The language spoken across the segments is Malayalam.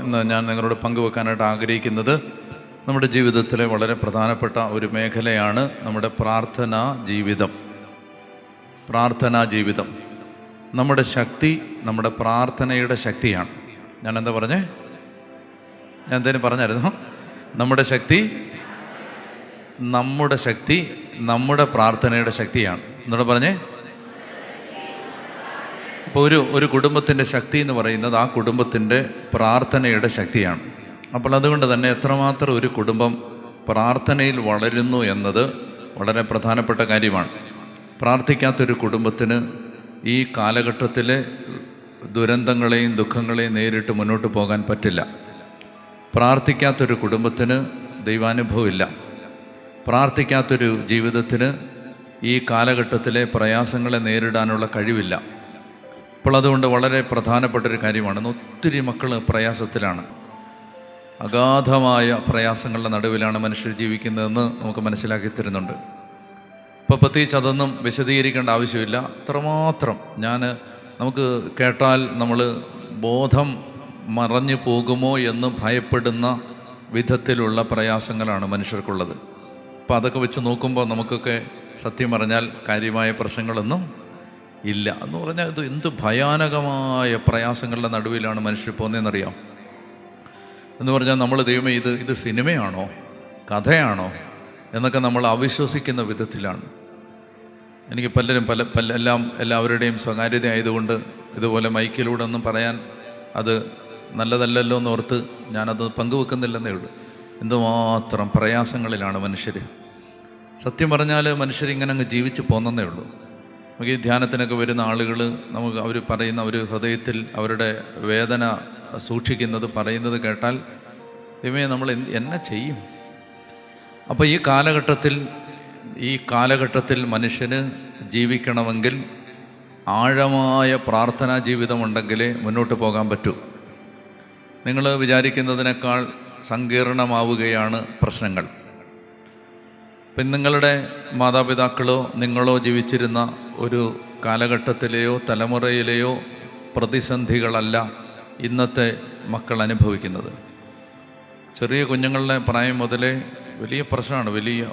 ഇന്ന് ഞാൻ നിങ്ങളോട് പങ്കുവെക്കാനായിട്ട് ആഗ്രഹിക്കുന്നത് നമ്മുടെ ജീവിതത്തിലെ വളരെ പ്രധാനപ്പെട്ട ഒരു മേഖലയാണ് നമ്മുടെ പ്രാർത്ഥനാ ജീവിതം. നമ്മുടെ ശക്തി നമ്മുടെ പ്രാർത്ഥനയുടെ ശക്തിയാണ്. ഞാൻ എന്താ പറഞ്ഞേ? ഞാൻ എന്തേലും പറഞ്ഞായിരുന്നു? നമ്മുടെ ശക്തി നമ്മുടെ പ്രാർത്ഥനയുടെ ശക്തിയാണ്. എന്നോട് പറഞ്ഞേ. അപ്പോൾ ഒരു കുടുംബത്തിൻ്റെ ശക്തി എന്ന് പറയുന്നത് ആ കുടുംബത്തിൻ്റെ പ്രാർത്ഥനയുടെ ശക്തിയാണ്. അപ്പോൾ അതുകൊണ്ട് തന്നെ എത്രമാത്രം ഒരു കുടുംബം പ്രാർത്ഥനയിൽ വളരുന്നു എന്നത് വളരെ പ്രധാനപ്പെട്ട കാര്യമാണ്. പ്രാർത്ഥിക്കാത്തൊരു കുടുംബത്തിന് ഈ കാലഘട്ടത്തിലെ ദുരന്തങ്ങളെയും ദുഃഖങ്ങളെയും നേരിട്ട് മുന്നോട്ട് പോകാൻ പറ്റില്ല. പ്രാർത്ഥിക്കാത്തൊരു കുടുംബത്തിന് ദൈവാനുഭവമില്ല. പ്രാർത്ഥിക്കാത്തൊരു ജീവിതത്തിന് ഈ കാലഘട്ടത്തിലെ പ്രയാസങ്ങളെ നേരിടാനുള്ള കഴിവില്ല. അപ്പോൾ അതുകൊണ്ട് വളരെ പ്രധാനപ്പെട്ടൊരു കാര്യമാണ്. ഒത്തിരി മക്കൾ പ്രയാസത്തിലാണ്, അഗാധമായ പ്രയാസങ്ങളുടെ നടുവിലാണ് മനുഷ്യർ ജീവിക്കുന്നതെന്ന് നമുക്ക് മനസ്സിലാക്കി തരുന്നുണ്ട്. ഇപ്പോൾ പ്രത്യേകിച്ച് അതൊന്നും വിശദീകരിക്കേണ്ട ആവശ്യമില്ല. അത്രമാത്രം നമുക്ക് കേട്ടാൽ നമ്മൾ ബോധം മറഞ്ഞു പോകുമോ എന്ന് ഭയപ്പെടുന്ന വിധത്തിലുള്ള പ്രയാസങ്ങളാണ് മനുഷ്യർക്കുള്ളത്. അപ്പോൾ അതൊക്കെ വെച്ച് നോക്കുമ്പോൾ നമുക്കൊക്കെ സത്യം പറഞ്ഞാൽ കാര്യമായ പ്രശ്നങ്ങളൊന്നും ഇല്ല എന്ന് പറഞ്ഞാൽ ഇത് എന്ത് ഭയാനകമായ പ്രയാസങ്ങളുടെ നടുവിലാണ് മനുഷ്യർ പോകുന്നതെന്നറിയാം. എന്ന് പറഞ്ഞാൽ നമ്മൾ ദൈവമേ ഇത് സിനിമയാണോ കഥയാണോ എന്നൊക്കെ നമ്മൾ അവിശ്വസിക്കുന്ന വിധത്തിലാണ്. എനിക്ക് പലരും എല്ലാവരുടെയും സ്വകാര്യത ആയതുകൊണ്ട് ഇതുപോലെ മൈക്കിലൂടെ ഒന്നും പറയാൻ അത് നല്ലതല്ലല്ലോ എന്നോർത്ത് ഞാനത് പങ്കുവെക്കുന്നില്ലെന്നേ ഉള്ളൂ. എന്തുമാത്രം പ്രയാസങ്ങളിലാണ് മനുഷ്യർ. സത്യം പറഞ്ഞാൽ മനുഷ്യരിങ്ങനെ അങ്ങ് ജീവിച്ച് പോന്നേ ഉള്ളൂ. നമുക്ക് ഈ ധ്യാനത്തിനൊക്കെ വരുന്ന ആളുകൾ അവർ പറയുന്ന ഒരു ഹൃദയത്തിൽ അവരുടെ വേദന സൂക്ഷിക്കുന്നത് പറയുന്നത് കേട്ടാൽ ദൈവമേ നമ്മൾ എന്നെ ചെയ്യും. അപ്പോൾ ഈ കാലഘട്ടത്തിൽ മനുഷ്യന് ജീവിക്കണമെങ്കിൽ ആഴമായ പ്രാർത്ഥനാ ജീവിതമുണ്ടെങ്കിലേ മുന്നോട്ട് പോകാൻ പറ്റൂ. നിങ്ങൾ വിചാരിക്കുന്നതിനേക്കാൾ സങ്കീർണമാവുകയാണ് പ്രശ്നങ്ങൾ. ഇപ്പം നിങ്ങളുടെ മാതാപിതാക്കളോ നിങ്ങളോ ജീവിച്ചിരുന്ന ഒരു കാലഘട്ടത്തിലെയോ തലമുറയിലെയോ പ്രതിസന്ധികളല്ല ഇന്നത്തെ മക്കൾ അനുഭവിക്കുന്നത്. ചെറിയ കുഞ്ഞുങ്ങളുടെ പ്രായം മുതലേ വലിയ പ്രശ്നമാണ്,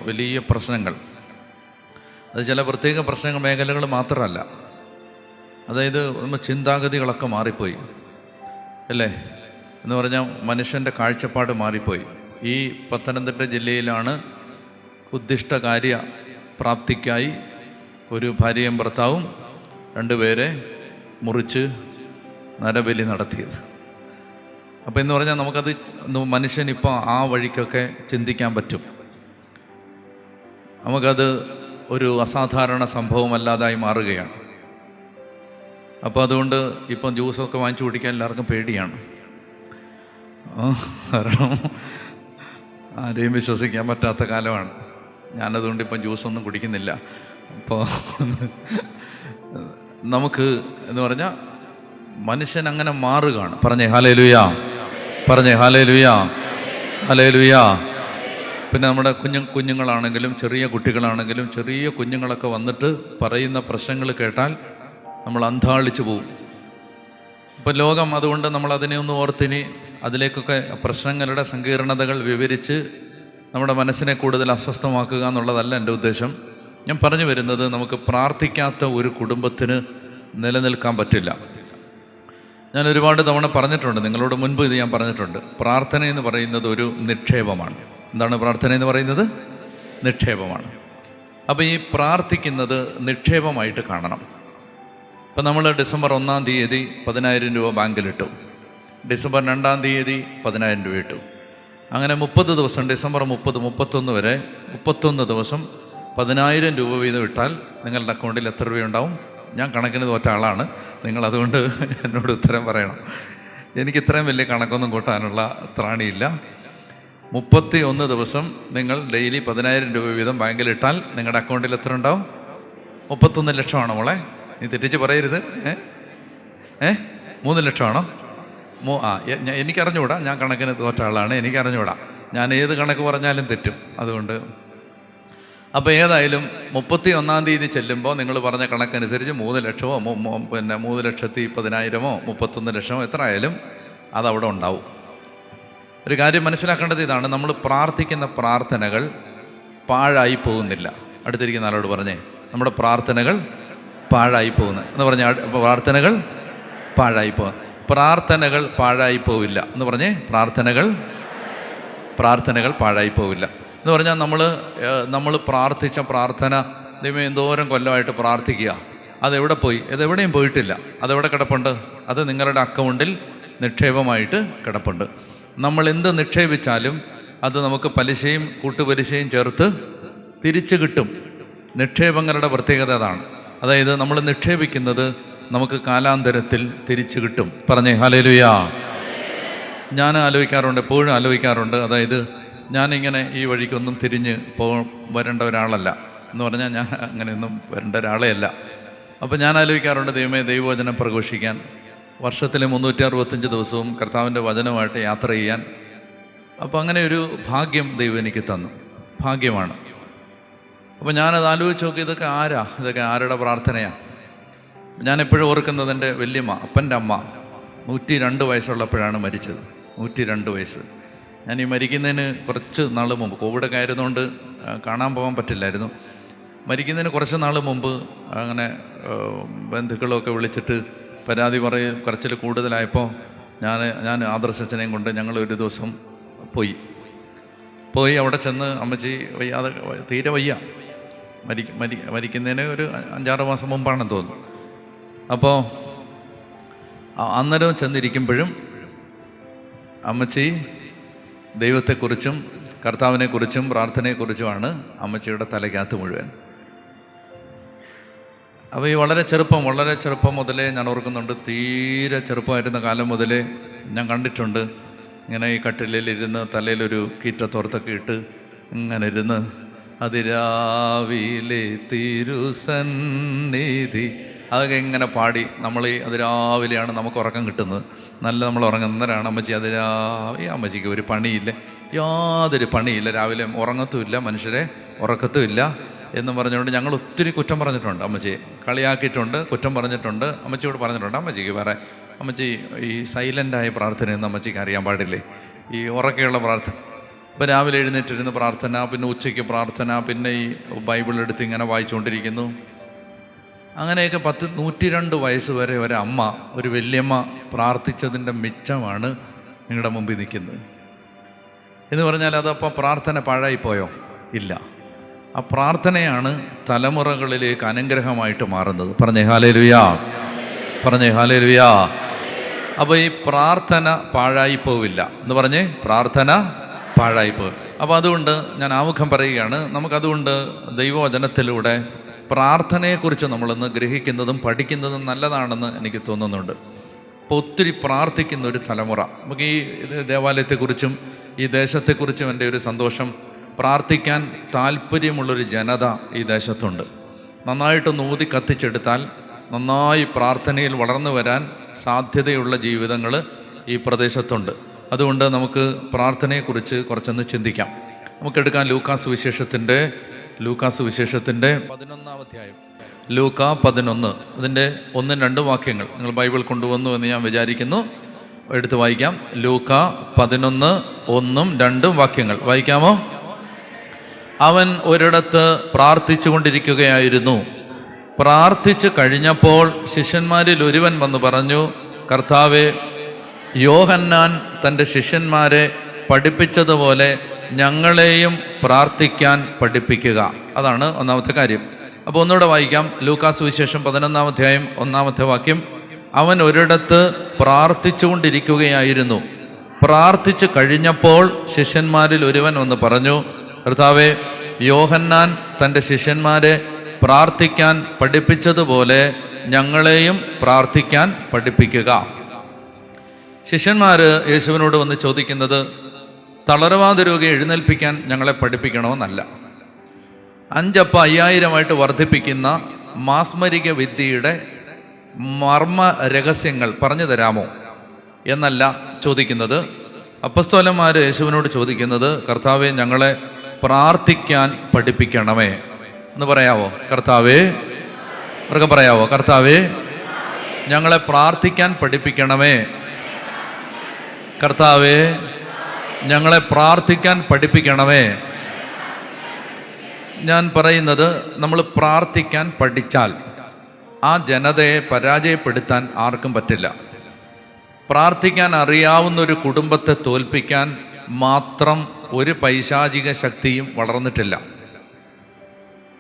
വലിയ പ്രശ്നങ്ങൾ. അത് ചില പ്രത്യേക പ്രശ്നങ്ങൾ മേഖലകൾ മാത്രമല്ല. അതായത് ചിന്താഗതികളൊക്കെ മാറിപ്പോയി അല്ലേ എന്ന് പറഞ്ഞാൽ മനുഷ്യൻ്റെ കാഴ്ചപ്പാട് മാറിപ്പോയി. ഈ പത്തനംതിട്ട ജില്ലയിലാണ് ഉദ്ദിഷ്ടകാര്യ പ്രാപ്തിക്കായി ഒരു ഭാര്യയും ഭർത്താവും 2 പേരെ മുറിച്ച് നരബലി നടത്തിയത്. അപ്പോൾ എന്ന് പറഞ്ഞാൽ നമുക്കത് മനുഷ്യനിപ്പോൾ ആ വഴിക്കൊക്കെ ചിന്തിക്കാൻ പറ്റും. നമുക്കത് ഒരു അസാധാരണ സംഭവമല്ലാതായി മാറുകയാണ്. അപ്പോൾ അതുകൊണ്ട് ഇപ്പം ജ്യൂസൊക്കെ വാങ്ങിച്ചു കുടിക്കാൻ എല്ലാവർക്കും പേടിയാണ്. കാരണം ആരെയും വിശ്വസിക്കാൻ പറ്റാത്ത കാലമാണ്. ഞാനതുകൊണ്ട് ഇപ്പം ജ്യൂസൊന്നും കുടിക്കുന്നില്ല. അപ്പോൾ നമുക്ക് എന്ന് പറഞ്ഞാൽ മനുഷ്യൻ അങ്ങനെ മാറുകയാണ്. പറഞ്ഞേ ഹല്ലേലൂയാ, പറഞ്ഞേ ഹല്ലേലൂയാ, ഹല്ലേലൂയാ. പിന്നെ നമ്മുടെ കുഞ്ഞുങ്ങളാണെങ്കിലും ചെറിയ കുട്ടികളാണെങ്കിലും ചെറിയ കുഞ്ഞുങ്ങളൊക്കെ വന്നിട്ട് പറയുന്ന പ്രശ്നങ്ങൾ കേട്ടാൽ നമ്മൾ അന്ധാളിച്ചു പോകും. ഇപ്പം ലോകം അതുകൊണ്ട് നമ്മൾ അതിനെ ഒന്ന് ഓർത്തിനി അതിലേക്കൊക്കെ പ്രശ്നങ്ങളുടെ സങ്കീർണതകൾ വിവരിച്ച് നമ്മുടെ മനസ്സിനെ കൂടുതൽ അസ്വസ്ഥമാക്കുക എന്നുള്ളതല്ല എൻ്റെ ഉദ്ദേശം. ഞാൻ പറഞ്ഞു വരുന്നത് നമുക്ക് പ്രാർത്ഥിക്കാത്ത ഒരു കുടുംബത്തിന് നിലനിൽക്കാൻ പറ്റില്ല. ഞാൻ ഒരുപാട് തവണ പറഞ്ഞിട്ടുണ്ട്, നിങ്ങളോട് മുൻപ് ഇത് ഞാൻ പറഞ്ഞിട്ടുണ്ട്. പ്രാർത്ഥന എന്ന് പറയുന്നത് ഒരു നിക്ഷേപമാണ്. എന്താണ് പ്രാർത്ഥന എന്ന് പറയുന്നത്? നിക്ഷേപമാണ്. അപ്പോൾ ഈ പ്രാർത്ഥിക്കുന്നത് നിക്ഷേപമായിട്ട് കാണണം. ഇപ്പം നമ്മൾ ഡിസംബർ 1-ാം തീയതി 10,000 രൂപ ബാങ്കിലിട്ടു, ഡിസംബർ 2-ാം തീയതി 10,000 രൂപ ഇട്ടു. അങ്ങനെ 30 ദിവസം, ഡിസംബർ 30, 31 വരെ 31 ദിവസം 10,000 രൂപ വീതം ഇട്ടാൽ നിങ്ങളുടെ അക്കൗണ്ടിൽ എത്ര രൂപയുണ്ടാവും? ഞാൻ കണക്കിന് തോറ്റ ആളാണ്, നിങ്ങളതുകൊണ്ട് എന്നോട് ഉത്തരം പറയണം. എനിക്ക് ഇത്രയും വലിയ കണക്കൊന്നും കൂട്ടാനുള്ള ത്രാണിയില്ല. 31 ദിവസം നിങ്ങൾ ഡെയിലി 10,000 രൂപ വീതം ബാങ്കിലിട്ടാൽ നിങ്ങളുടെ അക്കൗണ്ടിൽ എത്ര ഉണ്ടാവും? 31 ലക്ഷമാണോ മോളെ? നീ തെറ്റിച്ച് പറയരുത്. 3 ലക്ഷമാണോ? എനിക്കറിഞ്ഞുകൂടാ, ഞാൻ കണക്കിന് തോറ്റ ആളാണ്, എനിക്കറിഞ്ഞുകൂടാ. ഞാൻ ഏത് കണക്ക് പറഞ്ഞാലും തെറ്റും. അതുകൊണ്ട് അപ്പോൾ ഏതായാലും 31-ാം തീയതി ചെല്ലുമ്പോൾ നിങ്ങൾ പറഞ്ഞ കണക്കനുസരിച്ച് 3 ലക്ഷമോ 3,10,10,000 31 ലക്ഷമോ എത്ര ആയാലും അതവിടെ ഉണ്ടാവും. ഒരു കാര്യം മനസ്സിലാക്കേണ്ടത് ഇതാണ്, നമ്മൾ പ്രാർത്ഥിക്കുന്ന പ്രാർത്ഥനകൾ പാഴായി പോകുന്നില്ല. അടുത്തിരിക്കുന്ന ആളോട് പറഞ്ഞേ, നമ്മുടെ പ്രാർത്ഥനകൾ പാഴായി പോകുന്നു എന്ന് പറഞ്ഞാൽ, പ്രാർത്ഥനകൾ പാഴായി പോകുന്നു. പ്രാർത്ഥനകൾ പാഴായി പോവില്ല എന്ന് പറഞ്ഞേ, പ്രാർത്ഥനകൾ പാഴായി പോവില്ല എന്ന് പറഞ്ഞാൽ, നമ്മൾ പ്രാർത്ഥിച്ച പ്രാർത്ഥന, ദൈവമേ എന്തോരം കൊല്ലമായിട്ട് പ്രാർത്ഥിക്കുക, അതെവിടെ പോയി? ഇതെവിടെയും പോയിട്ടില്ല. അതെവിടെ കിടപ്പുണ്ട്? അത് നിങ്ങളുടെ അക്കൗണ്ടിൽ നിക്ഷേപമായിട്ട് കിടപ്പുണ്ട്. നമ്മൾ എന്ത് നിക്ഷേപിച്ചാലും അത് നമുക്ക് പലിശയും കൂട്ടുപലിശയും ചേർത്ത് തിരിച്ചു കിട്ടും. നിക്ഷേപങ്ങളുടെ പ്രത്യേകത അതാണ്. അതായത് നമ്മൾ നിക്ഷേപിക്കുന്നത് നമുക്ക് കാലാന്തരത്തിൽ തിരിച്ചു കിട്ടും. പറഞ്ഞേ ഹല്ലേലൂയാ. ഞാൻ ആലോചിക്കാറുണ്ട്, എപ്പോഴും ആലോചിക്കാറുണ്ട്. അതായത് ഞാനിങ്ങനെ ഈ വഴിക്കൊന്നും തിരിഞ്ഞ് വരേണ്ട ഒരാളല്ല എന്ന് പറഞ്ഞാൽ, ഞാൻ അങ്ങനെയൊന്നും വരേണ്ട ഒരാളേ അല്ല. അപ്പോൾ ഞാൻ ആലോചിക്കാറുണ്ട്, ദൈവമേ ദൈവവചനം പ്രഘോഷിക്കാൻ, വർഷത്തിലെ 365 ദിവസവും കർത്താവിൻ്റെ വചനമായിട്ട് യാത്ര ചെയ്യാൻ. അപ്പോൾ അങ്ങനെ ഒരു ഭാഗ്യം ദൈവം എനിക്ക് തന്നു, ഭാഗ്യമാണ്. അപ്പോൾ ഞാനത് ആലോചിച്ച് നോക്കി, ഇതൊക്കെ ആരുടെ പ്രാർത്ഥനയാണ്? ഞാൻ എപ്പോഴും ഓർക്കുന്നത് എൻ്റെ വല്യമ്മ, അപ്പൻ്റെ അമ്മ 102 വയസ്സുള്ളപ്പോഴാണ് മരിച്ചത്. 102 വയസ്സ്. ഞാൻ ഈ മരിക്കുന്നതിന് കുറച്ച് നാൾ മുമ്പ്, കോവിഡൊക്കെ ആയിരുന്നുകൊണ്ട് കാണാൻ പോകാൻ പറ്റില്ലായിരുന്നു. മരിക്കുന്നതിന് കുറച്ച് നാൾ മുമ്പ് അങ്ങനെ ബന്ധുക്കളൊക്കെ വിളിച്ചിട്ട് പരാതി കുറച്ചിൽ കൂടുതലായപ്പോൾ ഞാൻ ആദർശച്ചനെയും കൊണ്ട് ഞങ്ങൾ ഒരു ദിവസം പോയി അവിടെ ചെന്ന്, അമ്മച്ചി വയ്യാതെ, തീരെ വയ്യ, മരിക്കുന്നതിന് ഒരു 5-6 മാസം മുമ്പാണെന്ന് തോന്നുന്നു. അപ്പോൾ അന്നേരം ചെന്നിരിക്കുമ്പോഴും അമ്മച്ചി ദൈവത്തെക്കുറിച്ചും കർത്താവിനെക്കുറിച്ചും പ്രാർത്ഥനയെക്കുറിച്ചുമാണ് അമ്മച്ചിയുടെ തലയ്ക്കകത്ത് മുഴുവൻ. അപ്പോൾ ഈ വളരെ ചെറുപ്പം മുതലേ ഞാൻ ഓർക്കുന്നുണ്ട്. തീരെ ചെറുപ്പമായിരുന്ന കാലം മുതലേ ഞാൻ കണ്ടിട്ടുണ്ട്, ഇങ്ങനെ ഈ കട്ടിലിരുന്ന് തലയിലൊരു കീറ്റത്തോർത്തൊക്കെ ഇട്ട് ഇങ്ങനെ ഇരുന്ന്, അതിരാവിലെ തിരുസന്നിധി, അതൊക്കെ ഇങ്ങനെ പാടി. അതിരാവിലെയാണ് നമുക്ക് ഉറക്കം കിട്ടുന്നത്, നമ്മൾ ഉറങ്ങുന്നവരാണ്. അമ്മച്ചി അമ്മച്ചിക്ക് ഒരു പണിയില്ല, യാതൊരു പണിയില്ല, രാവിലെ ഉറങ്ങത്തുമില്ല, മനുഷ്യരെ ഉറക്കത്തുമില്ല എന്ന് പറഞ്ഞുകൊണ്ട് ഞങ്ങൾ ഒത്തിരി കുറ്റം പറഞ്ഞിട്ടുണ്ട്. അമ്മച്ചിയെ കളിയാക്കിയിട്ടുണ്ട്, കുറ്റം പറഞ്ഞിട്ടുണ്ട്, അമ്മച്ചിയോട് പറഞ്ഞിട്ടുണ്ട്. അമ്മച്ചിക്ക് വേറെ, അമ്മച്ചി ഈ സൈലൻ്റായ പ്രാർത്ഥനയൊന്നും അമ്മച്ചിക്ക് അറിയാൻ പാടില്ലേ, ഈ ഉറക്കെയുള്ള പ്രാർത്ഥന. ഇപ്പോൾ രാവിലെ എഴുന്നേറ്റിരുന്ന് പ്രാർത്ഥന, പിന്നെ ഉച്ചയ്ക്ക് പ്രാർത്ഥന, പിന്നെ ഈ ബൈബിൾ എടുത്ത് ഇങ്ങനെ വായിച്ചുകൊണ്ടിരിക്കുന്നു. അങ്ങനെയൊക്കെ 102 വയസ്സ് വരെ ഒരു വല്യമ്മ പ്രാർത്ഥിച്ചതിൻ്റെ മിച്ചമാണ് നിങ്ങളുടെ മുമ്പിൽ നിൽക്കുന്നത് എന്ന് പറഞ്ഞാൽ, അതപ്പോൾ പ്രാർത്ഥന പാഴായിപ്പോയോ? ഇല്ല. ആ പ്രാർത്ഥനയാണ് തലമുറകളിലേക്ക് അനുഗ്രഹമായിട്ട് മാറുന്നത്. പറഞ്ഞേ ഹല്ലേലൂയാ, പറഞ്ഞേ ഹല്ലേലൂയാ. അപ്പോൾ ഈ പ്രാർത്ഥന പാഴായി പോവില്ല എന്ന് പറഞ്ഞേ, പ്രാർത്ഥന പാഴായി പോകും. അപ്പോൾ അതുകൊണ്ട് ഞാൻ ആമുഖം പറയുകയാണ്, നമുക്കതുകൊണ്ട് ദൈവവചനത്തിലൂടെ പ്രാർത്ഥനയെക്കുറിച്ച് നമ്മളൊന്ന് ഗ്രഹിക്കുന്നതും പഠിക്കുന്നതും നല്ലതാണെന്ന് എനിക്ക് തോന്നുന്നുണ്ട്. അപ്പോൾ ഒത്തിരി പ്രാർത്ഥിക്കുന്ന ഒരു തലമുറ, നമുക്ക് ഈ ദേവാലയത്തെക്കുറിച്ചും ഈ ദേശത്തെക്കുറിച്ചും എൻ്റെ ഒരു സന്തോഷം, പ്രാർത്ഥിക്കാൻ താല്പര്യമുള്ളൊരു ജനത ഈ ദേശത്തുണ്ട്. നന്നായിട്ടൊന്ന് ഊതി കത്തിച്ചെടുത്താൽ നന്നായി പ്രാർത്ഥനയിൽ വളർന്നു വരാൻ സാധ്യതയുള്ള ജീവിതങ്ങൾ ഈ പ്രദേശത്തുണ്ട്. അതുകൊണ്ട് നമുക്ക് പ്രാർത്ഥനയെക്കുറിച്ച് കുറച്ചൊന്ന് ചിന്തിക്കാം. നമുക്കെടുക്കാം ലൂക്കാ സുവിശേഷത്തിൻ്റെ 11-ാം അധ്യായം. ലൂക്കാ 11, അതിൻ്റെ 1-2 വാക്യങ്ങൾ നിങ്ങൾ ബൈബിൾ കൊണ്ടുവന്നു എന്ന് ഞാൻ വിചാരിക്കുന്നു. എടുത്ത് വായിക്കാം. ലൂക്കാ 11, 1-2 വാക്യങ്ങൾ വായിക്കാമോ? അവൻ ഒരിടത്ത് പ്രാർത്ഥിച്ചു കൊണ്ടിരിക്കുകയായിരുന്നു. പ്രാർത്ഥിച്ചു കഴിഞ്ഞപ്പോൾ ശിഷ്യന്മാരിൽ ഒരുവൻ വന്ന് പറഞ്ഞു, കർത്താവേ, യോഹന്നാൻ തൻ്റെ ശിഷ്യന്മാരെ പഠിപ്പിച്ചതുപോലെ ഞങ്ങളെയും പ്രാർത്ഥിക്കാൻ പഠിപ്പിക്കുക. അതാണ് ഒന്നാമത്തെ കാര്യം. അപ്പോൾ ഒന്നുകൂടെ വായിക്കാം. ലൂക്കാ സുവിശേഷം 11-ാം അധ്യായം 1-ാമത്തെ വാക്യം. അവൻ ഒരിടത്ത് പ്രാർത്ഥിച്ചു കൊണ്ടിരിക്കുകയായിരുന്നു. പ്രാർത്ഥിച്ചു കഴിഞ്ഞപ്പോൾ ശിഷ്യന്മാരിൽ ഒരുവൻ വന്ന് പറഞ്ഞു, കർത്താവേ, യോഹന്നാൻ തൻ്റെ ശിഷ്യന്മാരെ പ്രാർത്ഥിക്കാൻ പഠിപ്പിച്ചതുപോലെ ഞങ്ങളെയും പ്രാർത്ഥിക്കാൻ പഠിപ്പിക്കുക. ശിഷ്യന്മാർ യേശുവിനോട് വന്ന് ചോദിക്കുന്നത്, തളർവാദ രോഗിയെ എഴുന്നേൽപ്പിക്കാൻ ഞങ്ങളെ പഠിപ്പിക്കണമെന്നല്ല, 5 അപ്പം 5000 വർദ്ധിപ്പിക്കുന്ന മാസ്മരിക വിദ്യയുടെ മർമ്മ രഹസ്യങ്ങൾ പറഞ്ഞു തരാമോ എന്നല്ല ചോദിക്കുന്നത്. അപ്പസ്തോലന്മാർ യേശുവിനോട് ചോദിക്കുന്നത്, കർത്താവേ, ഞങ്ങളെ പ്രാർത്ഥിക്കാൻ പഠിപ്പിക്കണമേ എന്ന് പറയാവോ? കർത്താവേ, അവർക്ക് പറയാവോ? കർത്താവേ, ഞങ്ങളെ പ്രാർത്ഥിക്കാൻ പഠിപ്പിക്കണമേ. കർത്താവേ, ഞങ്ങളെ പ്രാർത്ഥിക്കാൻ പഠിപ്പിക്കണമേ. ഞാൻ പറയുന്നത്, നമ്മൾ പ്രാർത്ഥിക്കാൻ പഠിച്ചാൽ ആ ജനതയെ പരാജയപ്പെടുത്താൻ ആർക്കും പറ്റില്ല. പ്രാർത്ഥിക്കാൻ അറിയാവുന്നൊരു കുടുംബത്തെ തോൽപ്പിക്കാൻ മാത്രം ഒരു പൈശാചിക ശക്തിയും വളർന്നിട്ടില്ല.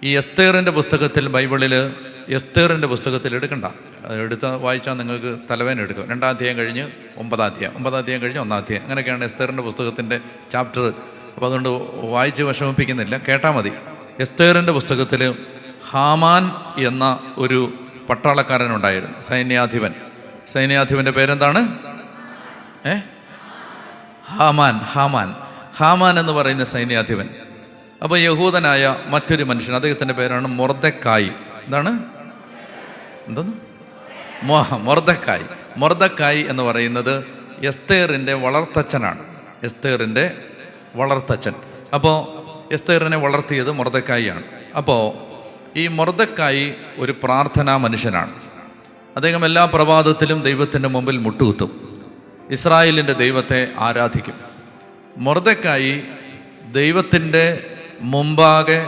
ഈ എസ്തേറിൻ്റെ പുസ്തകത്തിൽ, ബൈബിളിൽ എസ്തേറിൻ്റെ പുസ്തകത്തിൽ എടുക്കണ്ട, എടുത്ത് വായിച്ചാൽ നിങ്ങൾക്ക് തലവേദന എടുക്കും. 2-ാം അധ്യായം കഴിഞ്ഞ് 9-ാം അധ്യായം, 9-ാം അധ്യായം കഴിഞ്ഞ് 1-ാം അധ്യായം, അങ്ങനെയൊക്കെയാണ് എസ്തേറിൻ്റെ പുസ്തകത്തിൻ്റെ ചാപ്റ്റർ. അപ്പോൾ അതുകൊണ്ട് വായിച്ച് വിഷമിപ്പിക്കുന്നില്ല, കേട്ടാൽ മതി. എസ്തേറിൻ്റെ പുസ്തകത്തിൽ ഹാമാൻ എന്ന ഒരു പട്ടാളക്കാരനുണ്ടായിരുന്നു, സൈന്യാധിപൻ. സൈന്യാധിപൻ്റെ പേരെന്താണ്? ഹാമാൻ എന്ന് പറയുന്ന സൈന്യാധിപൻ. അപ്പോൾ യഹൂദനായ മറ്റൊരു മനുഷ്യൻ, അദ്ദേഹത്തിൻ്റെ പേരാണ് മൊർദെക്കായി. എന്തോന്ന്? മൊർദെക്കായി എന്ന് പറയുന്നത് എസ്തേറിൻ്റെ വളർത്തച്ഛനാണ്. എസ്തേറിൻ്റെ വളർത്തച്ഛൻ. അപ്പോൾ എസ്തേറിനെ വളർത്തിയത് മൊർദെക്കായിയാണ്. അപ്പോൾ ഈ മൊർദെക്കായി ഒരു പ്രാർത്ഥനാ മനുഷ്യനാണ്. അദ്ദേഹം എല്ലാ പ്രഭാതത്തിലും ദൈവത്തിൻ്റെ മുമ്പിൽ മുട്ടുകുത്തും, ഇസ്രായേലിൻ്റെ ദൈവത്തെ ആരാധിക്കും. മൊർദെക്കായി ദൈവത്തിൻ്റെ മുമ്പാകെ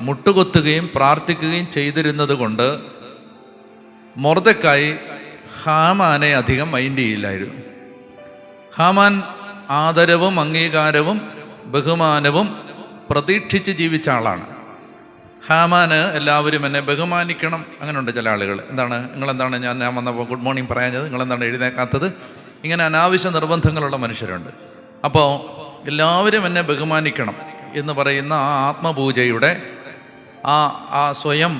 മുട്ടുകുത്തുകയും പ്രാർത്ഥിക്കുകയും ചെയ്തിരുന്നത് കൊണ്ട് മൊർദെക്കായി ഹാമാനെ അധികം മൈൻഡ് ചെയ്യില്ലായിരുന്നു. ഹാമാൻ ആദരവും അംഗീകാരവും ബഹുമാനവും പ്രതീക്ഷിച്ച് ജീവിച്ച ആളാണ്. ഹാമാന് എല്ലാവരും എന്നെ ബഹുമാനിക്കണം, അങ്ങനെയുണ്ട് ചില ആളുകൾ. എന്താണ് നിങ്ങളെന്താണ് ഞാൻ വന്നപ്പോൾ ഗുഡ് മോർണിംഗ് പറയാഞ്ഞത്, നിങ്ങളെന്താണ് എഴുന്നേക്കാത്തത്, ഇങ്ങനെ അനാവശ്യ നിർബന്ധങ്ങളുള്ള മനുഷ്യരുണ്ട്. അപ്പോൾ എല്ലാവരും എന്നെ ബഹുമാനിക്കണം എന്ന് പറയുന്ന ആ ആത്മപൂജയുടെ ആ സ്വയം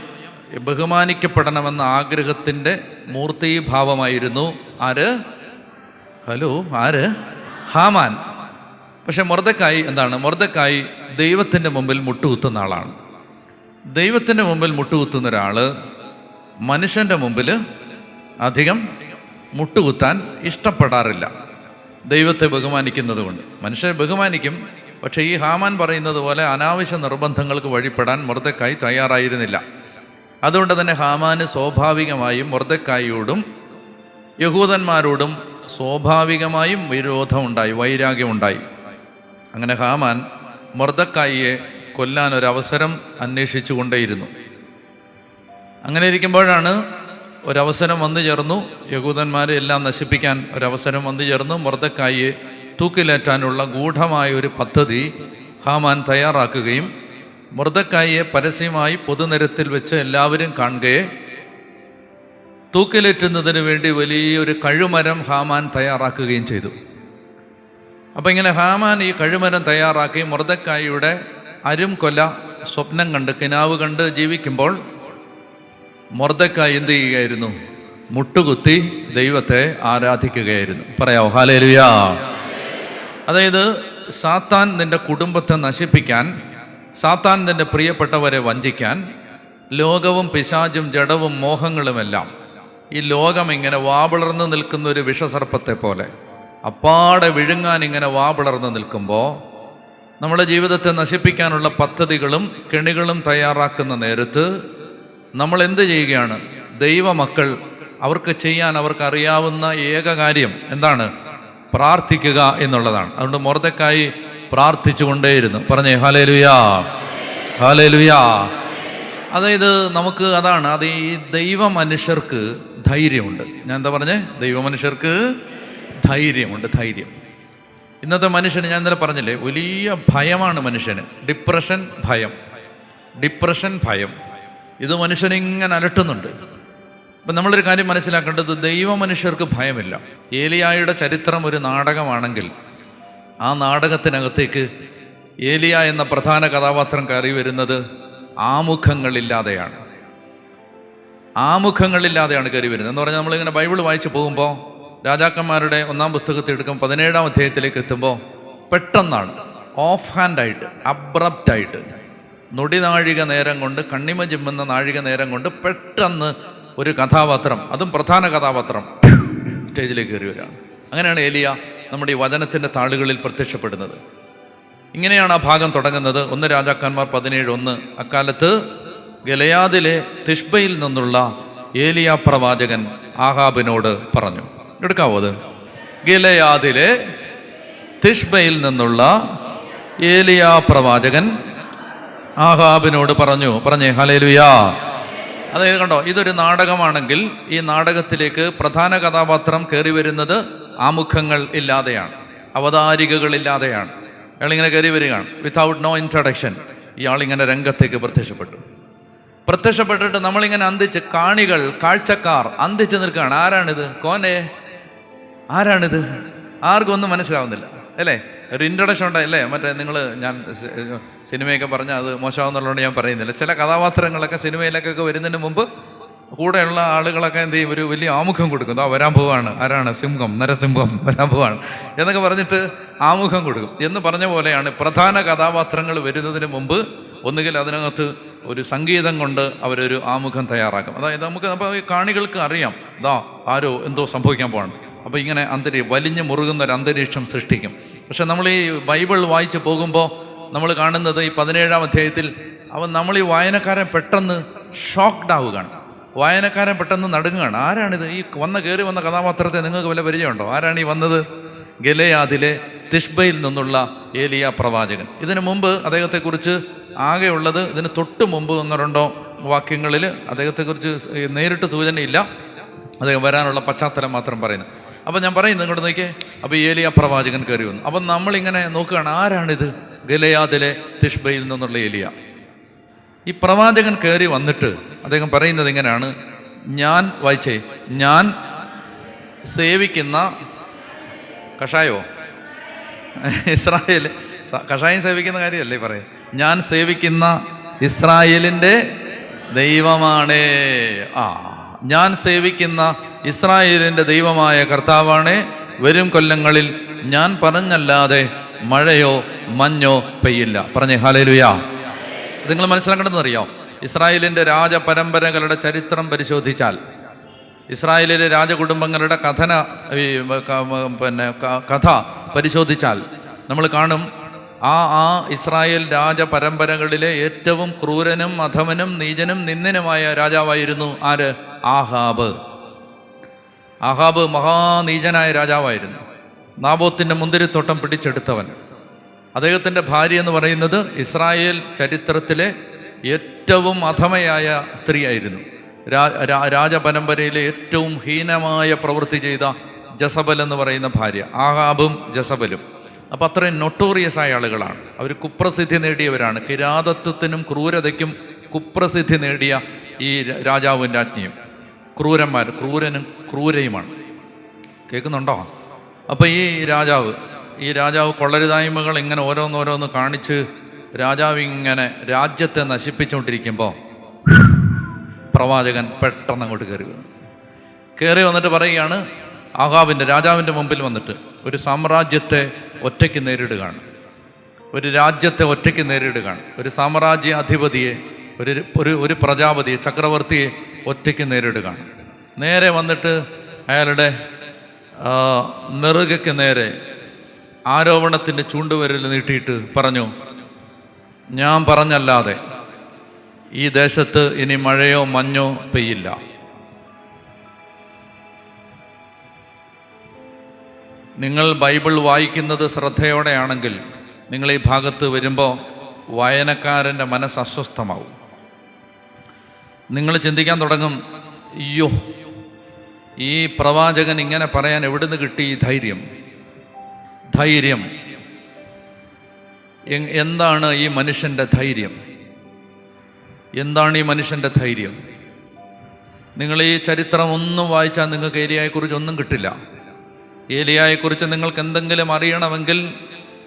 ബഹുമാനിക്കപ്പെടണമെന്ന ആഗ്രഹത്തിൻ്റെ മൂർത്തീഭാവമായിരുന്നു ഹാമാൻ. പക്ഷെ മൊർദെക്കായി എന്താണ്? മൊർദെക്കായി ദൈവത്തിൻ്റെ മുമ്പിൽ മുട്ടുകുത്തുന്ന ആളാണ്. ദൈവത്തിൻ്റെ മുമ്പിൽ മുട്ടുകുത്തുന്ന ഒരാൾ മനുഷ്യൻ്റെ മുമ്പിൽ അധികം മുട്ടുകുത്താൻ ഇഷ്ടപ്പെടാറില്ല. ദൈവത്തെ ബഹുമാനിക്കുന്നത് കൊണ്ട് മനുഷ്യരെ ബഹുമാനിക്കും. പക്ഷേ ഈ ഹാമാൻ പറയുന്നത് പോലെ അനാവശ്യ നിർബന്ധങ്ങൾക്ക് വഴിപ്പെടാൻ മൊർദെക്കായി തയ്യാറായിരുന്നില്ല. അതുകൊണ്ട് തന്നെ ഹാമാന് സ്വാഭാവികമായും മൊർദെക്കായിയോടും യഹൂദന്മാരോടും സ്വാഭാവികമായും വിരോധമുണ്ടായി, വൈരാഗ്യമുണ്ടായി. അങ്ങനെ ഹാമാൻ മൊർദെക്കായിയെ കൊല്ലാൻ ഒരവസരം അന്വേഷിച്ചു കൊണ്ടേയിരുന്നു. അങ്ങനെ ഇരിക്കുമ്പോഴാണ് ഒരവസരം വന്നു ചേർന്നു, യഹൂദന്മാരെ എല്ലാം നശിപ്പിക്കാൻ ഒരവസരം വന്നു ചേർന്നു. മൊർദെക്കായിയെ തൂക്കിലേറ്റാനുള്ള ഗൂഢമായ ഒരു പദ്ധതി ഹാമാൻ തയ്യാറാക്കുകയും മൊർദെക്കായിയെ പരസ്യമായി പൊതുനിരത്തിൽ വെച്ച് എല്ലാവരും കാണുകയെ തൂക്കിലേറ്റുന്നതിന് വേണ്ടി വലിയൊരു കഴുമരം ഹാമാൻ തയ്യാറാക്കുകയും ചെയ്തു. അപ്പം ഇങ്ങനെ ഹാമാൻ ഈ കഴുമരം തയ്യാറാക്കി മൊർദെക്കായിയുടെ കൊല സ്വപ്നം കണ്ട്, കിനാവ് കണ്ട് ജീവിക്കുമ്പോൾ മൊർദെക്കായി എന്ത് ചെയ്യുകയായിരുന്നു? മുട്ടുകുത്തി ദൈവത്തെ ആരാധിക്കുകയായിരുന്നു. പറയാവോ ഹല്ലേലൂയാ? അതായത് സാത്താൻ നിന്റെ കുടുംബത്തെ നശിപ്പിക്കാൻ, സാത്താൻ നിന്റെ പ്രിയപ്പെട്ടവരെ വഞ്ചിക്കാൻ, ലോകവും പിശാചും ജഡവും മോഹങ്ങളുമെല്ലാം ഈ ലോകം ഇങ്ങനെ വാപിളർന്ന് നിൽക്കുന്ന ഒരു വിഷസർപ്പത്തെ പോലെ അപ്പാടെ വിഴുങ്ങാൻ ഇങ്ങനെ വാപിളർന്ന് നിൽക്കുമ്പോൾ നമ്മുടെ ജീവിതത്തെ നശിപ്പിക്കാനുള്ള പദ്ധതികളും കെണികളും തയ്യാറാക്കുന്ന നേരത്ത് നമ്മൾ എന്ത് ചെയ്യുകയാണ്? ദൈവമക്കൾ അവർക്ക് ചെയ്യാൻ അവർക്കറിയാവുന്ന ഏക കാര്യം എന്താണ്? പ്രാർത്ഥിക്കുക എന്നുള്ളതാണ്. അതുകൊണ്ട് മൊർദെക്കായി പ്രാർത്ഥിച്ചു കൊണ്ടേയിരുന്നു. പറഞ്ഞേ ഹല്ലേലൂയാ, ഹല്ലേലൂയാ. അതായത് നമുക്ക് അതാണ്, അത് ഈ ദൈവ മനുഷ്യർക്ക് ധൈര്യമുണ്ട്. ഞാൻ എന്താ പറഞ്ഞേ? ദൈവ മനുഷ്യർക്ക് ധൈര്യമുണ്ട്. ധൈര്യം. ഇന്നത്തെ മനുഷ്യന് ഞാൻ ഇന്നലെ പറഞ്ഞില്ലേ, വലിയ ഭയമാണ് മനുഷ്യന്. ഡിപ്രഷൻ, ഭയം. ഇത് മനുഷ്യനിങ്ങനെ അലട്ടുന്നുണ്ട്. അപ്പം നമ്മളൊരു കാര്യം മനസ്സിലാക്കേണ്ടത്, ദൈവ മനുഷ്യർക്ക് ഭയമില്ല. ഏലിയായുടെ ചരിത്രം ഒരു നാടകമാണെങ്കിൽ ആ നാടകത്തിനകത്തേക്ക് ഏലിയ എന്ന പ്രധാന കഥാപാത്രം കയറി വരുന്നത് ആമുഖങ്ങളില്ലാതെയാണ് കയറി വരുന്നത്. എന്ന് പറഞ്ഞാൽ നമ്മളിങ്ങനെ ബൈബിൾ വായിച്ച് പോകുമ്പോൾ രാജാക്കന്മാരുടെ 1-ാം പുസ്തകത്തിൽ എടുക്കും 17-ാം അധ്യായത്തിലേക്ക് എത്തുമ്പോൾ പെട്ടെന്നാണ്, ഓഫ് ഹാൻഡായിട്ട്, അബ്രപ്റ്റായിട്ട്, നൊടി നാഴിക നേരം കൊണ്ട്, കണ്ണിമ ചിമ്മുന്ന നാഴിക നേരം കൊണ്ട് പെട്ടെന്ന് ഒരു കഥാപാത്രം, അതും പ്രധാന കഥാപാത്രം സ്റ്റേജിലേക്ക് കയറി വരികയാണ്. അങ്ങനെയാണ് ഏലിയ നമ്മുടെ ഈ വചനത്തിൻ്റെ താളുകളിൽ പ്രത്യക്ഷപ്പെടുന്നത്. ഇങ്ങനെയാണ് ആ ഭാഗം തുടങ്ങുന്നത്. 1 രാജാക്കന്മാർ 17:1. അക്കാലത്ത് ഗിലെയാദിലെ തിഷ്ബയിൽ നിന്നുള്ള ഏലിയ പ്രവാചകൻ ആഹാബിനോട് പറഞ്ഞു. എടുക്കാവോ അത്? ഗിലെയാദിലെ തിഷ്ബയിൽ നിന്നുള്ള ഏലിയാ പ്രവാചകൻ ആഹാബിനോട് പറഞ്ഞേ ഹല്ലേലൂയാ. അതായത് കണ്ടോ, ഇതൊരു നാടകമാണെങ്കിൽ ഈ നാടകത്തിലേക്ക് പ്രധാന കഥാപാത്രം കയറി വരുന്നത് ആമുഖങ്ങൾ ഇല്ലാതെയാണ്, അവതാരികകളില്ലാതെയാണ്. അയാളിങ്ങനെ കയറി വരികയാണ്, വിത്തൗട്ട് നോ ഇൻട്രഡക്ഷൻ. ഇയാളിങ്ങനെ രംഗത്തേക്ക് പ്രത്യക്ഷപ്പെട്ടിട്ട് നമ്മളിങ്ങനെ അന്തിച്ച്, കാണികൾ, കാഴ്ചക്കാർ അന്തിച്ച് നിൽക്കുകയാണ്. ആരാണിത്? ആരാണിത്? ആർക്കും ഒന്നും മനസ്സിലാവുന്നില്ല അല്ലേ? ഒരു ഇൻട്രഡക്ഷൻ ഉണ്ടായില്ലേ? മറ്റേ ഞാൻ സിനിമയൊക്കെ പറഞ്ഞാൽ അത് മോശമാവുന്നുള്ളതുകൊണ്ട് ഞാൻ പറയുന്നില്ല. ചില കഥാപാത്രങ്ങളൊക്കെ സിനിമയിലേക്കൊക്കെ വരുന്നതിന് മുമ്പ് കൂടെയുള്ള ആളുകളൊക്കെ എന്ത് ചെയ്യും, ഒരു വലിയ ആമുഖം കൊടുക്കും. വരാൻ പോവാണ്, ആരാണ്? സിംഹം, നരസിംഹം വരാൻ പോവാണ് എന്നൊക്കെ പറഞ്ഞിട്ട് ആമുഖം കൊടുക്കും. എന്ന് പറഞ്ഞ പോലെയാണ് പ്രധാന കഥാപാത്രങ്ങൾ വരുന്നതിന് മുമ്പ് ഒന്നുകിൽ അതിനകത്ത് ഒരു സംഗീതം കൊണ്ട് അവരൊരു ആമുഖം തയ്യാറാക്കും. അതായത് അപ്പോൾ ഈ കാണികൾക്ക് അറിയാം ആരോ എന്തോ സംഭവിക്കാൻ പോവാണ്. അപ്പോൾ ഇങ്ങനെ വലിഞ്ഞു മുറുകുന്ന ഒരു അന്തരീക്ഷം സൃഷ്ടിക്കും. പക്ഷെ നമ്മൾ ഈ ബൈബിൾ വായിച്ച് പോകുമ്പോൾ നമ്മൾ കാണുന്നത് ഈ 17-ാം അധ്യായത്തിൽ നമ്മൾ ഈ വായനക്കാരൻ പെട്ടെന്ന് ഷോക്ക്ഡ് ആവുകയാണ്. വായനക്കാരൻ പെട്ടെന്ന് നടുങ്ങുകയാണ്. ആരാണിത്? ഈ കയറി വന്ന കഥാപാത്രത്തെ നിങ്ങൾക്ക് വല്ല പരിചയമുണ്ടോ? ആരാണ് ഈ വന്നത്? ഗിലെയാദിലെ തിഷ്ബയിൽ നിന്നുള്ള ഏലിയാ പ്രവാചകൻ. ഇതിനു മുമ്പ് അദ്ദേഹത്തെക്കുറിച്ച് ആകെയുള്ളത്, ഇതിന് തൊട്ട് മുമ്പ് 1-2 വാക്യങ്ങളിൽ അദ്ദേഹത്തെക്കുറിച്ച് നേരിട്ട് സൂചനയില്ല. അദ്ദേഹം വരാനുള്ള പശ്ചാത്തലം മാത്രം പറയുന്നു. അപ്പം ഞാൻ പറയുന്നത് ഇങ്ങോട്ട് നോക്കിയേ. അപ്പോൾ ഏലിയാ പ്രവാചകൻ കയറി വന്നു. അപ്പം നമ്മളിങ്ങനെ നോക്കുകയാണ്, ആരാണിത്? ഗിലെയാദിലെ തിഷ്ബയിൽ നിന്നുള്ള ഏലിയ. ഈ പ്രവാചകൻ കയറി വന്നിട്ട് അദ്ദേഹം പറയുന്നത് ഇങ്ങനെയാണ്, ഞാൻ സേവിക്കുന്ന കഷായോ ഇസ്രായേൽ, കഷായം സേവിക്കുന്ന കാര്യമല്ലേ പറയും. ഞാൻ സേവിക്കുന്ന ഇസ്രായേലിൻ്റെ ദൈവമാണ്. ഞാൻ സേവിക്കുന്ന ഇസ്രായേലിൻ്റെ ദൈവമായ കർത്താവാണ്. വരും കൊല്ലങ്ങളിൽ ഞാൻ പറഞ്ഞല്ലാതെ മഴയോ മഞ്ഞോ പെയ്യില്ല. പറഞ്ഞേ ഹല്ലേലൂയാ. നിങ്ങൾ മനസ്സിലാക്കേണ്ടതെന്നറിയാം, ഇസ്രായേലിൻ്റെ രാജപരമ്പരകളുടെ ചരിത്രം പരിശോധിച്ചാൽ, ഇസ്രായേലിലെ രാജകുടുംബങ്ങളുടെ കഥ പരിശോധിച്ചാൽ നമ്മൾ കാണും, ആ ഇസ്രായേൽ രാജപരമ്പരകളിലെ ഏറ്റവും ക്രൂരനും അധമനും നീചനും നിന്ദനുമായ രാജാവായിരുന്നു ആര്? ആഹാബ്. മഹാനീചനായ രാജാവായിരുന്നു. നാബോത്തിൻ്റെ മുന്തിരിത്തോട്ടം പിടിച്ചെടുത്തവൻ. അദ്ദേഹത്തിൻ്റെ ഭാര്യ എന്ന് പറയുന്നത് ഇസ്രായേൽ ചരിത്രത്തിലെ ഏറ്റവും അധമയായ സ്ത്രീയായിരുന്നു. രാജപരമ്പരയിലെ ഏറ്റവും ഹീനമായ പ്രവൃത്തി ചെയ്ത ജസബൽ എന്ന് പറയുന്ന ഭാര്യ. ആഹാബും ജസബലും അപ്പം അത്രയും നൊട്ടോറിയസ് ആയ ആളുകളാണ്. അവർ കുപ്രസിദ്ധി നേടിയവരാണ്. കിരാതത്വത്തിനും ക്രൂരതയ്ക്കും കുപ്രസിദ്ധി നേടിയ ഈ രാജാവും രാജ്ഞിയും ക്രൂരനും ക്രൂരയുമാണ്. കേൾക്കുന്നുണ്ടോ? അപ്പം ഈ രാജാവ് കൊള്ളരുതായ്മകൾ ഇങ്ങനെ ഓരോന്നോരോന്ന് കാണിച്ച് രാജാവ് ഇങ്ങനെ രാജ്യത്തെ നശിപ്പിച്ചുകൊണ്ടിരിക്കുമ്പോൾ പ്രവാചകൻ പെട്ടെന്ന് അങ്ങോട്ട് കയറി വന്നിട്ട് പറയുകയാണ്, രാജാവിൻ്റെ മുമ്പിൽ വന്നിട്ട് ഒരു സാമ്രാജ്യത്തെ ഒറ്റയ്ക്ക് നേരിടുകയാണ്. ഒരു രാജ്യത്തെ ഒറ്റയ്ക്ക് നേരിടുകയാണ്. ഒരു സാമ്രാജ്യ അധിപതിയെ, ഒരു പ്രജാപതിയെ, ചക്രവർത്തിയെ ഒറ്റയ്ക്ക് നേരിടുകയാണ്. നേരെ വന്നിട്ട് അയാളുടെ നെറുകയ്ക്ക് നേരെ ആരോപണത്തിൻ്റെ ചൂണ്ടുവിരൽ നീട്ടിയിട്ട് പറഞ്ഞു, ഞാൻ പറഞ്ഞല്ലാതെ ഈ ദേശത്ത് ഇനി മഴയോ മഞ്ഞോ പെയ്യില്ല. നിങ്ങൾ ബൈബിൾ വായിക്കുന്നത് ശ്രദ്ധയോടെയാണെങ്കിൽ നിങ്ങൾ ഈ ഭാഗത്ത് വരുമ്പോൾ വായനക്കാരൻ്റെ മനസ്സ് അസ്വസ്ഥമാവും. നിങ്ങൾ ചിന്തിക്കാൻ തുടങ്ങും, അയ്യോ, ഈ പ്രവാചകൻ ഇങ്ങനെ പറയാൻ എവിടുന്ന് കിട്ടി ഈ ധൈര്യം? എന്താണ് ഈ മനുഷ്യൻ്റെ ധൈര്യം? എന്താണ് ഈ മനുഷ്യൻ്റെ ധൈര്യം? നിങ്ങൾ ഈ ചരിത്രം ഒന്നും വായിച്ചാൽ നിങ്ങൾക്ക് ഏലിയായെക്കുറിച്ച് ഒന്നും കിട്ടില്ല. ഏലിയായെക്കുറിച്ച് നിങ്ങൾക്ക് എന്തെങ്കിലും അറിയണമെങ്കിൽ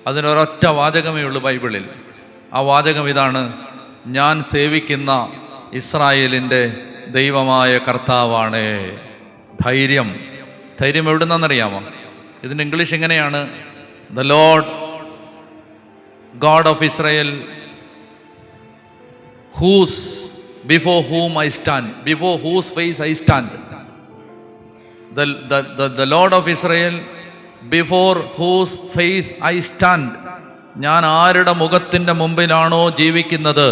അതിനൊരൊറ്റ വാചകമേ ഉള്ളൂ ബൈബിളിൽ. ആ വാചകം ഇതാണ്, ഞാൻ സേവിക്കുന്ന ഇസ്രായേലിൻ്റെ ദൈവമായ കർത്താവാണ്. ധൈര്യം എവിടുന്നറിയാമോ? ഇതിൻ്റെ ഇംഗ്ലീഷ് എങ്ങനെയാണ്? The Lord God of Israel before whom I stand, before whose face I stand. The Lord of Israel, before whose face I stand. ഞാൻ ആരുടെ മുഖത്തിൻ്റെ മുമ്പിലാണോ ജീവിക്കുന്നത്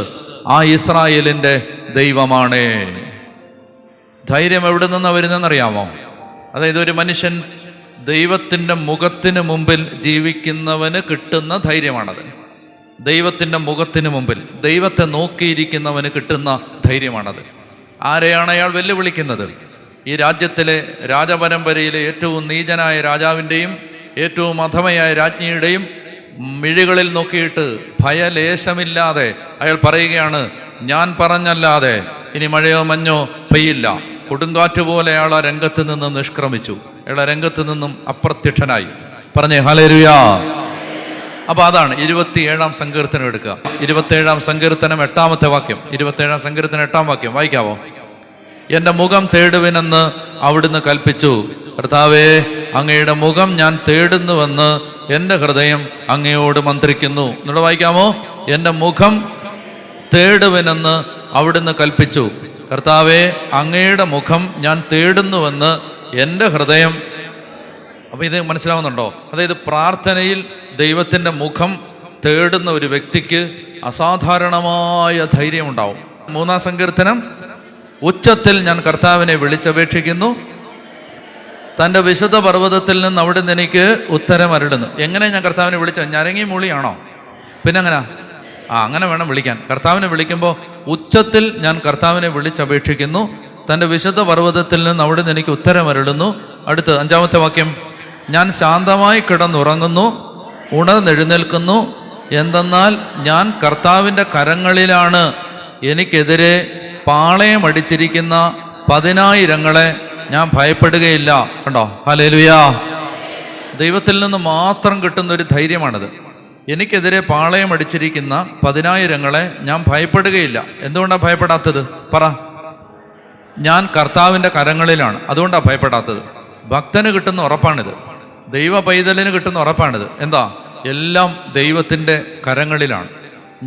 ആ ഇസ്രായേലിൻ്റെ ദൈവമാണ്. ധൈര്യം എവിടെ നിന്നാണ് വരുന്നതെന്നറിയാമോ? അതായത് ഒരു മനുഷ്യൻ ദൈവത്തിൻ്റെ മുഖത്തിന് മുമ്പിൽ ജീവിക്കുന്നവന് കിട്ടുന്ന ധൈര്യമാണത്. ദൈവത്തിൻ്റെ മുഖത്തിന് മുമ്പിൽ ദൈവത്തെ നോക്കിയിരിക്കുന്നവന് കിട്ടുന്ന ധൈര്യമാണത്. ആരെയാണ് അയാൾ വെല്ലുവിളിക്കുന്നത്? ഈ രാജ്യത്തിലെ രാജപരമ്പരയിലെ ഏറ്റവും നീചനായ രാജാവിൻ്റെയും ഏറ്റവും അധമയായ രാജ്ഞിയുടെയും മിഴികളിൽ നോക്കിയിട്ട് ഭയലേശമില്ലാതെ അയാൾ പറയുകയാണ്, ഞാൻ പറഞ്ഞല്ലാതെ ഇനി മഴയോ മഞ്ഞോ പെയ്യില്ല. കൊടുങ്കാറ്റ് പോലെ അയാൾ ആ രംഗത്ത് നിന്ന് നിഷ്ക്രമിച്ചു. അയാൾ ആ രംഗത്ത് നിന്നും അപ്രത്യക്ഷനായി. പറഞ്ഞേ ഹല്ലേലൂയാ. അപ്പൊ അതാണ് 27-ാം സങ്കീർത്തനം എടുക്കുക. 27-ാം സങ്കീർത്തനം 8-ാമത്തെ വാക്യം. 27-ാം സങ്കീർത്തനം 8-ാം വാക്യം വായിക്കാവോ? എൻ്റെ മുഖം തേടുവിനെന്ന് അവിടുന്ന് കൽപ്പിച്ചു. കർത്താവേ, അങ്ങയുടെ മുഖം ഞാൻ തേടുന്നുവെന്ന് എൻ്റെ ഹൃദയം അങ്ങയോട് മന്ത്രിക്കുന്നു. എന്നോട് വായിക്കാമോ? എൻ്റെ മുഖം തേടുവിനെന്ന് അവിടുന്ന് കൽപ്പിച്ചു. കർത്താവേ, അങ്ങയുടെ മുഖം ഞാൻ തേടുന്നുവെന്ന് എൻ്റെ ഹൃദയം. അപ്പൊ ഇത് മനസ്സിലാവുന്നുണ്ടോ? അതായത് പ്രാർത്ഥനയിൽ ദൈവത്തിൻ്റെ മുഖം തേടുന്ന ഒരു വ്യക്തിക്ക് അസാധാരണമായ ധൈര്യമുണ്ടാവും. 3-ാം സങ്കീർത്തനം, ഉച്ചത്തിൽ ഞാൻ കർത്താവിനെ വിളിച്ചപേക്ഷിക്കുന്നു, തൻ്റെ വിശുദ്ധ പർവ്വതത്തിൽ നിന്ന് അവിടുന്ന് എനിക്ക് ഉത്തരം അരുളുന്നു. എങ്ങനെ ഞാൻ കർത്താവിനെ വിളിച്ച? ഞരങ്ങി മൂളിയാണോ? പിന്നെ അങ്ങനെ അങ്ങനെ വേണം വിളിക്കാൻ. കർത്താവിനെ വിളിക്കുമ്പോൾ ഉച്ചത്തിൽ ഞാൻ കർത്താവിനെ വിളിച്ചപേക്ഷിക്കുന്നു, തൻ്റെ വിശുദ്ധ പർവ്വതത്തിൽ നിന്ന് അവിടുന്ന് എനിക്ക് ഉത്തരം അരുളുന്നു. അടുത്ത് 5-ാമത്തെ വാക്യം, ഞാൻ ശാന്തമായി കിടന്നുറങ്ങുന്നു, ഉണർന്നെഴുന്നേൽക്കുന്നു. എന്തെന്നാൽ ഞാൻ കർത്താവിൻ്റെ കരങ്ങളിലാണ്. എനിക്കെതിരെ പാളയമടിച്ചിരിക്കുന്ന 10,000 ഞാൻ ഭയപ്പെടുകയില്ല. കണ്ടോ? ഹല്ലേലൂയാ. ദൈവത്തിൽ നിന്ന് മാത്രം കിട്ടുന്ന ഒരു ധൈര്യമാണത്. എനിക്കെതിരെ പാളയമടിച്ചിരിക്കുന്ന 10,000 ഞാൻ ഭയപ്പെടുകയില്ല. എന്തുകൊണ്ടാണ് ഭയപ്പെടാത്തത്? പറ. ഞാൻ കർത്താവിൻ്റെ കരങ്ങളിലാണ്, അതുകൊണ്ടാണ് ഭയപ്പെടാത്തത്. ഭക്തന് കിട്ടുന്ന ഉറപ്പാണിത്. ദൈവ പൈതലിന് കിട്ടുന്ന ഉറപ്പാണിത്. എന്താ? എല്ലാം ദൈവത്തിൻ്റെ കരങ്ങളിലാണ്.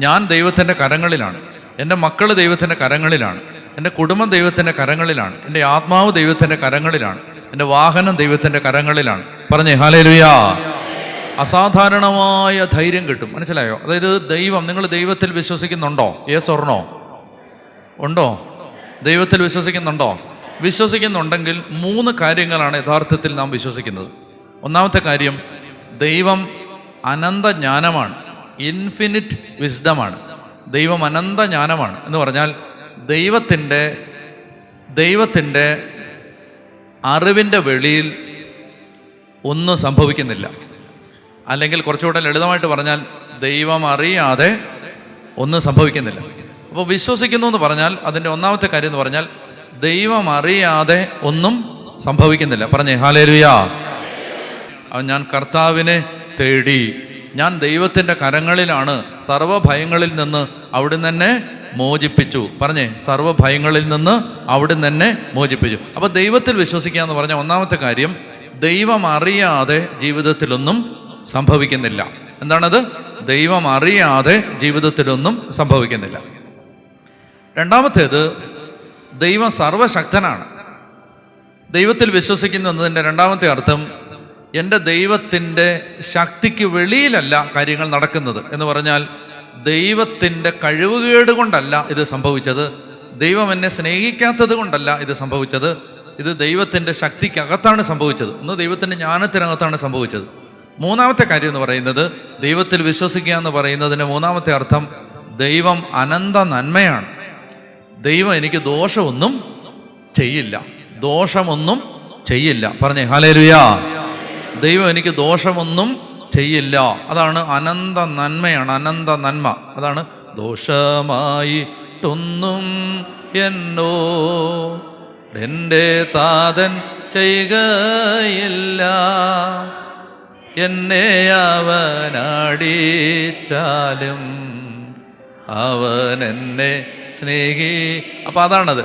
ഞാൻ ദൈവത്തിൻ്റെ കരങ്ങളിലാണ്. എൻ്റെ മക്കൾ ദൈവത്തിൻ്റെ കരങ്ങളിലാണ്. എൻ്റെ കുടുംബം ദൈവത്തിൻ്റെ കരങ്ങളിലാണ്. എൻ്റെ ആത്മാവ് ദൈവത്തിൻ്റെ കരങ്ങളിലാണ്. എൻ്റെ വാഹനം ദൈവത്തിൻ്റെ കരങ്ങളിലാണ്. പറഞ്ഞേ ഹല്ലേലൂയാ. അസാധാരണമായ ധൈര്യം കിട്ടും. മനസ്സിലായോ? അതായത് ദൈവം, നിങ്ങൾ ദൈവത്തിൽ വിശ്വസിക്കുന്നുണ്ടോ? Yes or no? ഉണ്ടോ? ദൈവത്തിൽ വിശ്വസിക്കുന്നുണ്ടോ? വിശ്വസിക്കുന്നുണ്ടെങ്കിൽ 3 കാര്യങ്ങളാണ് യഥാർത്ഥത്തിൽ നാം വിശ്വസിക്കുന്നത്. ഒന്നാമത്തെ കാര്യം, ദൈവം അനന്ത ജ്ഞാനമാണ്, ഇൻഫിനിറ്റ് വിസ്ഡമാണ്. ദൈവം അനന്ത ജ്ഞാനമാണ് എന്ന് പറഞ്ഞാൽ ദൈവത്തിൻ്റെ അറിവിൻ്റെ വെളിയിൽ ഒന്നും സംഭവിക്കുന്നില്ല. അല്ലെങ്കിൽ കുറച്ചുകൂടെ ലളിതമായിട്ട് പറഞ്ഞാൽ, ദൈവം അറിയാതെ ഒന്നും സംഭവിക്കുന്നില്ല. അപ്പോൾ വിശ്വസിക്കുന്നു എന്ന് പറഞ്ഞാൽ അതിൻ്റെ ഒന്നാമത്തെ കാര്യം എന്ന് പറഞ്ഞാൽ ദൈവം അറിയാതെ ഒന്നും സംഭവിക്കുന്നില്ല. പറഞ്ഞേ ഹല്ലേലൂയാ. ഞാൻ കർത്താവിനെ തേടി, ഞാൻ ദൈവത്തിൻ്റെ കരങ്ങളിലാണ്, സർവ്വഭയങ്ങളിൽ നിന്ന് അവിടുന്ന് എന്നെ മോചിപ്പിച്ചു. പറഞ്ഞേ, സർവ്വഭയങ്ങളിൽ നിന്ന് അവിടുന്ന് എന്നെ മോചിപ്പിച്ചു. അപ്പോൾ ദൈവത്തിൽ വിശ്വസിക്കുക എന്ന് പറഞ്ഞാൽ ഒന്നാമത്തെ കാര്യം, ദൈവം അറിയാതെ ജീവിതത്തിലൊന്നും സംഭവിക്കുന്നില്ല. എന്താണത്? ദൈവം അറിയാതെ ജീവിതത്തിലൊന്നും സംഭവിക്കുന്നില്ല. രണ്ടാമത്തേത്, ദൈവം സർവശക്തനാണ്. ദൈവത്തിൽ വിശ്വസിക്കുന്നതിൻ്റെ രണ്ടാമത്തെ അർത്ഥം, എൻ്റെ ദൈവത്തിൻ്റെ ശക്തിക്ക് വെളിയിലല്ല കാര്യങ്ങൾ നടക്കുന്നത് എന്ന് പറഞ്ഞാൽ, ദൈവത്തിൻ്റെ കഴിവുകേട് കൊണ്ടല്ല ഇത് സംഭവിച്ചത്, ദൈവം എന്നെ സ്നേഹിക്കാത്തത് കൊണ്ടല്ല ഇത് സംഭവിച്ചത്, ഇത് ദൈവത്തിൻ്റെ ശക്തിക്കകത്താണ് സംഭവിച്ചത്, ഒന്ന് ദൈവത്തിൻ്റെ ജ്ഞാനത്തിനകത്താണ് സംഭവിച്ചത്. മൂന്നാമത്തെ കാര്യം എന്ന് പറയുന്നത്, ദൈവത്തിൽ വിശ്വസിക്കുക എന്ന് പറയുന്നതിന് മൂന്നാമത്തെ അർത്ഥം, ദൈവം അനന്ത നന്മയാണ്. ദൈവം എനിക്ക് ദോഷമൊന്നും ചെയ്യില്ല, ദോഷമൊന്നും ചെയ്യില്ല. പറഞ്ഞേ ഹല്ലേലൂയാ. ദൈവം എനിക്ക് ദോഷമൊന്നും ചെയ്യില്ല. അതാണ് അനന്ത നന്മയാണ്, അനന്ത നന്മ. അതാണ് ദോഷമായിട്ടൊന്നും എൻ്റെ താതൻ ചെയ്യുകയില്ല, എന്നെ അവനടിച്ചാലും അവൻ എന്നെ സ്നേഹി. അപ്പം അതാണത്.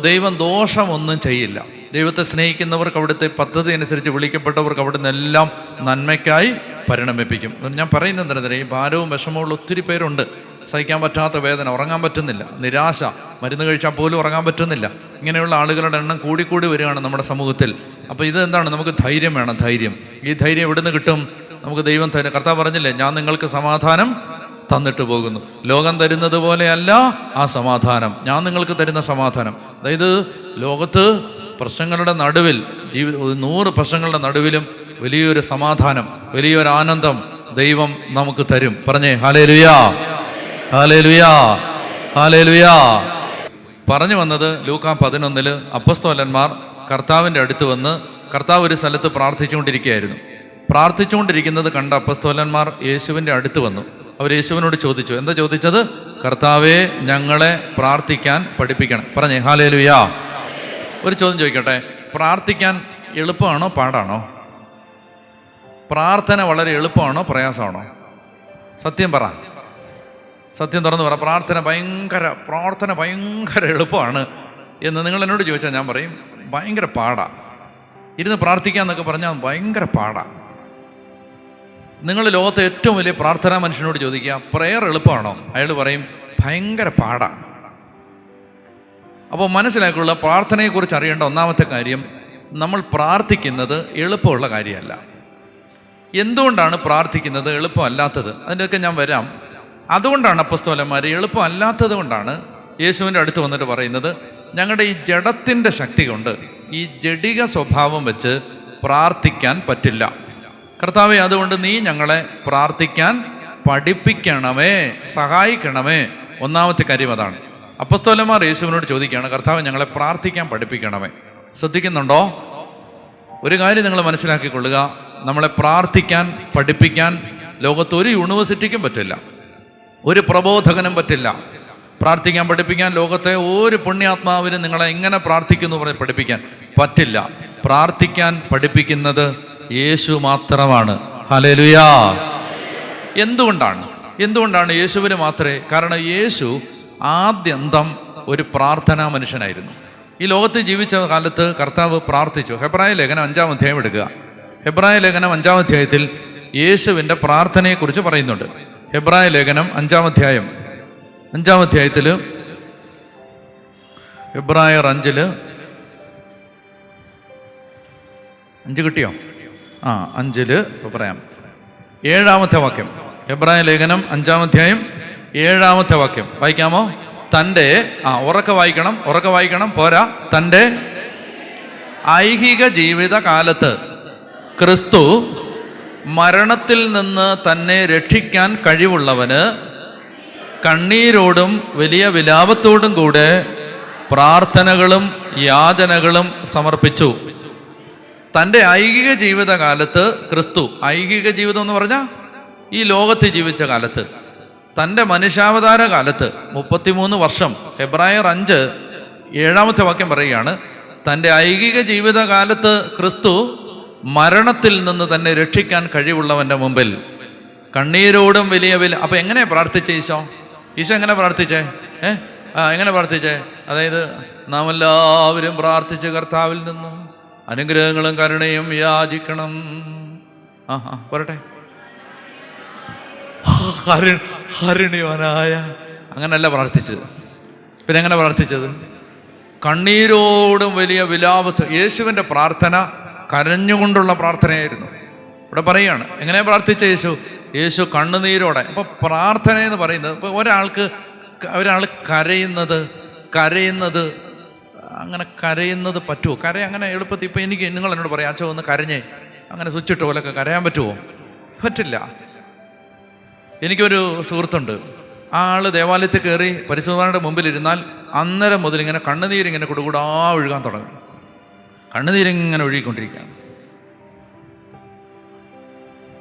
ദൈവം ദോഷമൊന്നും ചെയ്യില്ല. ദൈവത്തെ സ്നേഹിക്കുന്നവർക്ക് അവിടുത്തെ പദ്ധതി അനുസരിച്ച് വിളിക്കപ്പെട്ടവർക്ക് അവിടുന്ന് എല്ലാം നന്മയ്ക്കായി പരിണമിപ്പിക്കും. ഞാൻ പറയുന്നത് എന്തിനാ, ഈ ഭാരവും വിഷമമുള്ള ഒത്തിരി പേരുണ്ട്. സഹിക്കാൻ പറ്റാത്ത വേദന, ഉറങ്ങാൻ പറ്റുന്നില്ല, നിരാശ, മരുന്ന് കഴിച്ചാൽ പോലും ഉറങ്ങാൻ പറ്റുന്നില്ല. ഇങ്ങനെയുള്ള ആളുകളുടെ എണ്ണം കൂടിക്കൂടി വരികയാണ് നമ്മുടെ സമൂഹത്തിൽ. അപ്പോൾ ഇത് എന്താണ്? നമുക്ക് ധൈര്യം വേണം. ധൈര്യം, ഈ ധൈര്യം എവിടുന്ന് കിട്ടും? നമുക്ക് ദൈവം തരും. കർത്താവ് പറഞ്ഞില്ലേ, ഞാൻ നിങ്ങൾക്ക് സമാധാനം തന്നിട്ട് പോകുന്നു, ലോകം തരുന്നത് പോലെയല്ല ആ സമാധാനം, ഞാൻ നിങ്ങൾക്ക് തരുന്ന സമാധാനം. അതായത് ലോകത്ത് പ്രശ്നങ്ങളുടെ നടുവിൽ, 100 പ്രശ്നങ്ങളുടെ നടുവിലും വലിയൊരു സമാധാനം, വലിയൊരു ആനന്ദം ദൈവം നമുക്ക് തരും. പറഞ്ഞേ ഹല്ലേലൂയാ, ഹല്ലേലൂയാ, ഹല്ലേലൂയാ. പറഞ്ഞു വന്നത് ലൂക്കാ 11 അപ്പസ്തോലന്മാർ കർത്താവിൻ്റെ അടുത്ത് വന്ന്, കർത്താവ് ഒരു സ്ഥലത്ത് പ്രാർത്ഥിച്ചുകൊണ്ടിരിക്കുകയായിരുന്നു. പ്രാർത്ഥിച്ചുകൊണ്ടിരിക്കുന്നത് കണ്ട അപ്പസ്തോലന്മാർ യേശുവിൻ്റെ അടുത്ത് വന്നു. അവർ യേശുവിനോട് ചോദിച്ചു. എന്താ ചോദിച്ചത്? കർത്താവേ, ഞങ്ങളെ പ്രാർത്ഥിക്കാൻ പഠിപ്പിക്കണം. പറഞ്ഞേ ഹല്ലേലൂയാ. ഒരു ചോദ്യം ചോദിക്കട്ടെ, പ്രാർത്ഥിക്കാൻ എളുപ്പമാണോ പാടാണോ? പ്രാർത്ഥന വളരെ എളുപ്പമാണോ പ്രയാസമാണോ? സത്യം പറ, സത്യം തുറന്ന് പറ. പ്രാർത്ഥന ഭയങ്കര എളുപ്പമാണ് എന്ന് നിങ്ങൾ എന്നോട് ചോദിച്ചാൽ ഞാൻ പറയും ഭയങ്കര പാടാ. ഇരുന്ന് പ്രാർത്ഥിക്കാന്നൊക്കെ പറഞ്ഞാൽ ഭയങ്കര പാടാ. നിങ്ങൾ ലോകത്തെ ഏറ്റവും വലിയ പ്രാർത്ഥനാ മനുഷ്യനോട് ചോദിക്കുക പ്രെയർ എളുപ്പമാണോ, അയാൾ പറയും ഭയങ്കര പാടാ. അപ്പോൾ മനസ്സിലാക്കിയുള്ള പ്രാർത്ഥനയെക്കുറിച്ച് അറിയേണ്ട ഒന്നാമത്തെ കാര്യം, നമ്മൾ പ്രാർത്ഥിക്കുന്നത് എളുപ്പമുള്ള കാര്യമല്ല. എന്തുകൊണ്ടാണ് പ്രാർത്ഥിക്കുന്നത് എളുപ്പമല്ലാത്തത്? അതിൻ്റെയൊക്കെ ഞാൻ വരാം. അതുകൊണ്ടാണ് അപ്പസ്തോലന്മാർ എളുപ്പമല്ലാത്തത് കൊണ്ടാണ് യേശുവിൻ്റെ അടുത്ത് വന്നിട്ട് പറയുന്നത്, ഞങ്ങളുടെ ഈ ജഡത്തിൻ്റെ ശക്തി കൊണ്ട്, ഈ ജഡിക സ്വഭാവം വെച്ച് പ്രാർത്ഥിക്കാൻ പറ്റില്ല. കർത്താവേ, അതുകൊണ്ട് നീ ഞങ്ങളെ പ്രാർത്ഥിക്കാൻ പഠിപ്പിക്കണമേ, സഹായിക്കണമേ. ഒന്നാമത്തെ കാര്യം അതാണ്. അപ്പസ്തോലന്മാർ യേശുവിനോട് ചോദിക്കുകയാണ്, കർത്താവ് ഞങ്ങളെ പ്രാർത്ഥിക്കാൻ പഠിപ്പിക്കണമേ. ശ്രദ്ധിക്കുന്നുണ്ടോ? ഒരു കാര്യം നിങ്ങൾ മനസ്സിലാക്കിക്കൊള്ളുക, നമ്മളെ പ്രാർത്ഥിക്കാൻ പഠിപ്പിക്കാൻ ലോകത്ത് ഒരു യൂണിവേഴ്സിറ്റിക്കും പറ്റില്ല, ഒരു പ്രബോധകനും പറ്റില്ല. പ്രാർത്ഥിക്കാൻ പഠിപ്പിക്കാൻ ലോകത്തെ ഒരു പുണ്യാത്മാവിനും നിങ്ങളെ എങ്ങനെ പ്രാർത്ഥിക്കുന്നു പറഞ്ഞ് പഠിപ്പിക്കാൻ പറ്റില്ല. പ്രാർത്ഥിക്കാൻ പഠിപ്പിക്കുന്നത് യേശു മാത്രമാണ്. ഹല്ലേലൂയാ. എന്തുകൊണ്ടാണ് യേശുവിന് മാത്രമേ? കാരണം യേശു ആദ്യന്തം ഒരു പ്രാർത്ഥനാ മനുഷ്യനായിരുന്നു. ഈ ലോകത്ത് ജീവിച്ച കാലത്ത് കർത്താവ് പ്രാർത്ഥിച്ചു. ഹെബ്രായ ലേഖനം 5-ാം അധ്യായം എടുക്കുക. ഹെബ്രായ ലേഖനം 5-ാം അധ്യായത്തിൽ യേശുവിൻ്റെ പ്രാർത്ഥനയെക്കുറിച്ച് പറയുന്നുണ്ട്. ഹെബ്രായ ലേഖനം 5-ാം അധ്യായത്തിൽ ഹെബ്രായർ 5 കിട്ടിയോ? 5 ഇപ്പോൾ പറയാം. 7-ാമത്തെ വാക്യം. ഹെബ്രായ ലേഖനം 5-ാം അധ്യായം 7-ാമത്തെ വാക്യം വായിക്കാമോ? തൻ്റെ ഉറക്കെ വായിക്കണം പോരാ. തൻ്റെ ഐഹിക ജീവിത കാലത്ത് ക്രിസ്തു മരണത്തിൽ നിന്ന് തന്നെ രക്ഷിക്കാൻ കഴിവുള്ളവന് കണ്ണീരോടും വലിയ വിലാപത്തോടും കൂടെ പ്രാർത്ഥനകളും യാചനകളും സമർപ്പിച്ചു. തൻ്റെ ഐഹിക ജീവിതകാലത്ത് ക്രിസ്തു, ഐഹിക ജീവിതം എന്ന് പറഞ്ഞാൽ ഈ ലോകത്ത് ജീവിച്ച കാലത്ത്, തൻ്റെ മനുഷ്യാവതാര കാലത്ത് 33 വർഷം. ഹെബ്രായർ 5-7-ാമത്തെ വാക്യം പറയുകയാണ്, തൻ്റെ ഐഹിക ജീവിതകാലത്ത് ക്രിസ്തു മരണത്തിൽ നിന്ന് തന്നെ രക്ഷിക്കാൻ കഴിവുള്ളവൻ്റെ മുമ്പിൽ കണ്ണീരോടും വലിയ അപ്പൊ എങ്ങനെയാ പ്രാർത്ഥിച്ച ഈശോ എങ്ങനെ പ്രാർത്ഥിച്ചേ? എങ്ങനെ പ്രാർത്ഥിച്ചേ? അതായത് നാം എല്ലാവരും പ്രാർത്ഥിച്ച് കർത്താവിൽ നിന്ന് അനുഗ്രഹങ്ങളും കരുണയും യാചിക്കണം. പറട്ടെ. ഹരിണിവനായ അങ്ങനല്ല പ്രാർത്ഥിച്ചത്. പിന്നെ എങ്ങനെ പ്രാർത്ഥിച്ചത്? കണ്ണീരോടും വലിയ വിലാപത്ത്. യേശുവിൻ്റെ പ്രാർത്ഥന കരഞ്ഞുകൊണ്ടുള്ള പ്രാർത്ഥനയായിരുന്നു. ഇവിടെ പറയുകയാണ് എങ്ങനെ പ്രാർത്ഥിച്ച യേശു കണ്ണുനീരോടെ. അപ്പൊ പ്രാർത്ഥന എന്ന് പറയുന്നത്, ഇപ്പൊ ഒരാൾ കരയുന്നത് അങ്ങനെ കരയുന്നത് പറ്റുമോ? അങ്ങനെ എളുപ്പത്തിൽ ഇപ്പൊ നിങ്ങൾ എന്നോട് പറയാം, അച്ഛൻ ഒന്ന് കരഞ്ഞേ, അങ്ങനെ സ്വിച്ചിട്ട് പോലൊക്കെ കരയാൻ പറ്റുമോ? പറ്റില്ല. എനിക്കൊരു സുഹൃത്തുണ്ട്. ആള് ദേവാലയത്തിൽ കയറി പരിശുദ്ധന്റെ മുമ്പിലിരുന്നാൽ അന്നേരം മുതൽ ഇങ്ങനെ കണ്ണുനീരിങ്ങനെ കൊടുകൂടാ ഒഴുകാൻ തുടങ്ങും. കണ്ണുനീരിങ്ങനെ ഒഴുകിക്കൊണ്ടിരിക്കുകയാണ്.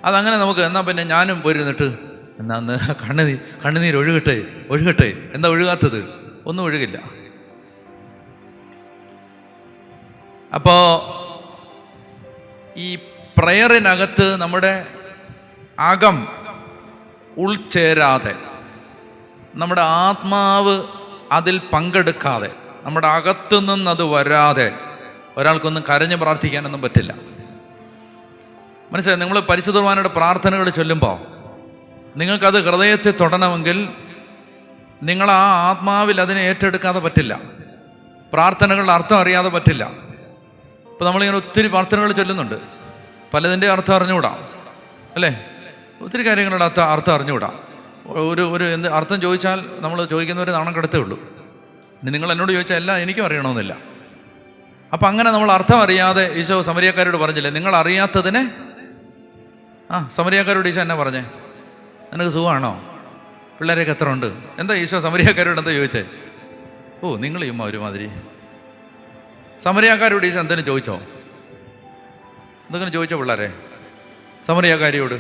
അതങ്ങനെ നമുക്ക് എന്നാൽ പിന്നെ ഞാനും പോയിരുന്നിട്ട് എന്നാ കണ്ണുനീര് ഒഴുകട്ടെ. എന്താ ഒഴുകാത്തത്? ഒന്നും ഒഴുകില്ല. അപ്പോൾ ഈ പ്രയറിനകത്ത് നമ്മുടെ അകം ഉൾച്ചേരാതെ, നമ്മുടെ ആത്മാവ് അതിൽ പങ്കെടുക്കാതെ, നമ്മുടെ അകത്തു നിന്നത് വരാതെ ഒരാൾക്കൊന്നും കരഞ്ഞ് പ്രാർത്ഥിക്കാനൊന്നും പറ്റില്ല. മനസ്സിലായി? നിങ്ങൾ പരിശുദ്ധ കുർബാനയുടെ പ്രാർത്ഥനകൾ ചൊല്ലുമ്പോൾ നിങ്ങൾക്കത് ഹൃദയത്തെ തൊടണമെങ്കിൽ നിങ്ങൾ ആ ആത്മാവിൽ അതിനെ ഏറ്റെടുക്കാതെ പറ്റില്ല. പ്രാർത്ഥനകളുടെ അർത്ഥം അറിയാതെ പറ്റില്ല. ഇപ്പോൾ നമ്മളിങ്ങനെ ഒത്തിരി പ്രാർത്ഥനകൾ ചൊല്ലുന്നുണ്ട്, പലതിൻ്റെ അർത്ഥം അറിഞ്ഞുകൂടാ, അല്ലേ? ഒത്തിരി കാര്യങ്ങളുടെ അർത്ഥം അറിഞ്ഞുകൂടാ. ഒരു എന്ത് അർത്ഥം ചോദിച്ചാൽ നമ്മൾ ചോദിക്കുന്നവർ നാണം കെടുത്തേ ഉള്ളൂ. ഇനി നിങ്ങൾ എന്നോട് ചോദിച്ചാൽ എല്ലാം എനിക്കും അറിയണമെന്നില്ല. അപ്പം അങ്ങനെ നമ്മൾ അർത്ഥം അറിയാതെ, ഈശോ സമരിയക്കാരോട് പറഞ്ഞില്ലേ, നിങ്ങൾ അറിയാത്തതിനെ സമരിയാക്കാരോട് ഈശോ എന്നാ പറഞ്ഞേ? നിനക്ക് സുഖമാണോ? പിള്ളേരൊക്കെ എത്ര ഉണ്ട്? എന്താ ഈശോ സമരിയാക്കാരോട് എന്താ ചോദിച്ചേ? നിങ്ങൾ ചുമ്മാ ഒരുമാതിരി. സമരിയാക്കാരോട് ഈശോ എന്തെങ്കിലും ചോദിച്ചോ? എന്തെങ്കിലും ചോദിച്ചോ? പിള്ളേരെ സമരിയാക്കാരിയോട്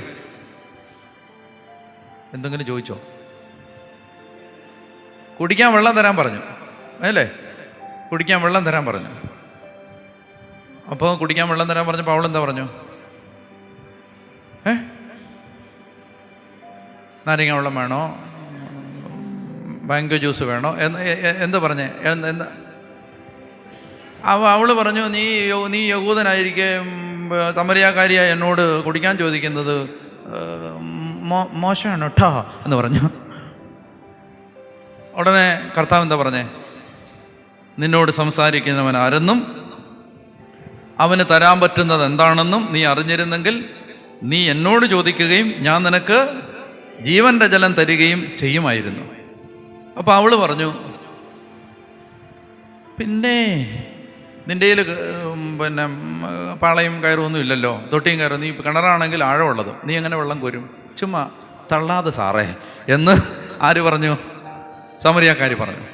എന്തെങ്കിലും ചോദിച്ചോ? കുടിക്കാൻ വെള്ളം തരാൻ പറഞ്ഞു അല്ലേ? കുടിക്കാൻ വെള്ളം തരാൻ പറഞ്ഞു. അപ്പോൾ കുടിക്കാൻ വെള്ളം തരാൻ പറഞ്ഞപ്പോൾ അവളെന്താ പറഞ്ഞു? നാരങ്ങ വെള്ളം വേണോ, മാംഗോ ജ്യൂസ് വേണോ എന്താ പറഞ്ഞേ? എന്താ അവള് പറഞ്ഞു, നീ യഹൂദനായിരിക്കെ സമരിയാക്കാരിയായ എന്നോട് കുടിക്കാൻ ചോദിക്കുന്നത് മോശമാണ് കേട്ടോ എന്ന് പറഞ്ഞു. ഉടനെ കർത്താവ് എന്താ പറഞ്ഞേ? നിന്നോട് സംസാരിക്കുന്നവൻ ആരെന്നും അവന് തരാൻ പറ്റുന്നത് എന്താണെന്നും നീ അറിഞ്ഞിരുന്നെങ്കിൽ നീ എന്നോട് ചോദിക്കുകയും ഞാൻ നിനക്ക് ജീവന്റെ ജലം തരികയും ചെയ്യുമായിരുന്നു. അപ്പോൾ അവള് പറഞ്ഞു, പിന്നെ നിൻ്റെ കയ്യിൽ പിന്നെ പാളയും കയറൊന്നും ഇല്ലല്ലോ, തൊട്ടിയും കയറും, നീ കിണറാണെങ്കിൽ ആഴമുള്ളതും, നീ എങ്ങനെ വെള്ളം കോരും? ചുമ്മാ തള്ളാതെ സാറേ എന്ന് ആര് പറഞ്ഞു? സമരിയാക്കാരി പറഞ്ഞു.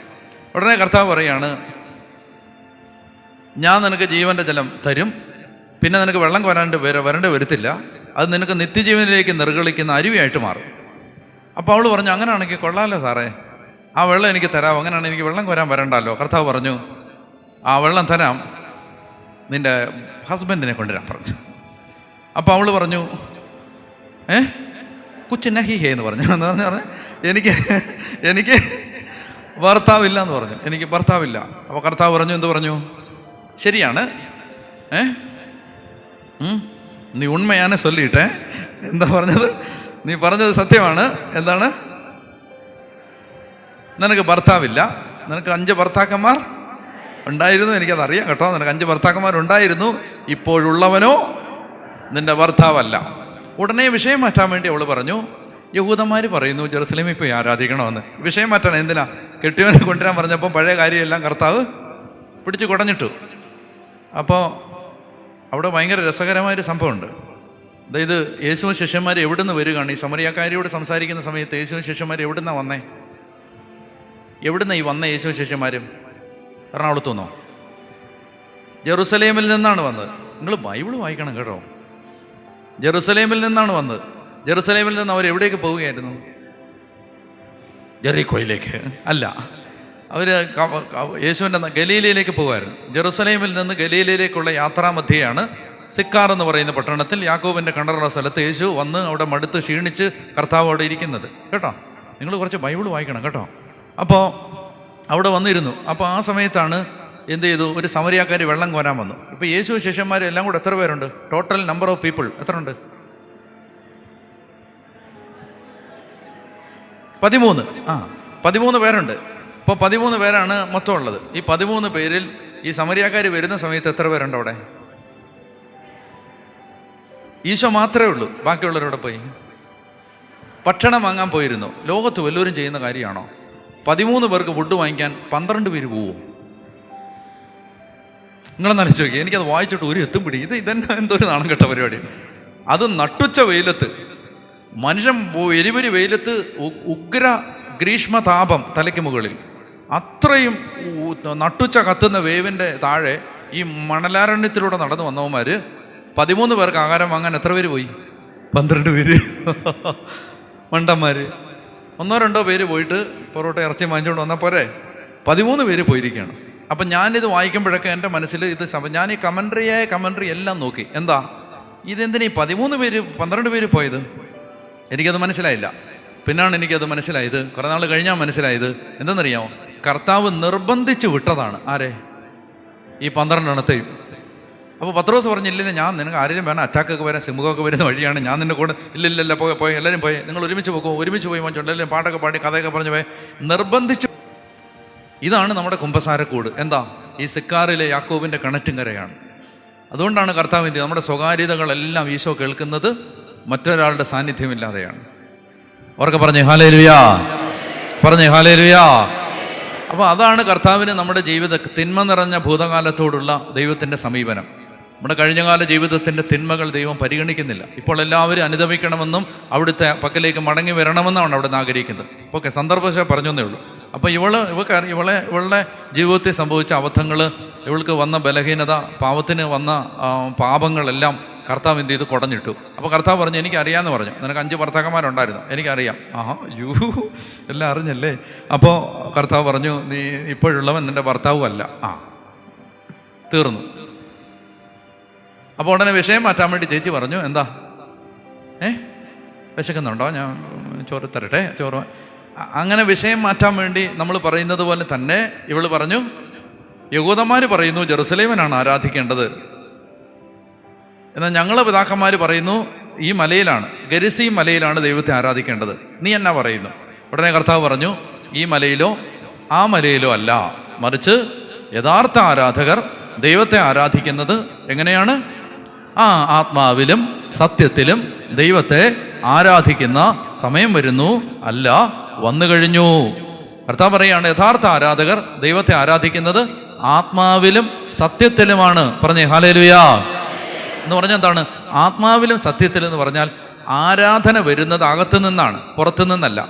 ഉടനെ കർത്താവ് പറയാണ്, ഞാൻ നിനക്ക് ജീവന്റെ ജലം തരും, പിന്നെ നിനക്ക് വെള്ളം വരേണ്ടി വരത്തില്ല, അത് നിനക്ക് നിത്യജീവനിലേക്ക് നിർഗളിക്കുന്ന അരുവിയായിട്ട് മാറും. അപ്പോൾ അവൾ പറഞ്ഞു, അങ്ങനെയാണെങ്കിൽ കൊള്ളാമല്ലോ സാറേ, ആ വെള്ളം എനിക്ക് തരാം, അങ്ങനെയാണെങ്കിൽ എനിക്ക് വെള്ളം കോരാൻ വരണ്ടല്ലോ. കർത്താവ് പറഞ്ഞു, ആ വെള്ളം തരാം, നിൻ്റെ ഹസ്ബൻഡിനെ കൊണ്ടുവരാൻ പറഞ്ഞു. അപ്പോൾ അവൾ പറഞ്ഞു, കുച്ച് നഹി ഹേ എന്ന് പറഞ്ഞു. എന്ന് പറഞ്ഞ് എനിക്ക് ഭർത്താവില്ല എന്ന് പറഞ്ഞു, എനിക്ക് ഭർത്താവില്ല. അപ്പോൾ കർത്താവ് പറഞ്ഞു, എന്ത് പറഞ്ഞു? ശരിയാണ്, നീ ഉണ്മയാണ് ചൊല്ലിയിട്ടെ. എന്താ പറഞ്ഞത്? നീ പറഞ്ഞത് സത്യമാണ്. എന്താണ്? നിനക്ക് ഭർത്താവില്ല, നിനക്ക് 5 ഭർത്താക്കന്മാർ ഉണ്ടായിരുന്നു, എനിക്കതറിയാം കേട്ടോ, നിനക്ക് 5 ഭർത്താക്കന്മാരുണ്ടായിരുന്നു, ഇപ്പോഴുള്ളവനോ നിന്റെ ഭർത്താവല്ല. ഉടനെ വിഷയം മാറ്റാൻ വേണ്ടി അവൾ പറഞ്ഞു, യഹൂദന്മാർ പറയുന്നു ജെറുസലേമിൽ പോയി ആരാധിക്കണമെന്ന്. വിഷയം മാറ്റണം. എന്തിനാ? കെട്ടിയവനെ കൊണ്ടുവരാൻ പറഞ്ഞപ്പോൾ പഴയ കാര്യമെല്ലാം കർത്താവ് പിടിച്ച് കുടഞ്ഞിട്ടു. അപ്പോൾ അവിടെ ഭയങ്കര രസകരമായൊരു സംഭവമുണ്ട്. അതായത് യേശുവും ശിഷ്യന്മാർ എവിടുന്ന് വരികയാണ്? ഈ സമരിയാക്കാരിയോട് സംസാരിക്കുന്ന സമയത്ത് യേശുവും ശിഷ്യന്മാർ എവിടുന്നാണ് വന്നേ? എവിടുന്ന ഈ വന്ന യേശുവും ശിഷ്യന്മാരും? എറണാകുളത്തു നിന്നോ? ജെറുസലേമിൽ നിന്നാണ് വന്നത്. നിങ്ങൾ ബൈബിൾ വായിക്കണം കേട്ടോ. ജെറുസലേമിൽ നിന്നാണ് വന്നത്. ജെറുസലേമിൽ നിന്ന് അവർ എവിടേക്ക് പോവുകയായിരുന്നു? ജെറിക്കോയിലേക്ക് അല്ല, അവർ യേശുവിൻ്റെ ഗലീലയിലേക്ക് പോകുമായിരുന്നു. ജെറുസലേമിൽ നിന്ന് ഗലീലയിലേക്കുള്ള യാത്രാമധ്യയാണ് സിക്കാർ എന്ന് പറയുന്ന പട്ടണത്തിൽ യാക്കോബിൻ്റെ കിണറുള്ള സ്ഥലത്ത് യേശു വന്ന് അവിടെ മടുത്ത് ക്ഷീണിച്ച് കർത്താവ് അവിടെ ഇരിക്കുന്നത് കേട്ടോ. നിങ്ങൾ കുറച്ച് ബൈബിൾ വായിക്കണം കേട്ടോ. അപ്പോൾ അവിടെ വന്നിരുന്നു. അപ്പോൾ ആ സമയത്താണ് എന്ത് ചെയ്തു? ഒരു സമരിയാക്കാരി വെള്ളം കോരാൻ വന്നു. ഇപ്പോൾ യേശു ശിഷ്യന്മാർ എല്ലാം കൂടെ എത്ര പേരുണ്ട്? ടോട്ടൽ നമ്പർ ഓഫ് പീപ്പിൾ എത്ര ഉണ്ട്? 13. 13 പേരുണ്ട്. ഇപ്പോൾ 13 പേരാണ് മൊത്തം ഉള്ളത്. ഈ 13 പേരിൽ ഈ സമരിയാക്കാർ വരുന്ന സമയത്ത് എത്ര പേരുണ്ട് അവിടെ? ഈശോ മാത്രമേ ഉള്ളൂ. ബാക്കിയുള്ളവരവിടെ പോയി ഭക്ഷണം വാങ്ങാൻ പോയിരുന്നു. ലോകത്ത് വല്ലവരും ചെയ്യുന്ന കാര്യമാണോ? 13 പേർക്ക് ഫുഡ് വാങ്ങിക്കാൻ 12 പേര് പോവും. നിങ്ങളെന്ന് ആലോചിച്ച് നോക്കി. എനിക്കത് വായിച്ചിട്ട് ഒരു എത്തും പിടി. ഇതെന്താ എന്തൊരു നാണം കെട്ട പരിപാടി. അത് നട്ടുച്ച വെയിലത്ത്, മനുഷ്യൻ എരിപൊരി വെയിലത്ത്, ഉഗ്ര ഗ്രീഷ്മതാപം തലയ്ക്ക് മുകളിൽ, അത്രയും നട്ടുച്ച കത്തുന്ന വേവിൻ്റെ താഴെ ഈ മണലാരണ്യത്തിലൂടെ നടന്നു വന്നവന്മാർ 13 പേർക്ക് ആഹാരം വാങ്ങാൻ എത്ര പേര് പോയി? 12 പേര്. മണ്ടന്മാർ. 1-2 പേര് പോയിട്ട് പൊറോട്ട ഇറച്ചി വാങ്ങിച്ചുകൊണ്ട് വന്നാൽ പോരെ? 13 പേര് പോയിരിക്കുകയാണ്. അപ്പം ഞാനിത് വായിക്കുമ്പോഴൊക്കെ എൻ്റെ മനസ്സിൽ ഇത് ഞാൻ ഈ കമൻട്രി എല്ലാം നോക്കി. എന്താ ഇതെന്തിനാ ഈ 13 പേര് 12 പേര് പോയത്? എനിക്കത് മനസ്സിലായില്ല. പിന്നാണ് എനിക്കത് മനസ്സിലായത്. കുറേ നാൾ കഴിഞ്ഞാൽ മനസ്സിലായത്. എന്തെന്നറിയാമോ? കർത്താവ് നിർബന്ധിച്ച് വിട്ടതാണ്. ആരെ? ഈ 12 എണ്ണത്തെയും. അപ്പോൾ പത്രോസ് പറഞ്ഞില്ല, ഞാൻ നിനക്ക് ആരെങ്കിലും വേണം, അറ്റാക്കൊക്കെ വരാൻ, സിംഹമൊക്കെ വരുന്ന വഴിയാണ്, ഞാൻ നിന്നെ കൂടെ ഇല്ലില്ല പോയി എല്ലാവരും പോയി, നിങ്ങൾ ഒരുമിച്ച് പോകുമോ? ഒരുമിച്ച് പോയി വാങ്ങിച്ചോണ്ട് എല്ലാവരും പാട്ടൊക്കെ പാടി കഥയൊക്കെ പറഞ്ഞു പോയി നിർബന്ധിച്ച്. ഇതാണ് നമ്മുടെ കുമ്പസാരക്കൂട്. എന്താ? ഈ സിക്കാറിലെ യാക്കോബിൻ്റെ കിണറ്റുങ്കരയാണ്. അതുകൊണ്ടാണ് കർത്താവ് എന്ത്? നമ്മുടെ സ്വകാര്യതകളെല്ലാം ഈശോ കേൾക്കുന്നത് മറ്റൊരാളുടെ സാന്നിധ്യമില്ലാതെയാണ്. അവർക്ക് പറഞ്ഞേ ഹല്ലേലൂയാ, പറഞ്ഞേ ഹല്ലേലൂയാ. അപ്പോൾ അതാണ് കർത്താവിന് നമ്മുടെ ജീവിത തിന്മ നിറഞ്ഞ ഭൂതകാലത്തോടുള്ള ദൈവത്തിൻ്റെ സമീപനം. നമ്മുടെ കഴിഞ്ഞകാല ജീവിതത്തിൻ്റെ തിന്മകൾ ദൈവം പരിഗണിക്കുന്നില്ല. ഇപ്പോൾ എല്ലാവരും അനുദമിക്കണമെന്നും അവിടുത്തെ പക്കലേക്ക് മടങ്ങി വരണമെന്നാണ് അവിടെ നിന്ന് ആഗ്രഹിക്കുന്നത്. ഓക്കെ, സന്ദർഭവശാൽ പറഞ്ഞേ ഉള്ളൂ. അപ്പോൾ ഇവളുടെ ജീവിതത്തിൽ സംഭവിച്ച അബദ്ധങ്ങൾ, ഇവൾക്ക് വന്ന ബലഹീനത, പാവത്തിന് വന്ന പാപങ്ങളെല്ലാം കർത്താവ് എന്ത് ചെയ്ത് കുടഞ്ഞിട്ടു. അപ്പോൾ കർത്താവ് പറഞ്ഞു, എനിക്കറിയാമെന്ന് പറഞ്ഞു. നിനക്ക് 5 ഭർത്താക്കന്മാരുണ്ടായിരുന്നു, എനിക്കറിയാം. എല്ലാം അറിഞ്ഞല്ലേ. അപ്പോൾ കർത്താവ് പറഞ്ഞു, നീ ഇപ്പോഴുള്ളവൻ നിൻ്റെ ഭർത്താവും അല്ല. തീർന്നു. അപ്പോൾ ഉടനെ വിഷയം മാറ്റാൻ വേണ്ടി ചേച്ചി പറഞ്ഞു, എന്താ വിശക്കുന്നുണ്ടോ, ഞാൻ ചോറ് തരട്ടെ, ചോറ്. അങ്ങനെ വിഷയം മാറ്റാൻ വേണ്ടി നമ്മൾ പറയുന്നത് പോലെ തന്നെ ഇവള് പറഞ്ഞു, യഹൂദന്മാർ പറയുന്നു ജെറുസലേമിനാണ് ആരാധിക്കേണ്ടത്, എന്നാൽ ഞങ്ങളെ പിതാക്കന്മാർ പറയുന്നു ഈ മലയിലാണ്, ഗരിസീം മലയിലാണ് ദൈവത്തെ ആരാധിക്കേണ്ടത്. നീ എന്നാ പറയുന്നു? ഉടനെ കർത്താവ് പറഞ്ഞു, ഈ മലയിലോ ആ മലയിലോ അല്ല, മറിച്ച് യഥാർത്ഥ ആരാധകർ ദൈവത്തെ ആരാധിക്കുന്നത് എങ്ങനെയാണ്? ആത്മാവിലും സത്യത്തിലും ദൈവത്തെ ആരാധിക്കുന്ന സമയം വരുന്നു, അല്ല വന്നു കഴിഞ്ഞു. കർത്താവ് പറയുകയാണ്, യഥാർത്ഥ ആരാധകർ ദൈവത്തെ ആരാധിക്കുന്നത് ആത്മാവിലും സത്യത്തിലുമാണ്. പറഞ്ഞേ ഹല്ലേലൂയാ. എന്ന് പറഞ്ഞാൽ എന്താണ്? ആത്മാവിലും സത്യത്തിലും എന്ന് പറഞ്ഞാൽ ആരാധന വരുന്നത് അകത്തു നിന്നാണ്, പുറത്തു നിന്നല്ല.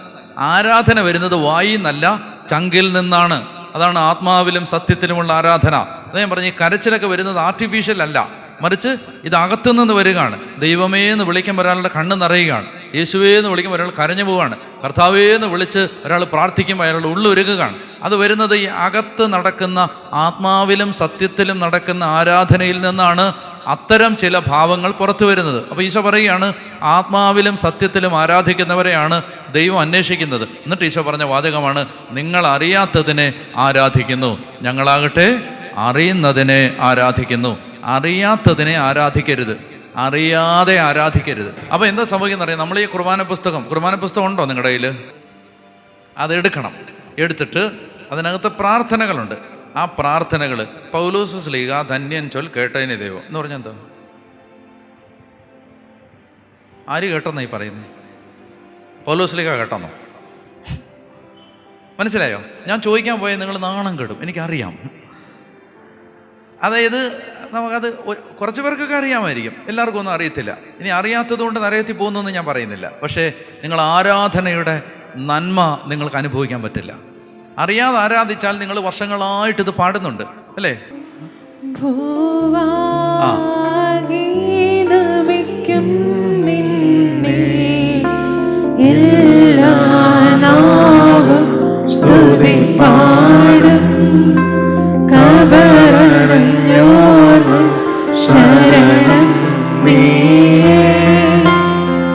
ആരാധന വരുന്നത് വായിൽ നിന്നല്ല, ചങ്കിൽ നിന്നാണ്. അതാണ് ആത്മാവിലും സത്യത്തിലുമുള്ള ആരാധന. അത് ഞാൻ പറഞ്ഞു, കരച്ചിലൊക്കെ വരുന്നത് ആർട്ടിഫിഷ്യൽ അല്ല, മറിച്ച് ഇത് അകത്തു നിന്ന് വരികയാണ്. ദൈവമേ എന്ന് വിളിക്കുമ്പോൾ ഒരാളുടെ കണ്ണ് നിറയുകയാണ്, യേശുവേ എന്ന് വിളിക്കുമ്പോൾ ഒരാൾ കരഞ്ഞു പോവുകയാണ്, കർത്താവേ എന്ന് വിളിച്ച് ഒരാൾ പ്രാർത്ഥിക്കുമ്പോൾ അയാളുടെ ഉള്ളൊരുക്കുകയാണ്. അത് വരുന്നത് ഈ അകത്ത് നടക്കുന്ന ആത്മാവിലും സത്യത്തിലും നടക്കുന്ന ആരാധനയിൽ നിന്നാണ് അത്തരം ചില ഭാവങ്ങൾ പുറത്തു വരുന്നത്. അപ്പോൾ ഈശോ പറയുകയാണ്, ആത്മാവിലും സത്യത്തിലും ആരാധിക്കുന്നവരെയാണ് ദൈവം അന്വേഷിക്കുന്നത്. എന്നിട്ട് ഈശോ പറഞ്ഞ വാചകമാണ്, നിങ്ങൾ അറിയാത്തതിനെ ആരാധിക്കുന്നു, ഞങ്ങളാകട്ടെ അറിയുന്നതിനെ ആരാധിക്കുന്നു. അറിയാത്തതിനെ ആരാധിക്കരുത്, അറിയാതെ ആരാധിക്കരുത്. അപ്പോൾ എന്താ സംഭവിക്കുന്നത് അറിയാം? നമ്മൾ ഈ കുർബാന പുസ്തകം ഉണ്ടോ നിങ്ങളുടെ കയ്യിൽ? അതെടുക്കണം. എടുത്തിട്ട് അതിനകത്ത് പ്രാർത്ഥനകളുണ്ട്. ആ പ്രാർത്ഥനകൾ പൗലോസ് ശ്ലീഹ ധന്യൻ ചൊൽ കേട്ടതിന് ദൈവം എന്ന് പറഞ്ഞാൽ എന്താ? ആര് കേട്ടെന്നായി പറയുന്നത്? പൗലോസ് ശ്ലീഹ കേട്ടെന്നോ? മനസ്സിലായോ? ഞാൻ ചോദിക്കാൻ പോയാൽ നിങ്ങൾ നാണം കെടും, എനിക്കറിയാം. അതായത് നമുക്കത് കുറച്ച് പേർക്കൊക്കെ അറിയാമായിരിക്കും, എല്ലാവർക്കും ഒന്നും അറിയത്തില്ല. ഇനി അറിയാത്തത് കൊണ്ട് നരകത്തിൽ പോകുന്നതെന്ന് ഞാൻ പറയുന്നില്ല. പക്ഷേ നിങ്ങൾ ആരാധനയുടെ നന്മ നിങ്ങൾക്ക് അനുഭവിക്കാൻ പറ്റില്ല. അറിയാതെ ആരാധിച്ചാൽ നിങ്ങൾ വർഷങ്ങളായിട്ട് ഇത് പാടുന്നുണ്ട് അല്ലേ? ശരണം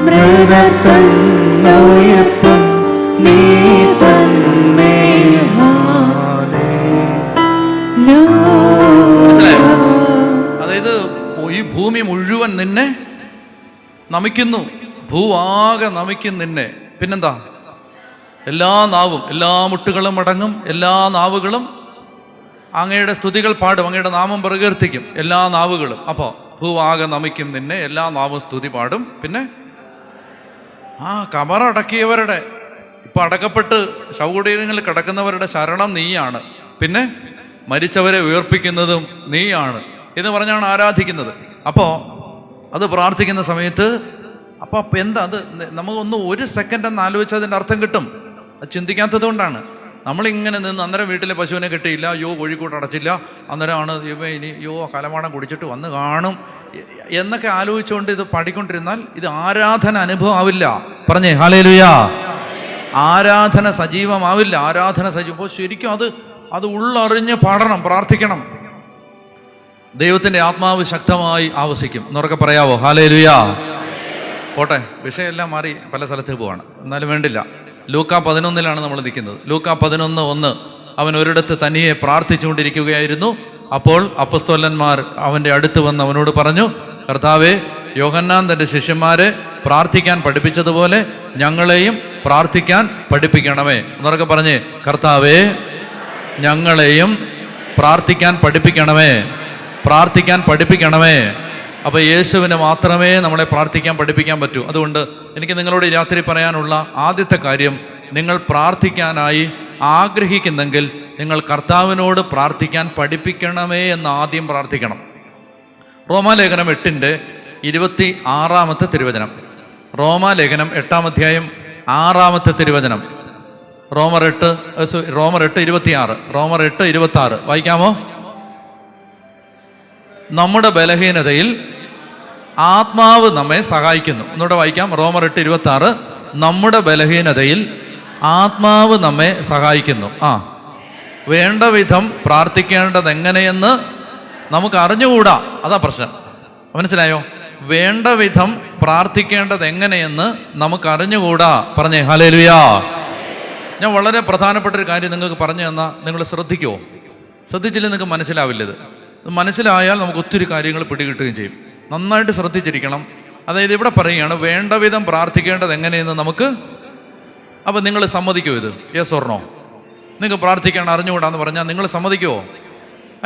മൃഗത്തന്നോയപ്പം നീ തന്നെ. അതായത് ഈ ഭൂമി മുഴുവൻ നിന്നെ നമിക്കുന്നു, ഭൂവാകെ നമിക്കും നിന്നെ. പിന്നെന്താ? എല്ലാ നാവും, എല്ലാ മുട്ടുകളും അടങ്ങും, എല്ലാ നാവുകളും അങ്ങയുടെ സ്തുതികൾ പാടും, അങ്ങയുടെ നാമം പ്രകീർത്തിക്കും എല്ലാ നാവുകളും. അപ്പോൾ ഭൂവാകെ നമിക്കും നിന്നെ, എല്ലാ നാവും സ്തുതി പാടും. പിന്നെ കബറടക്കിയവരുടെ, ഇപ്പം അടക്കപ്പെട്ട് ശവകുടീരങ്ങളിൽ കിടക്കുന്നവരുടെ ശരണം നീയാണ്. പിന്നെ മരിച്ചവരെ ഉയർപ്പിക്കുന്നതും നീയാണ് എന്ന് പറഞ്ഞാണ് ആരാധിക്കുന്നത്. അപ്പോൾ അത് പ്രാർത്ഥിക്കുന്ന സമയത്ത് അപ്പോൾ എന്താ അത്? നമുക്കൊന്ന് ഒരു സെക്കൻഡ് ഒന്ന് ആലോചിച്ച് അതിൻ്റെ അർത്ഥം കിട്ടും. അത് ചിന്തിക്കാത്തത് കൊണ്ടാണ് നമ്മളിങ്ങനെ നിന്ന്. അന്നേരം വീട്ടിലെ പശുവിനെ കിട്ടിയില്ല, കോഴിക്കോട്ട് അടച്ചില്ല, അന്നേരമാണ് ഇനി കലമാടം കുടിച്ചിട്ട് വന്ന് കാണും എന്നൊക്കെ ആലോചിച്ചുകൊണ്ട് ഇത് പാടിക്കൊണ്ടിരുന്നാൽ ഇത് ആരാധന അനുഭവം ആവില്ല. പറഞ്ഞേ ഹല്ലേലൂയാ. ആരാധന സജീവമാവില്ല. ആരാധന സജീവം ശരിക്കും അത് ഉള്ളറിഞ്ഞ് പാടണം, പ്രാർത്ഥിക്കണം. ദൈവത്തിൻ്റെ ആത്മാവ് ശക്തമായി ആവസിക്കും എന്നുറക്കെ പറയാവോ? ഹല്ലേലൂയാ. പോട്ടെ, വിഷയമെല്ലാം മാറി പല സ്ഥലത്തേക്ക് പോവാണ്, എന്നാലും വേണ്ടില്ല. ലൂക്കാ 11 നമ്മൾ നിൽക്കുന്നത്. ലൂക്കാ 11:1. അവൻ ഒരിടത്ത് തനിയെ പ്രാർത്ഥിച്ചുകൊണ്ടിരിക്കുകയായിരുന്നു. അപ്പോൾ അപ്പസ്തോലന്മാർ അവൻ്റെ അടുത്ത് വന്ന് അവനോട് പറഞ്ഞു, കർത്താവേ, യോഹന്നാൻ തൻ്റെ ശിഷ്യന്മാരെ പ്രാർത്ഥിക്കാൻ പഠിപ്പിച്ചതുപോലെ ഞങ്ങളെയും പ്രാർത്ഥിക്കാൻ പഠിപ്പിക്കണമേ. എന്നൊക്കെ പറഞ്ഞേ, കർത്താവേ, ഞങ്ങളെയും പ്രാർത്ഥിക്കാൻ പഠിപ്പിക്കണമേ, പ്രാർത്ഥിക്കാൻ പഠിപ്പിക്കണമേ. അപ്പോൾ യേശുവിന് മാത്രമേ നമ്മളെ പ്രാർത്ഥിക്കാൻ പഠിപ്പിക്കാൻ പറ്റൂ. അതുകൊണ്ട് എനിക്ക് നിങ്ങളോട് രാത്രി പറയാനുള്ള ആദ്യത്തെ കാര്യം, നിങ്ങൾ പ്രാർത്ഥിക്കാനായി ആഗ്രഹിക്കുന്നെങ്കിൽ നിങ്ങൾ കർത്താവിനോട് പ്രാർത്ഥിക്കാൻ പഠിപ്പിക്കണമേ എന്ന് ആദ്യം പ്രാർത്ഥിക്കണം. റോമാലേഖനം 8:26 തിരുവചനം. റോമാലേഖനം 8-ാം അധ്യായം 6 തിരുവചനം. റോമർ 8:26. റോമർ 8:26 വായിക്കാമോ? നമ്മുടെ ബലഹീനതയിൽ ആത്മാവ് നമ്മെ സഹായിക്കുന്നു. ഒന്നുകൂടെ വായിക്കാം. റോമർ 8:26. നമ്മുടെ ബലഹീനതയിൽ ആത്മാവ് നമ്മെ സഹായിക്കുന്നു. വേണ്ട വിധം പ്രാർത്ഥിക്കേണ്ടത് എങ്ങനെയെന്ന് നമുക്ക് അറിഞ്ഞുകൂടാ. അതാ പ്രശ്നം. മനസ്സിലായോ? വേണ്ട വിധം പ്രാർത്ഥിക്കേണ്ടത് എങ്ങനെയെന്ന് നമുക്ക് അറിഞ്ഞുകൂടാ. പറഞ്ഞേ ഹല്ലേലൂയാ. ഞാൻ വളരെ പ്രധാനപ്പെട്ട ഒരു കാര്യം നിങ്ങൾക്ക് പറഞ്ഞു തന്നാൽ നിങ്ങൾ ശ്രദ്ധിക്കുമോ? ശ്രദ്ധിച്ചില്ലെങ്കിൽ നിങ്ങൾക്ക് മനസ്സിലാവില്ലത്. മനസ്സിലായാൽ നമുക്ക് ഒത്തിരി കാര്യങ്ങൾ പിടികിട്ടുകയും ചെയ്യും. നന്നായിട്ട് ശ്രദ്ധിച്ചിരിക്കണം. അതായത് ഇവിടെ പറയുകയാണ് വേണ്ട വിധം പ്രാർത്ഥിക്കേണ്ടത് എങ്ങനെയെന്ന് നമുക്ക്. അപ്പം നിങ്ങൾ സമ്മതിക്കുമോ ഇത്? Yes or no? നിങ്ങൾക്ക് പ്രാർത്ഥിക്കാൻ അറിഞ്ഞുകൂടാന്ന് പറഞ്ഞാൽ നിങ്ങൾ സമ്മതിക്കുമോ?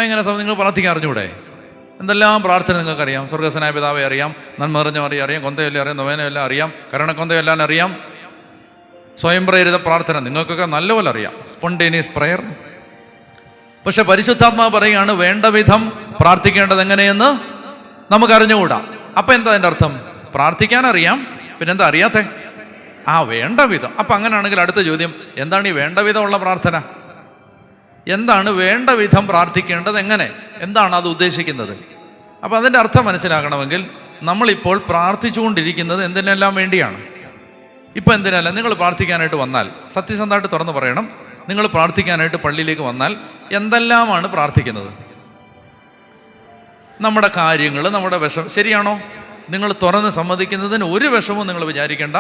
എങ്ങനെ നിങ്ങൾ പ്രാർത്ഥിക്കാൻ അറിഞ്ഞുകൂടെ? എന്തെല്ലാം പ്രാർത്ഥന നിങ്ങൾക്കറിയാം. സ്വർഗ്ഗസ്ഥനായ പിതാവെ അറിയാം, നന്മ നിറഞ്ഞ മറിയം അറിയാം, കൊന്തയെല്ലാം അറിയാം, നൊവേനയെല്ലാം അറിയാം, കരുണക്കൊന്തയെല്ലാം അറിയാം, സ്വയം പ്രേരിത പ്രാർത്ഥന നിങ്ങൾക്കൊക്കെ നല്ലപോലെ അറിയാം, സ്പോണ്ടേനിയസ് പ്രയർ. പക്ഷെ പരിശുദ്ധാത്മാവ് പറയുകയാണ് വേണ്ട വിധം പ്രാർത്ഥിക്കേണ്ടത് എങ്ങനെയെന്ന് നമുക്കറിഞ്ഞുകൂടാ. അപ്പം എന്താ അതിൻ്റെ അർത്ഥം? പ്രാർത്ഥിക്കാൻ അറിയാം, പിന്നെന്താ അറിയാത്തേ? വേണ്ട വിധം. അപ്പം അങ്ങനെയാണെങ്കിൽ അടുത്ത ചോദ്യം, എന്താണ് ഈ വേണ്ട വിധമുള്ള പ്രാർത്ഥന? എന്താണ് വേണ്ട വിധം പ്രാർത്ഥിക്കേണ്ടത് എങ്ങനെ? എന്താണ് അത് ഉദ്ദേശിക്കുന്നത്? അപ്പം അതിൻ്റെ അർത്ഥം മനസ്സിലാക്കണമെങ്കിൽ നമ്മളിപ്പോൾ പ്രാർത്ഥിച്ചുകൊണ്ടിരിക്കുന്നത് എന്തിനെല്ലാം വേണ്ടിയാണ്? ഇപ്പം എന്തിനല്ല? നിങ്ങൾ പ്രാർത്ഥിക്കാനായിട്ട് വന്നാൽ, സത്യസന്ധമായിട്ട് തുറന്നു പറയണം, നിങ്ങൾ പ്രാർത്ഥിക്കാനായിട്ട് പള്ളിയിലേക്ക് വന്നാൽ എന്തെല്ലാമാണ് പ്രാർത്ഥിക്കുന്നത്? നമ്മുടെ കാര്യങ്ങൾ, നമ്മുടെ വിഷമം. ശരിയാണോ? നിങ്ങൾ തുറന്ന് സമ്മതിക്കുന്നതിന് ഒരു വിഷമവും നിങ്ങൾ വിചാരിക്കേണ്ട.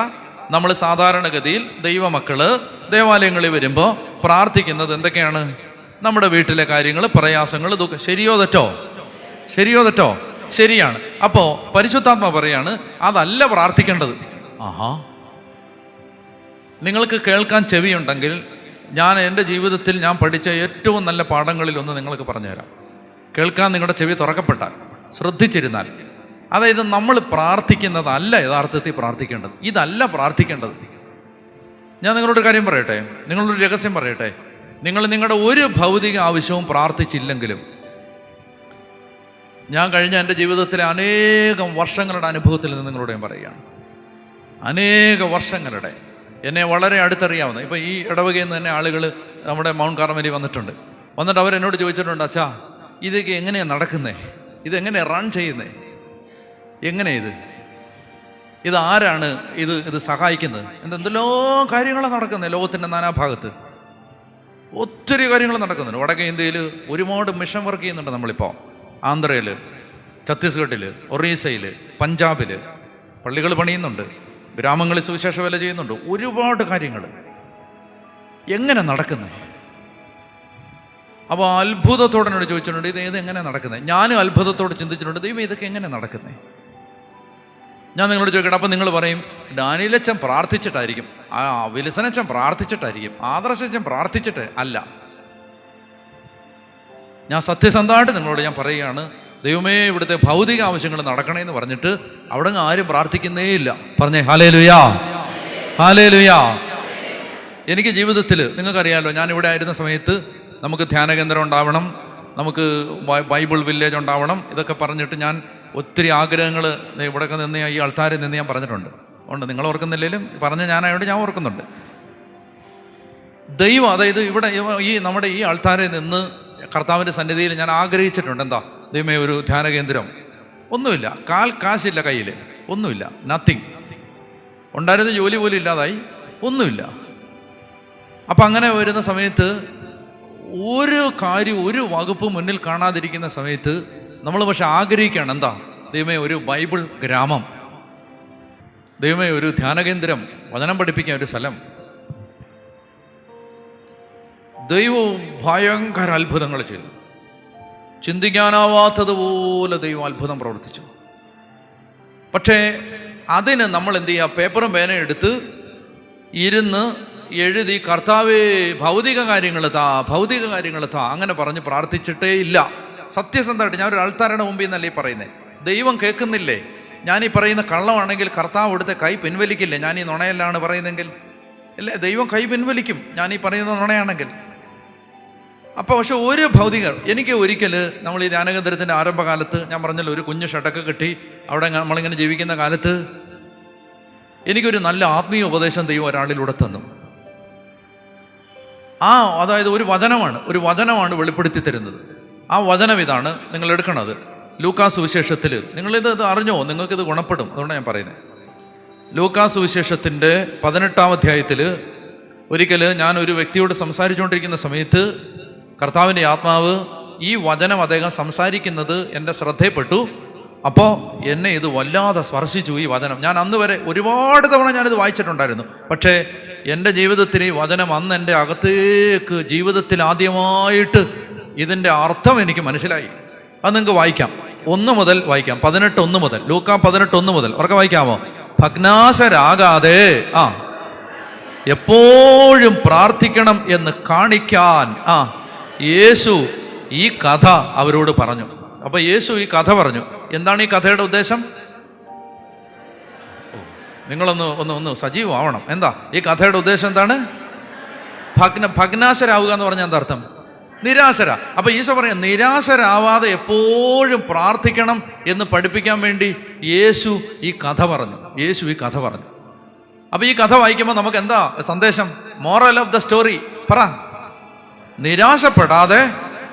നമ്മൾ സാധാരണഗതിയിൽ ദൈവമക്കള് ദേവാലയങ്ങളിൽ വരുമ്പോൾ പ്രാർത്ഥിക്കുന്നത് എന്തൊക്കെയാണ്? നമ്മുടെ വീട്ടിലെ കാര്യങ്ങൾ, പ്രയാസങ്ങൾ, ദുഃഖം. ശരിയോ തെറ്റോ? ശരിയോ തെറ്റോ? ശരിയാണ്. അപ്പോൾ പരിശുദ്ധാത്മാവ് പറയാണ് അതല്ല പ്രാർത്ഥിക്കേണ്ടത്. നിങ്ങൾക്ക് കേൾക്കാൻ ചെവിയുണ്ടെങ്കിൽ ഞാൻ എൻ്റെ ജീവിതത്തിൽ ഞാൻ പഠിച്ച ഏറ്റവും നല്ല പാഠങ്ങളിലൊന്ന് നിങ്ങൾക്ക് പറഞ്ഞുതരാം. കേൾക്കാൻ നിങ്ങളുടെ ചെവി തുറക്കപ്പെട്ടാൽ, ശ്രദ്ധിച്ചിരുന്നാൽ. അതായത് നമ്മൾ പ്രാർത്ഥിക്കുന്നതല്ല യഥാർത്ഥത്തിൽ പ്രാർത്ഥിക്കേണ്ടത്. ഇതല്ല പ്രാർത്ഥിക്കേണ്ടത്. ഞാൻ നിങ്ങളോട് കാര്യം പറയട്ടെ, നിങ്ങളൊരു രഹസ്യം പറയട്ടെ. നിങ്ങൾ നിങ്ങളുടെ ഒരു ഭൗതിക ആവശ്യവും പ്രാർത്ഥിച്ചില്ലെങ്കിലും, ഞാൻ കഴിഞ്ഞ എൻ്റെ ജീവിതത്തിലെ അനേകം വർഷങ്ങളുടെ അനുഭവത്തിൽ നിന്ന് നിങ്ങളോട് ഞാൻ പറയുകയാണ്, അനേക വർഷങ്ങളുടെ എന്നെ വളരെ അടുത്തറിയാവുന്ന, ഇപ്പം ഈ ഇടവകയിൽ നിന്ന് തന്നെ ആളുകൾ നമ്മുടെ മൗണ്ട് കാർമലിൽ വന്നിട്ടുണ്ട്. വന്നിട്ട് അവരെന്നോട് ചോദിച്ചിട്ടുണ്ട്, അച്ഛാ ഇതൊക്കെ എങ്ങനെയാണ് നടക്കുന്നേ? ഇതെങ്ങനെയാണ് റൺ ചെയ്യുന്നേ? എങ്ങനെ ഇത് ആരാണ് ഇത് സഹായിക്കുന്നത്? എന്തെല്ലോ കാര്യങ്ങളാണ് നടക്കുന്നത് ലോകത്തിൻ്റെ നാനാഭാഗത്ത്. ഒത്തിരി കാര്യങ്ങൾ നടക്കുന്നുണ്ട്. വടക്കേ ഇന്ത്യയിൽ ഒരുപാട് മിഷൻ വർക്ക് ചെയ്യുന്നുണ്ട്. നമ്മളിപ്പോൾ ആന്ധ്രയിൽ, ഛത്തീസ്ഗഡിൽ, ഒറീസയിൽ, പഞ്ചാബിൽ പള്ളികൾ പണിയുന്നുണ്ട്, ഗ്രാമങ്ങളിൽ സുവിശേഷ വേല ചെയ്യുന്നുണ്ട്. ഒരുപാട് കാര്യങ്ങൾ എങ്ങനെ നടക്കുന്നത്? അപ്പോൾ അത്ഭുതത്തോടെ എന്നോട് ചോദിച്ചിട്ടുണ്ട്, ഇത് എങ്ങനെ നടക്കുന്നത്? ഞാനും അത്ഭുതത്തോടെ ചിന്തിച്ചിട്ടുണ്ട്, ദൈവം ഇതൊക്കെ എങ്ങനെ നടക്കുന്നത്? ഞാൻ നിങ്ങളോട് ചോദിക്കട്ടെ. അപ്പം നിങ്ങൾ പറയും ഡാനിയലച്ചൻ പ്രാർത്ഥിച്ചിട്ടായിരിക്കും, വിൽസനച്ചൻ പ്രാർത്ഥിച്ചിട്ടായിരിക്കും, ആദർശച്ചൻ പ്രാർത്ഥിച്ചിട്ട് അല്ല. ഞാൻ സത്യസന്ധമായിട്ട് നിങ്ങളോട് ഞാൻ പറയുകയാണ്, ദൈവമേ ഇവിടുത്തെ ഭൗതിക ആവശ്യങ്ങൾ നടക്കണേന്ന് പറഞ്ഞിട്ട് അവിടെ ആരും പ്രാർത്ഥിക്കുന്നേ ഇല്ല. പറഞ്ഞേ ഹല്ലേലൂയാ, ഹല്ലേലൂയാ. എനിക്ക് ജീവിതത്തിൽ നിങ്ങൾക്കറിയാമല്ലോ, ഞാൻ ഇവിടെ ആയിരുന്ന സമയത്ത് നമുക്ക് ധ്യാനകേന്ദ്രം ഉണ്ടാവണം, നമുക്ക് ബൈബിൾ വില്ലേജ് ഉണ്ടാവണം, ഇതൊക്കെ പറഞ്ഞിട്ട് ഞാൻ ഒത്തിരി ആഗ്രഹങ്ങൾ ഇവിടെയൊക്കെ നിന്ന് ഈ ആൾക്കാരിൽ നിന്ന് ഞാൻ പറഞ്ഞിട്ടുണ്ട്. ഉണ്ട്, നിങ്ങൾ ഓർക്കുന്നില്ലെങ്കിലും പറഞ്ഞ ഞാനായതുകൊണ്ട് ഞാൻ ഓർക്കുന്നുണ്ട്. ദൈവം, അതായത് ഇവിടെ ഈ നമ്മുടെ ഈ ആൾക്കാരെ നിന്ന് കർത്താവിൻ്റെ സന്നിധിയിൽ ഞാൻ ആഗ്രഹിച്ചിട്ടുണ്ട്. എന്താ? ദൈവമേ ഒരു ധ്യാനകേന്ദ്രം. ഒന്നുമില്ല, കാശില്ല കയ്യിൽ, ഒന്നുമില്ല, നത്തിങ്. ഉണ്ടായിരുന്ന ജോലി പോലും ഇല്ലാതായി, ഒന്നുമില്ല. അപ്പം അങ്ങനെ വരുന്ന സമയത്ത് ഒരു കാര്യം, ഒരു വകുപ്പ് മുന്നിൽ കാണാതിരിക്കുന്ന സമയത്ത് നമ്മൾ പക്ഷെ ആഗ്രഹിക്കുകയാണ്, എന്താ? ദൈവമേ ഒരു ബൈബിൾ ഗ്രാമം, ദൈവമേ ഒരു ധ്യാനകേന്ദ്രം, വചനം പഠിപ്പിക്കാൻ ഒരു സ്ഥലം. ദൈവവും ഭയങ്കര അത്ഭുതങ്ങൾ ചെയ്തു. ചിന്തിക്കാനാവാത്തതുപോലെ ദൈവം അത്ഭുതം പ്രവർത്തിച്ചു. പക്ഷേ അതിന് നമ്മൾ എന്ത് ചെയ്യുക? പേപ്പറും പേനയും എടുത്ത് ഇരുന്ന് എഴുതി കർത്താവേ ഭൗതിക കാര്യങ്ങൾ താ, ഭൗതിക കാര്യങ്ങൾ താ, അങ്ങനെ പറഞ്ഞ് പ്രാർത്ഥിച്ചിട്ടേ ഇല്ല. സത്യസന്ധമായിട്ട് ഞാൻ ഒരു ആൾക്കാരുടെ മുമ്പിൽ നിന്നല്ലേ ഈ പറയുന്നത്. ദൈവം കേൾക്കുന്നില്ലേ? ഞാനീ പറയുന്ന കള്ളമാണെങ്കിൽ കർത്താവ് അവിടുത്തെ കൈ പിൻവലിക്കില്ലേ? ഞാൻ ഈ നുണയല്ലാണ് പറയുന്നെങ്കിൽ അല്ലേ? ദൈവം കൈ പിൻവലിക്കും ഞാനീ പറയുന്ന നുണയാണെങ്കിൽ. അപ്പോൾ പക്ഷെ ഒരു ഭൗതികർ എനിക്ക് ഒരിക്കൽ നമ്മൾ ഈ ധ്യാനകേന്ദ്രത്തിൻ്റെ ആരംഭകാലത്ത് ഞാൻ പറഞ്ഞല്ലോ ഒരു കുഞ്ഞു ഷട്ടൊക്കെ കിട്ടി അവിടെ നമ്മളിങ്ങനെ ജീവിക്കുന്ന കാലത്ത് എനിക്കൊരു നല്ല ആത്മീയ ഉപദേശം ദൈവം ഒരാളിലൂടെ തന്നു. അതായത് ഒരു വചനമാണ് വെളിപ്പെടുത്തി തരുന്നത്. ആ വചനം ഇതാണ്, നിങ്ങൾ എടുക്കണത്. ലൂക്കാസ് സുവിശേഷത്തിൽ നിങ്ങളിത് അറിഞ്ഞോ, നിങ്ങൾക്കിത് ഗുണപ്പെടും, അതുകൊണ്ടാണ് ഞാൻ പറയുന്നത്. ലൂക്കാസ് സുവിശേഷത്തിൻ്റെ 18-ാം അധ്യായത്തിൽ ഒരിക്കൽ ഞാൻ ഒരു വ്യക്തിയോട് സംസാരിച്ചുകൊണ്ടിരിക്കുന്ന സമയത്ത് കർത്താവിൻ്റെ ആത്മാവ് ഈ വചനം അദ്ദേഹം സംസാരിക്കുന്നത് എൻ്റെ ശ്രദ്ധയിൽപ്പെട്ടു. അപ്പോൾ എന്നെ ഇത് വല്ലാതെ സ്പർശിച്ചു ഈ വചനം. ഞാൻ അന്ന് വരെ ഒരുപാട് തവണ ഞാനിത് വായിച്ചിട്ടുണ്ടായിരുന്നു. പക്ഷേ എൻ്റെ ജീവിതത്തിൽ ഈ വചനം അന്ന് എൻ്റെ അകത്തേക്ക് ജീവിതത്തിൽ ആദ്യമായിട്ട് ഇതിൻ്റെ അർത്ഥം എനിക്ക് മനസ്സിലായി. അത് നിങ്ങൾക്ക് വായിക്കാം, 1 മുതൽ വായിക്കാം. 18:1 മുതൽ, ലൂക്കാ 18:1 മുതൽ ഉറക്കെ വായിക്കാമോ? ഭഗ്നാശരാകാതെ എപ്പോഴും പ്രാർത്ഥിക്കണം എന്ന് കാണിക്കാൻ യേശു ഈ കഥ അവരോട് പറഞ്ഞു. അപ്പൊ യേശു ഈ കഥ പറഞ്ഞു. എന്താണ് ഈ കഥയുടെ ഉദ്ദേശം? നിങ്ങളൊന്ന് സജീവമാവണം. എന്താ ഈ കഥയുടെ ഉദ്ദേശം? എന്താണ്? ഭഗ്നാശരാവുക എന്ന് പറഞ്ഞാൽ എന്താ അർത്ഥം? നിരാശര. അപ്പൊ ഈശോ പറയാം നിരാശരാവാതെ എപ്പോഴും പ്രാർത്ഥിക്കണം എന്ന് പഠിപ്പിക്കാൻ വേണ്ടി യേശു ഈ കഥ പറഞ്ഞു. അപ്പൊ ഈ കഥ വായിക്കുമ്പോൾ നമുക്ക് എന്താ സന്ദേശം? മോറൽ ഓഫ് ദ സ്റ്റോറി പറ. നിരാശപ്പെടാതെ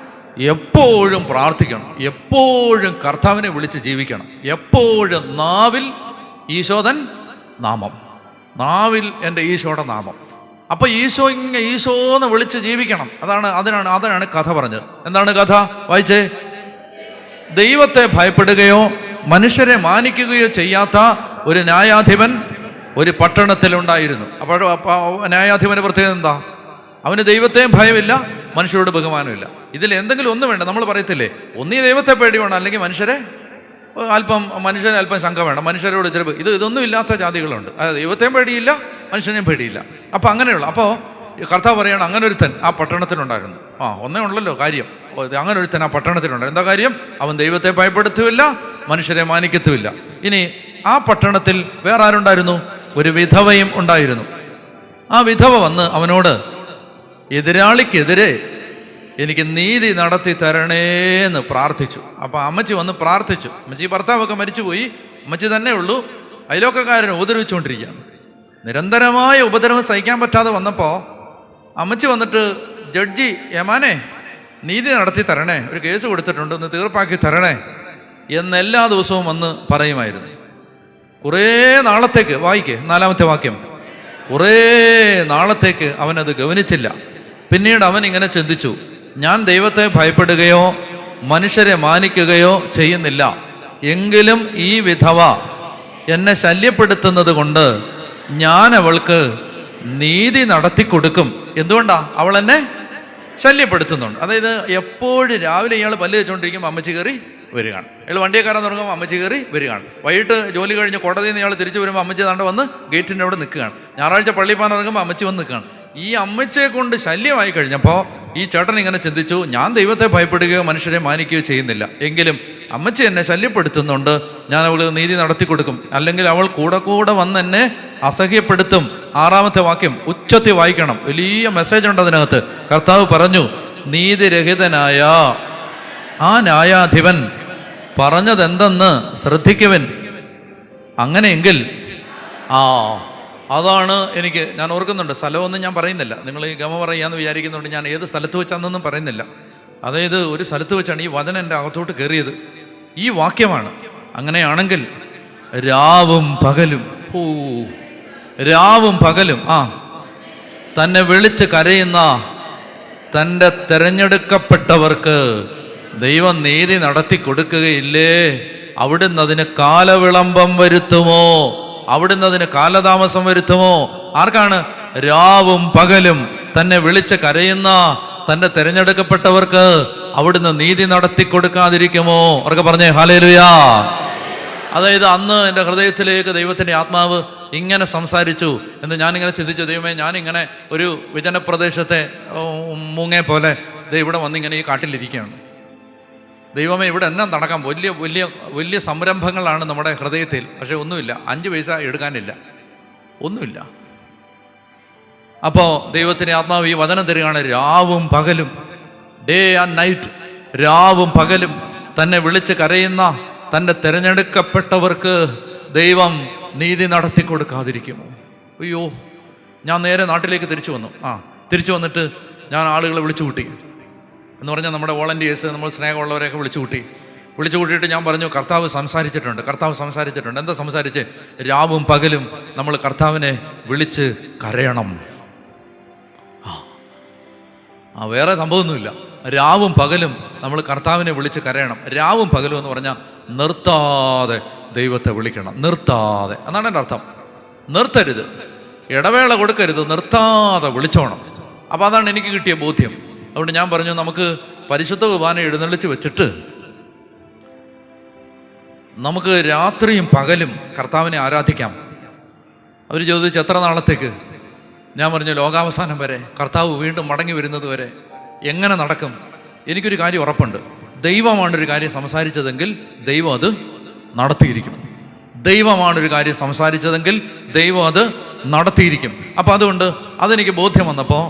എപ്പോഴും പ്രാർത്ഥിക്കണം, എപ്പോഴും കർത്താവിനെ വിളിച്ച് ജീവിക്കണം, എപ്പോഴും നാവിൽ ഈശോദൻ നാമം, നാവിൽ എൻ്റെ ഈശോയുടെ നാമം. അപ്പൊ ഈശോന്ന് വിളിച്ച് ജീവിക്കണം. അതാണ് കഥ പറഞ്ഞത്. എന്താണ് കഥ? വായിച്ചേ. ദൈവത്തെ ഭയപ്പെടുകയോ മനുഷ്യരെ മാനിക്കുകയോ ചെയ്യാത്ത ഒരു ന്യായാധിപൻ ഒരു പട്ടണത്തിലുണ്ടായിരുന്നു. അപ്പോൾ ന്യായാധിപന്റെ പ്രത്യേകത എന്താ? അവന് ദൈവത്തെയും ഭയമില്ല, മനുഷ്യരോട് ബഹുമാനമില്ല. ഇതിൽ എന്തെങ്കിലും ഒന്ന് വേണ്ട. നമ്മൾ പറയത്തില്ലേ, ഒന്നീ ദൈവത്തെ പേടി വേണം, അല്ലെങ്കിൽ മനുഷ്യരെ അല്പം ശങ്ക വേണം, മനുഷ്യരോട് ഇതൊന്നും ഇല്ലാത്ത ജാതികളുണ്ട്. അതായത് ദൈവത്തെയും പേടിയില്ല, മനുഷ്യനെയും പേടിയില്ല. അപ്പം അങ്ങനെയുള്ള അപ്പോൾ കർത്താവ് പറയാണ് അങ്ങനെ ഒരുത്തൻ ആ പട്ടണത്തിലുണ്ടായിരുന്നു. ഒന്നേ ഉള്ളല്ലോ കാര്യം. അങ്ങനെ ഒരുത്തൻ ആ പട്ടണത്തിലുണ്ടായിരുന്നു. എന്താ കാര്യം? അവൻ ദൈവത്തെ ഭയപ്പെടുത്തുമില്ല, മനുഷ്യരെ മാനിക്കത്തുമില്ല. ഇനി ആ പട്ടണത്തിൽ വേറെ ആരുണ്ടായിരുന്നു? ഒരു വിധവയും ഉണ്ടായിരുന്നു. ആ വിധവ വന്ന് അവനോട് എതിരാളിക്കെതിരെ എനിക്ക് നീതി നടത്തി തരണേന്ന് പ്രാർത്ഥിച്ചു. അപ്പം അമ്മച്ചി വന്ന് പ്രാർത്ഥിച്ചു. അമ്മച്ചി ഭർത്താവൊക്കെ മരിച്ചുപോയി, അമ്മച്ചി തന്നെ ഉള്ളൂ. അയലോക്കക്കാരനെ ഉപദ്രവിച്ചുകൊണ്ടിരിക്കുകയാണ്. നിരന്തരമായ ഉപദ്രവം സഹിക്കാൻ പറ്റാതെ വന്നപ്പോൾ അമ്മച്ചി വന്നിട്ട്, ജഡ്ജി യമാനെ നീതി നടത്തി തരണേ, ഒരു കേസ് കൊടുത്തിട്ടുണ്ട്, ഒന്ന് തീർപ്പാക്കി തരണേ എന്നെല്ലാ ദിവസവും വന്ന് പറയുമായിരുന്നു. കുറേ നാളത്തേക്ക്, വായിക്കേ 4-ാമത്തെ വാക്യം, കുറേ നാളത്തേക്ക് അവനത് ഗവനിച്ചില്ല. പിന്നീട് അവൻ ഇങ്ങനെ ചിന്തിച്ചു, ഞാൻ ദൈവത്തെ ഭയപ്പെടുകയോ മനുഷ്യരെ മാനിക്കുകയോ ചെയ്യുന്നില്ല, എങ്കിലും ഈ വിധവ എന്നെ ശല്യപ്പെടുത്തുന്നത് കൊണ്ട് ഞാൻ അവൾക്ക് നീതി നടത്തി കൊടുക്കും. എന്തുകൊണ്ടാ? അവൾ എന്നെ ശല്യപ്പെടുത്തുന്നുണ്ട്. അതായത് എപ്പോഴും രാവിലെ ഇയാൾ പല്ല് വെച്ചുകൊണ്ടിരിക്കുമ്പോൾ അമ്മച്ചി കയറി വരികയാണ്. ഇയാൾ വണ്ടിയെക്കാരൻ തുടങ്ങുമ്പോൾ അമ്മച്ചി കയറി വരികയാണ്. വൈകിട്ട് ജോലി കഴിഞ്ഞ് കോടതിയിൽ നിന്ന് ഇയാൾ തിരിച്ചു വരുമ്പോൾ അമ്മച്ചി താണ്ട വന്ന് ഗേറ്റിൻ്റെ അവിടെ നിൽക്കുകയാണ്. ഞായറാഴ്ച പള്ളിയിൽ പോകാൻ ഇറങ്ങുമ്പോൾ അമ്മച്ചി വന്ന് നിൽക്കുകയാണ്. ഈ അമ്മച്ചയെ കൊണ്ട് ശല്യമായി കഴിഞ്ഞപ്പോൾ ഈ ചേട്ടൻ ഇങ്ങനെ ചിന്തിച്ചു, ഞാൻ ദൈവത്തെ ഭയപ്പെടുകയോ മനുഷ്യരെ മാനിക്കുകയോ ചെയ്യുന്നില്ല, എങ്കിലും അമ്മച്ചി എന്നെ ശല്യപ്പെടുത്തുന്നുണ്ട്, ഞാൻ അവൾ നീതി നടത്തി കൊടുക്കും, അല്ലെങ്കിൽ അവൾ കൂടെ വന്ന് എന്നെ അസഹ്യപ്പെടുത്തും. 6-ാമത്തെ വാക്യം ഉച്ചത്തിൽ വായിക്കണം, വലിയ മെസ്സേജ് ഉണ്ട് അതിനകത്ത്. കർത്താവ് പറഞ്ഞു, നീതിരഹിതനായ ആ ന്യായാധിപൻ പറഞ്ഞതെന്തെന്ന് ശ്രദ്ധിക്കുവൻ. അങ്ങനെയെങ്കിൽ അതാണ് ഞാൻ ഓർക്കുന്നുണ്ട്. സ്ഥലമൊന്നും ഞാൻ പറയുന്നില്ല, നിങ്ങൾ ഈ ഗമ പറയാന്ന് വിചാരിക്കുന്നുണ്ട്. ഞാൻ ഏത് സ്ഥലത്ത് വെച്ചാന്നൊന്നും പറയുന്നില്ല. അതായത് ഒരു സ്ഥലത്ത് വെച്ചാണ് ഈ വചനം എൻ്റെ അകത്തോട്ട് കയറിയത്. ഈ വാക്യമാണ്. അങ്ങനെയാണെങ്കിൽ രാവും പകലും തന്നെ വിളിച്ച് കരയുന്ന തൻ്റെ തിരഞ്ഞെടുക്കപ്പെട്ടവർക്ക് ദൈവം നീതി നടത്തി കൊടുക്കുകയില്ലേ? അവിടുന്ന് അതിന് കാലവിളംബം വരുത്തുമോ? അവിടുന്ന് അതിന് കാലതാമസം വരുത്തുമോ? ആർക്കാണ്? രാവും പകലും തന്നെ വിളിച്ച് കരയുന്ന തൻ്റെ തിരഞ്ഞെടുക്കപ്പെട്ടവർക്ക് അവിടുന്ന് നീതി നടത്തി കൊടുക്കാതിരിക്കുമോ? അവർക്ക് പറഞ്ഞേ ഹല്ലേലൂയാ. അതായത് അന്ന് എൻ്റെ ഹൃദയത്തിലേക്ക് ദൈവത്തിൻ്റെ ആത്മാവ് ഇങ്ങനെ സംസാരിച്ചു എന്ന് ഞാനിങ്ങനെ ചിന്തിച്ചു. ദൈവമേ, ഞാനിങ്ങനെ ഒരു വിജനപ്രദേശത്തെ മൂങ്ങയെ പോലെ ഇവിടെ വന്നിങ്ങനെ ഈ കാട്ടിലിരിക്കുകയാണ്. ദൈവമേ, ഇവിടെ എന്നാ നടക്കാം? വലിയ വലിയ വലിയ സംരംഭങ്ങളാണ് നമ്മുടെ ഹൃദയത്തിൽ. പക്ഷെ ഒന്നുമില്ല, 5 പൈസ എടുക്കാനില്ല, ഒന്നുമില്ല. അപ്പോൾ ദൈവത്തിൻ്റെ ആത്മാവ് ഈ വചനം തരികയാണ്, രാവും പകലും ഡേ ആൻഡ് നൈറ്റ്, രാവും പകലും തന്നെ വിളിച്ച് കരയുന്ന തൻ്റെ തിരഞ്ഞെടുക്കപ്പെട്ടവർക്ക് ദൈവം നീതി നടത്തി കൊടുക്കാതിരിക്കുമോ? അയ്യോ, ഞാൻ നേരെ നാട്ടിലേക്ക് തിരിച്ചു വന്നു. തിരിച്ചു വന്നിട്ട് ഞാൻ ആളുകളെ വിളിച്ചു കൂട്ടി. എന്ന് പറഞ്ഞാൽ നമ്മുടെ വോളണ്ടിയേഴ്സ്, നമ്മൾ സ്നേഹമുള്ളവരെയൊക്കെ വിളിച്ചു കൂട്ടിയിട്ട് ഞാൻ പറഞ്ഞു, കർത്താവ് സംസാരിച്ചിട്ടുണ്ട്. എന്താ സംസാരിച്ച്? രാവും പകലും നമ്മൾ കർത്താവിനെ വിളിച്ച് കരയണം. വേറെ സംഭവമൊന്നുമില്ല. രാവും പകലും നമ്മൾ കർത്താവിനെ വിളിച്ച് കരയണം. രാവും പകലും എന്ന് പറഞ്ഞാൽ നിർത്താതെ ദൈവത്തെ വിളിക്കണം, നിർത്താതെ. എന്നാണ് എൻ്റെ അർത്ഥം. നിർത്തരുത്, ഇടവേള കൊടുക്കരുത്, നിർത്താതെ വിളിച്ചോണം. അപ്പോൾ അതാണ് എനിക്ക് കിട്ടിയ ബോധ്യം. അതുകൊണ്ട് ഞാൻ പറഞ്ഞു, നമുക്ക് പരിശുദ്ധ കുർബാന എഴുന്നള്ളിച്ച് വെച്ചിട്ട് നമുക്ക് രാത്രിയും പകലും കർത്താവിനെ ആരാധിക്കാം. അവർ ചോദിച്ചു, എത്ര നാളത്തേക്ക്? ഞാൻ പറഞ്ഞു, ലോകാവസാനം വരെ, കർത്താവ് വീണ്ടും മടങ്ങി വരുന്നത് വരെ. എങ്ങനെ നടക്കും? എനിക്കൊരു കാര്യം ഉറപ്പുണ്ട്, ദൈവമാണൊരു കാര്യം സംസാരിച്ചതെങ്കിൽ ദൈവം അത് നടത്തിയിരിക്കും. ദൈവമാണൊരു കാര്യം സംസാരിച്ചതെങ്കിൽ ദൈവം അത് നടത്തിയിരിക്കും. അപ്പം അതുകൊണ്ട് അതെനിക്ക് ബോധ്യം വന്നപ്പോൾ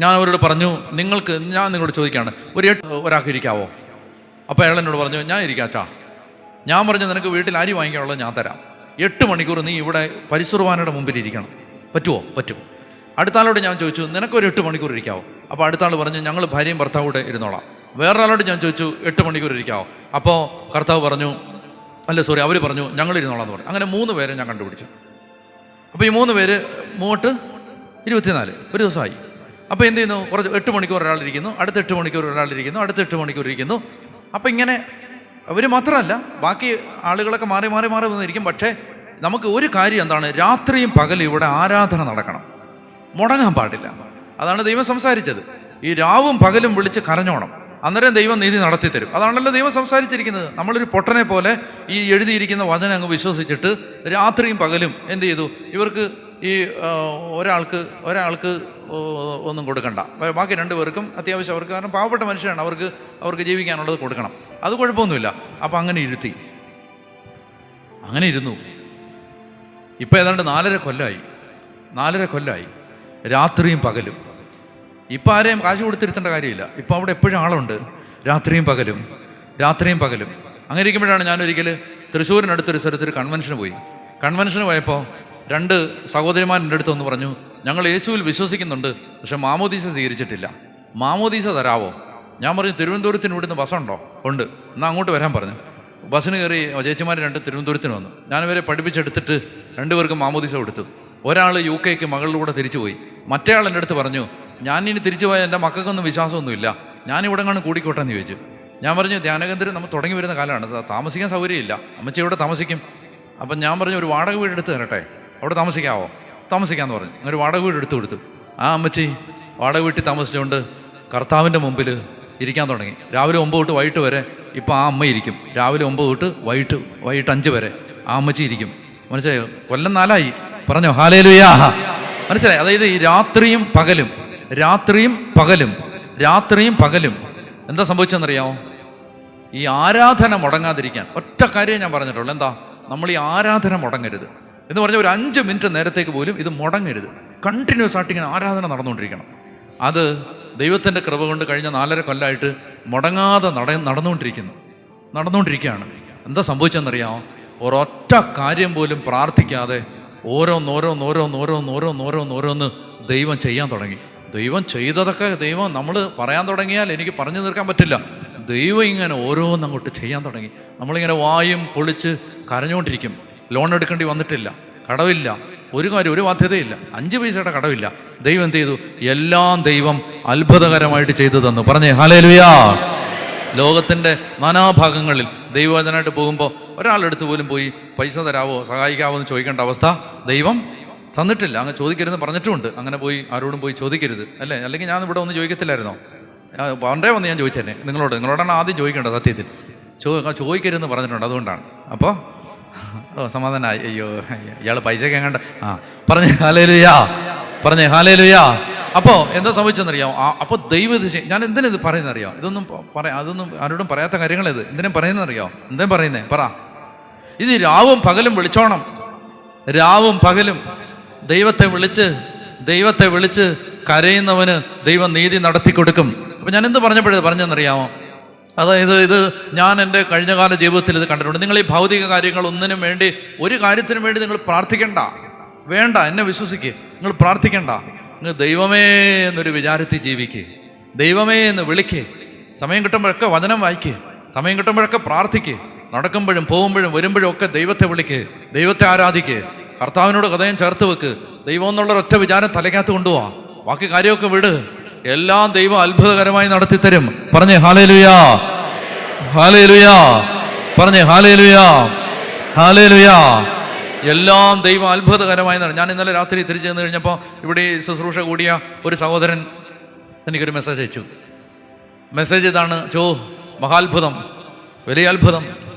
ഞാൻ അവരോട് പറഞ്ഞു, ഞാൻ നിങ്ങളോട് ചോദിക്കുകയാണ്, ഒരാൾക്ക് ഇരിക്കാവോ? അപ്പോൾ അയാൾ എന്നോട് പറഞ്ഞു, ഞാൻ ഇരിക്കാച്ചാ. ഞാൻ പറഞ്ഞു, നിനക്ക് വീട്ടിൽ അരി വാങ്ങിക്കാനുള്ളത് ഞാൻ തരാം. 8 മണിക്കൂർ നീ ഇവിടെ പരിശുർവാനയുടെ മുമ്പിൽ ഇരിക്കണം. പറ്റുമോ? പറ്റും. അടുത്ത ആളോട് ഞാൻ ചോദിച്ചു, നിനക്കൊരു 8 മണിക്കൂർ ഇരിക്കാവോ? അപ്പോൾ അടുത്ത ആൾ പറഞ്ഞു, ഞങ്ങൾ ഭാര്യയും ഭർത്താവും കൂടെ ഇരുന്നോളാം. വേറൊരാളോട് ഞാൻ ചോദിച്ചു, 8 മണിക്കൂർ ഇരിക്കാവോ? അപ്പോൾ കർത്താവ് പറഞ്ഞു, അവർ പറഞ്ഞു, ഞങ്ങൾ ഇരുന്നോളാം എന്ന് പറഞ്ഞു. അങ്ങനെ 3 പേരെ ഞാൻ കണ്ടുപിടിച്ചു. അപ്പോൾ ഈ 3 പേര് 24 ഒരു ദിവസമായി. അപ്പോൾ എന്ത് ചെയ്യുന്നു? 8 മണിക്കൂർ ഒരാളിരിക്കുന്നു, അടുത്ത 8 മണിക്കൂർ ഒരാളിരിക്കുന്നു, അടുത്ത 8 മണിക്കൂർ ഇരിക്കുന്നു. അപ്പം ഇങ്ങനെ അവർ മാത്രമല്ല, ബാക്കി ആളുകളൊക്കെ മാറി വന്നിരിക്കും. പക്ഷേ നമുക്ക് ഒരു കാര്യം എന്താണ്? രാത്രിയും പകലും ഇവിടെ ആരാധന നടക്കണം, മുടങ്ങാൻ പാടില്ല. അതാണ് ദൈവം സംസാരിച്ചത്. ഈ രാവും പകലും വിളിച്ച് കരഞ്ഞോണം, അന്നേരം ദൈവം നീതി നടത്തി തരും. അതാണല്ലോ ദൈവം സംസാരിച്ചിരിക്കുന്നത്. നമ്മളൊരു പൊട്ടനെ പോലെ ഈ എഴുതിയിരിക്കുന്ന വചനം അങ്ങ് വിശ്വസിച്ചിട്ട് രാത്രിയും പകലും എന്ത് ചെയ്തു? ഇവർക്ക് ഈ ഒരാൾക്ക് ഒന്നും കൊടുക്കണ്ട, ബാക്കി 2 പേർക്കും അത്യാവശ്യം അവർക്ക്, കാരണം പാവപ്പെട്ട മനുഷ്യരാണ്, അവർക്ക് ജീവിക്കാനുള്ളത് കൊടുക്കണം. അത് കുഴപ്പമൊന്നുമില്ല. അപ്പം അങ്ങനെ ഇരുന്നു. ഇപ്പം ഏതാണ്ട് 4.5 കൊല്ലമായി രാത്രിയും പകലും. ഇപ്പം ആരെയും കാശ് കൊടുത്തിരുത്തേണ്ട കാര്യമില്ല. ഇപ്പം അവിടെ എപ്പോഴും ആളുണ്ട്, രാത്രിയും പകലും. അങ്ങനെ ഇരിക്കുമ്പോഴാണ് ഞാനൊരിക്കൽ തൃശ്ശൂരിനടുത്തൊരു സ്ഥലത്തൊരു കൺവെൻഷന് പോയപ്പോൾ 2 സഹോദരിമാർ എൻ്റെ അടുത്ത് ഒന്ന് പറഞ്ഞു, ഞങ്ങൾ യേശുവിൽ വിശ്വസിക്കുന്നുണ്ട്, പക്ഷെ മാമോദീസ സ്വീകരിച്ചിട്ടില്ല, മാമോദീസ തരാവോ? ഞാൻ പറഞ്ഞു, തിരുവനന്തപുരത്തിന് ഇവിടുന്ന് ബസ്സുണ്ടോ? ഉണ്ട്, എന്നാൽ അങ്ങോട്ട് വരാൻ പറഞ്ഞു. ബസ്സിന് കയറി ചേച്ചിമാർ 2 തിരുവനന്തപുരത്തിന് വന്നു. ഞാനിവരെ പഠിപ്പിച്ചെടുത്തിട്ട് 2 പേർക്ക് മാമോദീസ കൊടുത്തു. ഒരാൾ UK മകളിലൂടെ തിരിച്ചുപോയി. മറ്റേ ആൾ എൻ്റെ അടുത്ത് പറഞ്ഞു, ഞാനിനി തിരിച്ചു പോയാൽ എൻ്റെ മക്കൾക്കൊന്നും വിശ്വാസമൊന്നുമില്ല, ഞാനിവിടെ കാണും കൂടിക്കോട്ടെ എന്ന് ചോദിച്ചു. ഞാൻ പറഞ്ഞു, ധ്യാനകേന്ദ്രം നമ്മൾ തുടങ്ങി വരുന്ന കാലമാണ്, താമസിക്കാൻ സൗകര്യമില്ല, അമ്മച്ചി ഇവിടെ താമസിക്കും. അപ്പം ഞാൻ പറഞ്ഞു, ഒരു വാടക വീട് എടുത്ത് തരട്ടെ, അവിടെ താമസിക്കാമെന്ന് പറഞ്ഞു. അങ്ങനെ വാടക വീട് എടുത്തു കൊടുത്തു. ആ അമ്മച്ചി വാടക വീട്ടിൽ താമസിച്ചുകൊണ്ട് കർത്താവിൻ്റെ മുമ്പിൽ ഇരിക്കാൻ തുടങ്ങി. രാവിലെ 9 തൊട്ട് വൈകിട്ട് വരെ. ഇപ്പം ആ അമ്മ ഇരിക്കും. രാവിലെ 9 തൊട്ട് വൈകിട്ട് 5 വരെ ആ അമ്മച്ചി ഇരിക്കും. മനസ്സിലായോ? കൊല്ലം 4 പറഞ്ഞോ ഹല്ലേലൂയാ. മനസ്സിലായി? അതായത് ഈ രാത്രിയും പകലും എന്താ സംഭവിച്ചെന്നറിയാമോ? ഈ ആരാധന മുടങ്ങാതിരിക്കാൻ ഒറ്റ കാര്യം ഞാൻ പറഞ്ഞിട്ടുള്ളൂ. എന്താ? നമ്മൾ ഈ ആരാധന മുടങ്ങരുത് എന്ന് പറഞ്ഞാൽ ഒരു 5 മിനിറ്റ് നേരത്തേക്ക് പോലും ഇത് മുടങ്ങരുത്. കണ്ടിന്യൂസ് ആയിട്ട് ഇങ്ങനെ ആരാധന നടന്നുകൊണ്ടിരിക്കണം. അത് ദൈവത്തിൻ്റെ കൃപ കൊണ്ട് കഴിഞ്ഞ 4.5 കൊല്ലമായിട്ട് മുടങ്ങാതെ നടന്നുകൊണ്ടിരിക്കുകയാണ്. എന്താ സംഭവിച്ചെന്നറിയാമോ? ഒരൊറ്റ കാര്യം പോലും പ്രാർത്ഥിക്കാതെ ഓരോന്ന് ദൈവം ചെയ്യാൻ തുടങ്ങി. ദൈവം ചെയ്തതൊക്കെ നമ്മൾ പറയാൻ തുടങ്ങിയാൽ എനിക്ക് പറഞ്ഞു തീർക്കാൻ പറ്റില്ല. ദൈവം ഇങ്ങനെ ഓരോന്നങ്ങോട്ട് ചെയ്യാൻ തുടങ്ങി. നമ്മളിങ്ങനെ വായും പൊളിച്ച് കരഞ്ഞുകൊണ്ടിരിക്കും. ലോൺ എടുക്കേണ്ടി വന്നിട്ടില്ല, കടവില്ല, ഒരു ബാധ്യതയില്ല, 5 പൈസയുടെ കടവില്ല. ദൈവം എന്ത് ചെയ്തു? എല്ലാം ദൈവം അത്ഭുതകരമായിട്ട് ചെയ്തു തന്നു. പറഞ്ഞേ ഹല്ലേലൂയാ. ലോകത്തിൻ്റെ നാനാഭാഗങ്ങളിൽ ദൈവവചനമായിട്ട് പോകുമ്പോൾ ഒരാളെടുത്ത് പോലും പോയി പൈസ തരാവോ, സഹായിക്കാവോ എന്ന് ചോദിക്കേണ്ട അവസ്ഥ ദൈവം തന്നിട്ടില്ല. അങ്ങ് ചോദിക്കരുതെന്ന് പറഞ്ഞിട്ടുമുണ്ട്. അങ്ങനെ ആരോടും പോയി ചോദിക്കരുത്, അല്ലേ? അല്ലെങ്കിൽ ഞാൻ ഇവിടെ ഒന്ന് ചോദിക്കത്തില്ലായിരുന്നോ? പണ്ടേ വന്ന് ഞാൻ ചോദിച്ചേനെ നിങ്ങളോടാണ് ആദ്യം ചോദിക്കേണ്ടത്. സത്യത്തിൽ ചോദിക്കരുതെന്ന് പറഞ്ഞിട്ടുണ്ട്. അതുകൊണ്ടാണ്. അപ്പോൾ സമാധാനമായി. അയ്യോ, ഇയാൾ പൈസയൊക്കെ എങ്ങാണ്ട് പറഞ്ഞേ ഹല്ലേലൂയാ. അപ്പോൾ എന്താ സംഭവിച്ചെന്നറിയാമോ? അപ്പോൾ ദൈവം ഞാൻ എന്തിനാ പറയുന്നറിയാം? അതൊന്നും ആരോടും പറയാത്ത കാര്യങ്ങളിത് എന്തിനാ പറയുന്നറിയാമോ? എന്താ പറയുന്നേ? പറ. ഇത് രാവും പകലും വിളിച്ചോണം. രാവും പകലും ദൈവത്തെ വിളിച്ച് കരയുന്നവന് ദൈവം നീതി നടത്തി കൊടുക്കും. അപ്പം ഞാൻ എന്ത് പറഞ്ഞെന്നറിയാമോ? അതായത് ഇത് ഞാൻ എൻ്റെ കഴിഞ്ഞകാല ജീവിതത്തിൽ ഇത് കണ്ടിട്ടുണ്ട്. നിങ്ങൾ ഈ ഭൗതിക കാര്യങ്ങൾ ഒന്നിനും വേണ്ടി, ഒരു കാര്യത്തിനും വേണ്ടി നിങ്ങൾ പ്രാർത്ഥിക്കണ്ട, വേണ്ട, എന്നെ വിശ്വസിക്കുക. നിങ്ങൾ പ്രാർത്ഥിക്കണ്ട. നിങ്ങൾ ദൈവമേ എന്നൊരു വിചാരത്തിൽ ജീവിക്കുക, ദൈവമേ എന്ന് വിളിക്കുക. സമയം കിട്ടുമ്പോഴൊക്കെ വചനം വായിക്കുക, സമയം കിട്ടുമ്പോഴൊക്കെ പ്രാർത്ഥിക്കുക. നടക്കുമ്പോഴും പോകുമ്പോഴും വരുമ്പോഴും ഒക്കെ ദൈവത്തെ വിളിക്കുക, ദൈവത്തെ ആരാധിക്കുക, കർത്താവിനോട് ഹൃദയം ചേർത്ത് വെക്ക്. ദൈവം എന്നുള്ളൊരൊറ്റ വിചാരം തലയ്ക്കകത്ത് കൊണ്ടുപോവാ, ബാക്കി കാര്യമൊക്കെ വിട്. എല്ലാം ദൈവം അത്ഭുതകരമായി നടത്തിത്തരും. പറഞ്ഞേ ഹല്ലേലൂയാ, ഹല്ലേലൂയാ, പറഞ്ഞേ ഹല്ലേലൂയാ, ഹല്ലേലൂയാ. എല്ലാം ദൈവം അത്ഭുതകരമായി നടക്കും. ഞാൻ ഇന്നലെ രാത്രി തിരിച്ചു ചെന്ന് കഴിഞ്ഞപ്പോൾ ഇവിടെ ശുശ്രൂഷ കൂടിയ ഒരു സഹോദരൻ എനിക്കൊരു മെസ്സേജ് അയച്ചു. മെസ്സേജ് ഇതാണ്: മഹാത്ഭുതം, വലിയ അത്ഭുതം.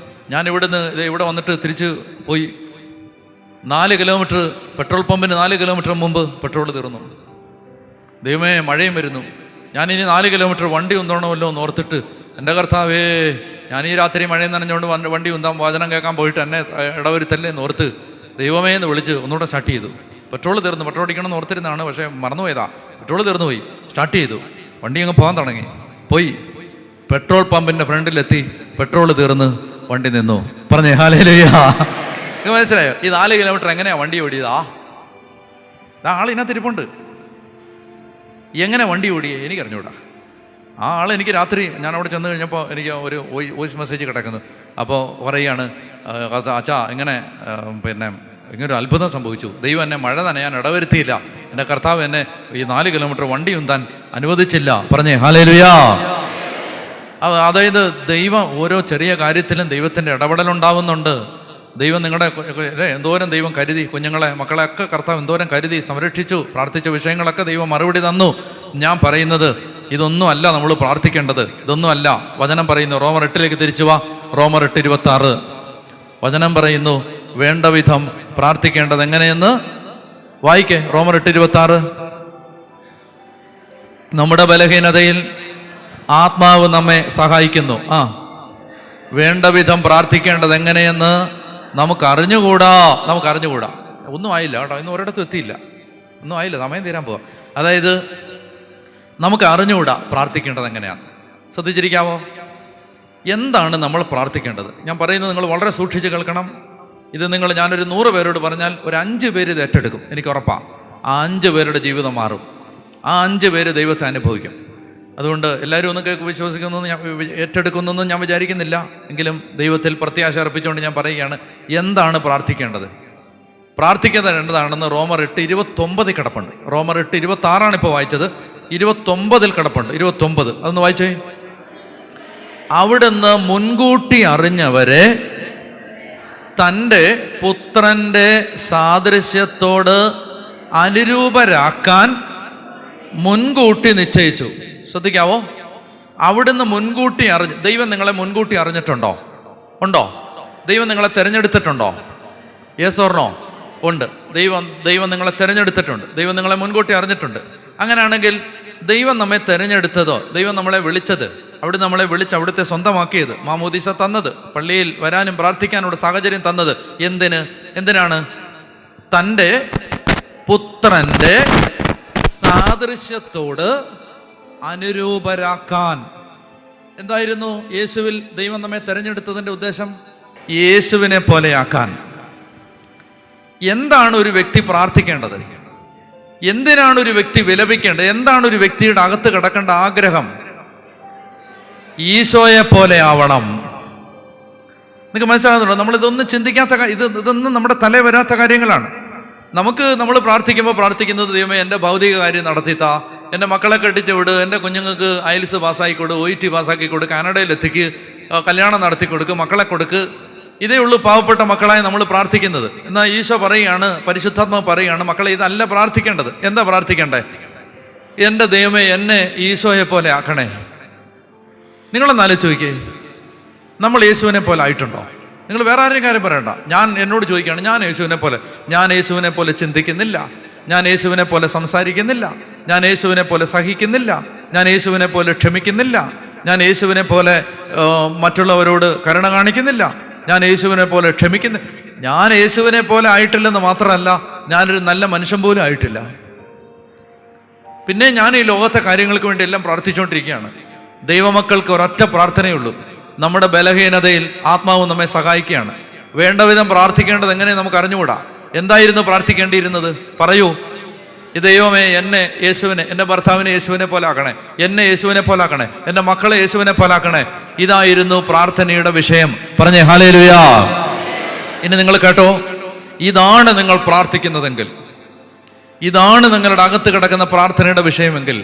ഞാൻ ഇവിടെ വന്നിട്ട് തിരിച്ച് പോയി. 4 കിലോമീറ്റർ പെട്രോൾ പമ്പിന് 4 കിലോമീറ്റർ മുമ്പ് പെട്രോൾ തീർന്നു. ദൈവമേ, മഴയും വരുന്നു. ഞാനിനി 4 കിലോമീറ്റർ വണ്ടി ഉന്തോണമല്ലോ എന്ന് ഓർത്തിട്ട്, എൻ്റെ കർത്താവേ, ഞാൻ ഈ രാത്രി മഴയും നനഞ്ഞുകൊണ്ട് വണ്ടി ഉന്താം, വചനം കേൾക്കാൻ പോയിട്ട് എന്നെ ഇടവരുത്തല്ലേ എന്ന് ഓർത്ത് ദൈവമേ എന്ന് വിളിച്ച് ഒന്നുകൂടെ സ്റ്റാർട്ട് ചെയ്തു. പെട്രോൾ തീർന്നു. പെട്രോൾ അടിക്കണമെന്ന് ഓർത്തിരുന്നതാണ്, പക്ഷേ മറന്നുപോയതാ. പെട്രോൾ തീർന്നു പോയി. സ്റ്റാർട്ട് ചെയ്തു, വണ്ടി അങ്ങ് പോകാൻ തുടങ്ങി. പോയി പെട്രോൾ പമ്പിൻ്റെ ഫ്രണ്ടിലെത്തി, പെട്രോൾ തീർന്ന് വണ്ടി നിന്നു. പറഞ്ഞേ ഹല്ലേലൂയാ. മനസ്സിലായോ? ഈ 4 കിലോമീറ്റർ എങ്ങനെയാ വണ്ടി ഓടിയതാ? ആളിനകത്തിരിപ്പുണ്ട്. എങ്ങനെ വണ്ടി ഓടിയേ എനിക്കറിഞ്ഞൂടാ. ആ ആൾ എനിക്ക് രാത്രി ഞാൻ അവിടെ ചെന്ന് കഴിഞ്ഞപ്പോൾ എനിക്ക് ഒരു വോയിസ് മെസ്സേജ് കിടക്കുന്നു. അപ്പോൾ പറയുകയാണ്, അച്ഛാ ഇങ്ങനെ ഇങ്ങനൊരു അത്ഭുതം സംഭവിച്ചു. ദൈവം എന്നെ മഴ നനയാൻ ഇടവരുത്തിയില്ല. എൻ്റെ കർത്താവ് എന്നെ ഈ 4 കിലോമീറ്റർ വണ്ടി ഉന്താൻ അനുവദിച്ചില്ല. പറഞ്ഞേ ഹല്ലേലൂയാ. അതായത് ദൈവം ഓരോ ചെറിയ കാര്യത്തിലും ദൈവത്തിൻ്റെ ഇടപെടലുണ്ടാവുന്നുണ്ട്. ദൈവം നിങ്ങളുടെ എന്തോരം ദൈവം കരുതി, കുഞ്ഞുങ്ങളെ മക്കളെയൊക്കെ കർത്താവ് എന്തോരം കരുതി സംരക്ഷിച്ചു. പ്രാർത്ഥിച്ച വിഷയങ്ങളൊക്കെ ദൈവം മറുപടി തന്നു. ഞാൻ പറയുന്നത് ഇതൊന്നും അല്ല നമ്മൾ പ്രാർത്ഥിക്കേണ്ടത്, ഇതൊന്നും അല്ല. വചനം പറയുന്നു, റോമർ 8 തിരിച്ചു വാ. റോമർ 8:26 വചനം പറയുന്നു, വേണ്ട വിധം പ്രാർത്ഥിക്കേണ്ടത് എങ്ങനെയെന്ന് വായിക്കേ. റോമർ 8:26 നമ്മുടെ ബലഹീനതയിൽ ആത്മാവ് നമ്മെ സഹായിക്കുന്നു. വേണ്ട വിധം പ്രാർത്ഥിക്കേണ്ടത് എങ്ങനെയെന്ന് നമുക്കറിഞ്ഞുകൂടാ. ഒന്നും ആയില്ല കേട്ടോ, ഇന്ന് ഒരിടത്തും എത്തിയില്ല, ഒന്നും ആയില്ല, സമയം തീരാൻ പോവാം. അതായത് നമുക്ക് അറിഞ്ഞുകൂടാ പ്രാർത്ഥിക്കേണ്ടത് എങ്ങനെയാണ്. ശ്രദ്ധിച്ചിരിക്കാമോ? എന്താണ് നമ്മൾ പ്രാർത്ഥിക്കേണ്ടത്? ഞാൻ പറയുന്നത് നിങ്ങൾ വളരെ സൂക്ഷിച്ച് കേൾക്കണം. ഇത് ഞാനൊരു 100 പേരോട് പറഞ്ഞാൽ ഒരു 5 പേര് ഇത് ഏറ്റെടുക്കും, എനിക്ക് ഉറപ്പാണ്. ആ 5 പേരുടെ ജീവിതം മാറും. ആ 5 പേര് ദൈവത്തെ അനുഭവിക്കും. അതുകൊണ്ട് എല്ലാവരും ഒന്നും വിശ്വസിക്കുന്നതെന്ന് ഞാൻ ഏറ്റെടുക്കുന്നതെന്ന് ഞാൻ വിചാരിക്കുന്നില്ല. എങ്കിലും ദൈവത്തിൽ പ്രത്യാശ അർപ്പിച്ചുകൊണ്ട് ഞാൻ പറയുകയാണ്, എന്താണ് പ്രാർത്ഥിക്കേണ്ടത്? പ്രാർത്ഥിക്കേണ്ടത് എന്താണെന്ന് റോമർ 8:29 കിടപ്പുണ്ട്. റോമർ 8:26 ഇപ്പോൾ വായിച്ചത്, 29 കിടപ്പുണ്ട്. 29 അതൊന്ന് വായിച്ചേ. അവിടുന്ന് മുൻകൂട്ടി അറിഞ്ഞവരെ തൻ്റെ പുത്രൻ്റെ സാദൃശ്യത്തോട് അനുരൂപരാക്കാൻ മുൻകൂട്ടി നിശ്ചയിച്ചു. ശ്രദ്ധിക്കാവോ? അവിടുന്ന് മുൻകൂട്ടി അറിഞ്ഞു. ദൈവം നിങ്ങളെ മുൻകൂട്ടി അറിഞ്ഞിട്ടുണ്ടോ? ഉണ്ടോ? ദൈവം നിങ്ങളെ തിരഞ്ഞെടുത്തിട്ടുണ്ടോ? Yes or no? ഉണ്ട്. ദൈവം നിങ്ങളെ തിരഞ്ഞെടുത്തിട്ടുണ്ട്. ദൈവം നിങ്ങളെ മുൻകൂട്ടി അറിഞ്ഞിട്ടുണ്ട്. അങ്ങനെയാണെങ്കിൽ ദൈവം നമ്മെ തിരഞ്ഞെടുത്തതോ, ദൈവം നമ്മളെ വിളിച്ചത്, അവിടെ നമ്മളെ വിളിച്ച് അവിടുത്തെ സ്വന്തമാക്കിയത്, മാമോദീസ തന്നത്, പള്ളിയിൽ വരാനും പ്രാർത്ഥിക്കാനുള്ള സാഹചര്യം തന്നത് എന്തിനാണ്? തൻ്റെ പുത്രൻ്റെ സാദൃശ്യത്തോട് അനുരൂപരാക്കാൻ. എന്തായിരുന്നു യേശുവിൽ ദൈവം നമ്മെ തെരഞ്ഞെടുത്തതിൻ്റെ ഉദ്ദേശം? യേശുവിനെ പോലെയാക്കാൻ. എന്താണ് ഒരു വ്യക്തി പ്രാർത്ഥിക്കേണ്ടത്? എന്തിനാണ് ഒരു വ്യക്തി വിലപിക്കേണ്ടത്? എന്താണ് ഒരു വ്യക്തിയുടെ അകത്ത് കിടക്കേണ്ട ആഗ്രഹം? ഈശോയെ പോലെ ആവണം. നിങ്ങൾക്ക് മനസ്സിലാകുന്നുണ്ടോ? നമ്മളിതൊന്നും ചിന്തിക്കാത്ത, ഇതൊന്നും നമ്മുടെ തലയിൽ വരാത്ത കാര്യങ്ങളാണ്. നമ്മൾ പ്രാർത്ഥിക്കുന്നത് ദൈവമേ എൻ്റെ ഭൗതിക കാര്യം നടത്തിത്താ, എൻ്റെ മക്കളെ കെട്ടിച്ച് വിട്, എൻ്റെ കുഞ്ഞുങ്ങൾക്ക് IELTS പാസ്സാക്കി കൊടു, OET പാസ്സാക്കി കൊടു, കാനഡയിൽ എത്തിക്ക്, കല്യാണം നടത്തി കൊടുക്ക്, മക്കളെ കൊടുക്ക്. ഇതേ ഉള്ളൂ പാവപ്പെട്ട മക്കളായി നമ്മൾ പ്രാർത്ഥിക്കുന്നത്. എന്നാൽ ഈശോ പറയുകയാണ്, പരിശുദ്ധാത്മാവ് പറയുകയാണ്, മക്കളെ ഇതല്ല പ്രാർത്ഥിക്കേണ്ടത്. എന്താ പ്രാർത്ഥിക്കേണ്ടേ? എൻ്റെ ദൈവമേ എന്നെ ഈശോയെ പോലെ ആക്കണേ. നിങ്ങളൊന്ന് ആലോചിച്ച് നോക്കിയേ, നമ്മൾ യേശുവിനെ പോലെ ആയിട്ടുണ്ടോ? നിങ്ങൾ വേറെ ആരെയും കാര്യം പറയണ്ട. എന്നോട് ചോദിക്കുകയാണ്, ഞാൻ യേശുവിനെ പോലെ ചിന്തിക്കുന്നില്ല, ഞാൻ യേശുവിനെ പോലെ സംസാരിക്കുന്നില്ല, ഞാൻ യേശുവിനെ പോലെ സഹിക്കുന്നില്ല, ഞാൻ യേശുവിനെ പോലെ ക്ഷമിക്കുന്നില്ല, ഞാൻ യേശുവിനെ പോലെ മറ്റുള്ളവരോട് കരുണ കാണിക്കുന്നില്ല, ഞാൻ യേശുവിനെ പോലെ ക്ഷമിക്കുന്നില്ല. ഞാൻ യേശുവിനെ പോലെ ആയിട്ടില്ലെന്ന് മാത്രമല്ല, ഞാനൊരു നല്ല മനുഷ്യൻ പോലും ആയിട്ടില്ല. പിന്നെ ഞാൻ ഈ ലോകത്തെ കാര്യങ്ങൾക്ക് വേണ്ടി എല്ലാം പ്രാർത്ഥിച്ചുകൊണ്ടിരിക്കുകയാണ്. ദൈവമക്കൾക്ക് ഒരൊറ്റ പ്രാർത്ഥനയുള്ളൂ. നമ്മുടെ ബലഹീനതയിൽ ആത്മാവ് നമ്മെ സഹായിക്കുകയാണ്. വേണ്ട വിധം പ്രാർത്ഥിക്കേണ്ടത് എങ്ങനെ നമുക്ക് അറിഞ്ഞുകൂടാ. എന്തായിരുന്നു പ്രാർത്ഥിക്കേണ്ടിയിരുന്നത്? പറയൂ. ഈ ദൈവമേ, എന്നെ യേശുവിനെ, എൻ്റെ ഭർത്താവിനെ യേശുവിനെ പോലാക്കണേ, എന്നെ യേശുവിനെ പോലാക്കണേ, എൻ്റെ മക്കളെ യേശുവിനെ പോലാക്കണേ. ഇതായിരുന്നു പ്രാർത്ഥനയുടെ വിഷയം. പറഞ്ഞേ ഹല്ലേലൂയാ. ഇനി നിങ്ങൾ കേട്ടോ, ഇതാണ് നിങ്ങൾ പ്രാർത്ഥിക്കുന്നതെങ്കിൽ, ഇതാണ് നിങ്ങളുടെ അകത്ത് കിടക്കുന്ന പ്രാർത്ഥനയുടെ വിഷയമെങ്കിൽ,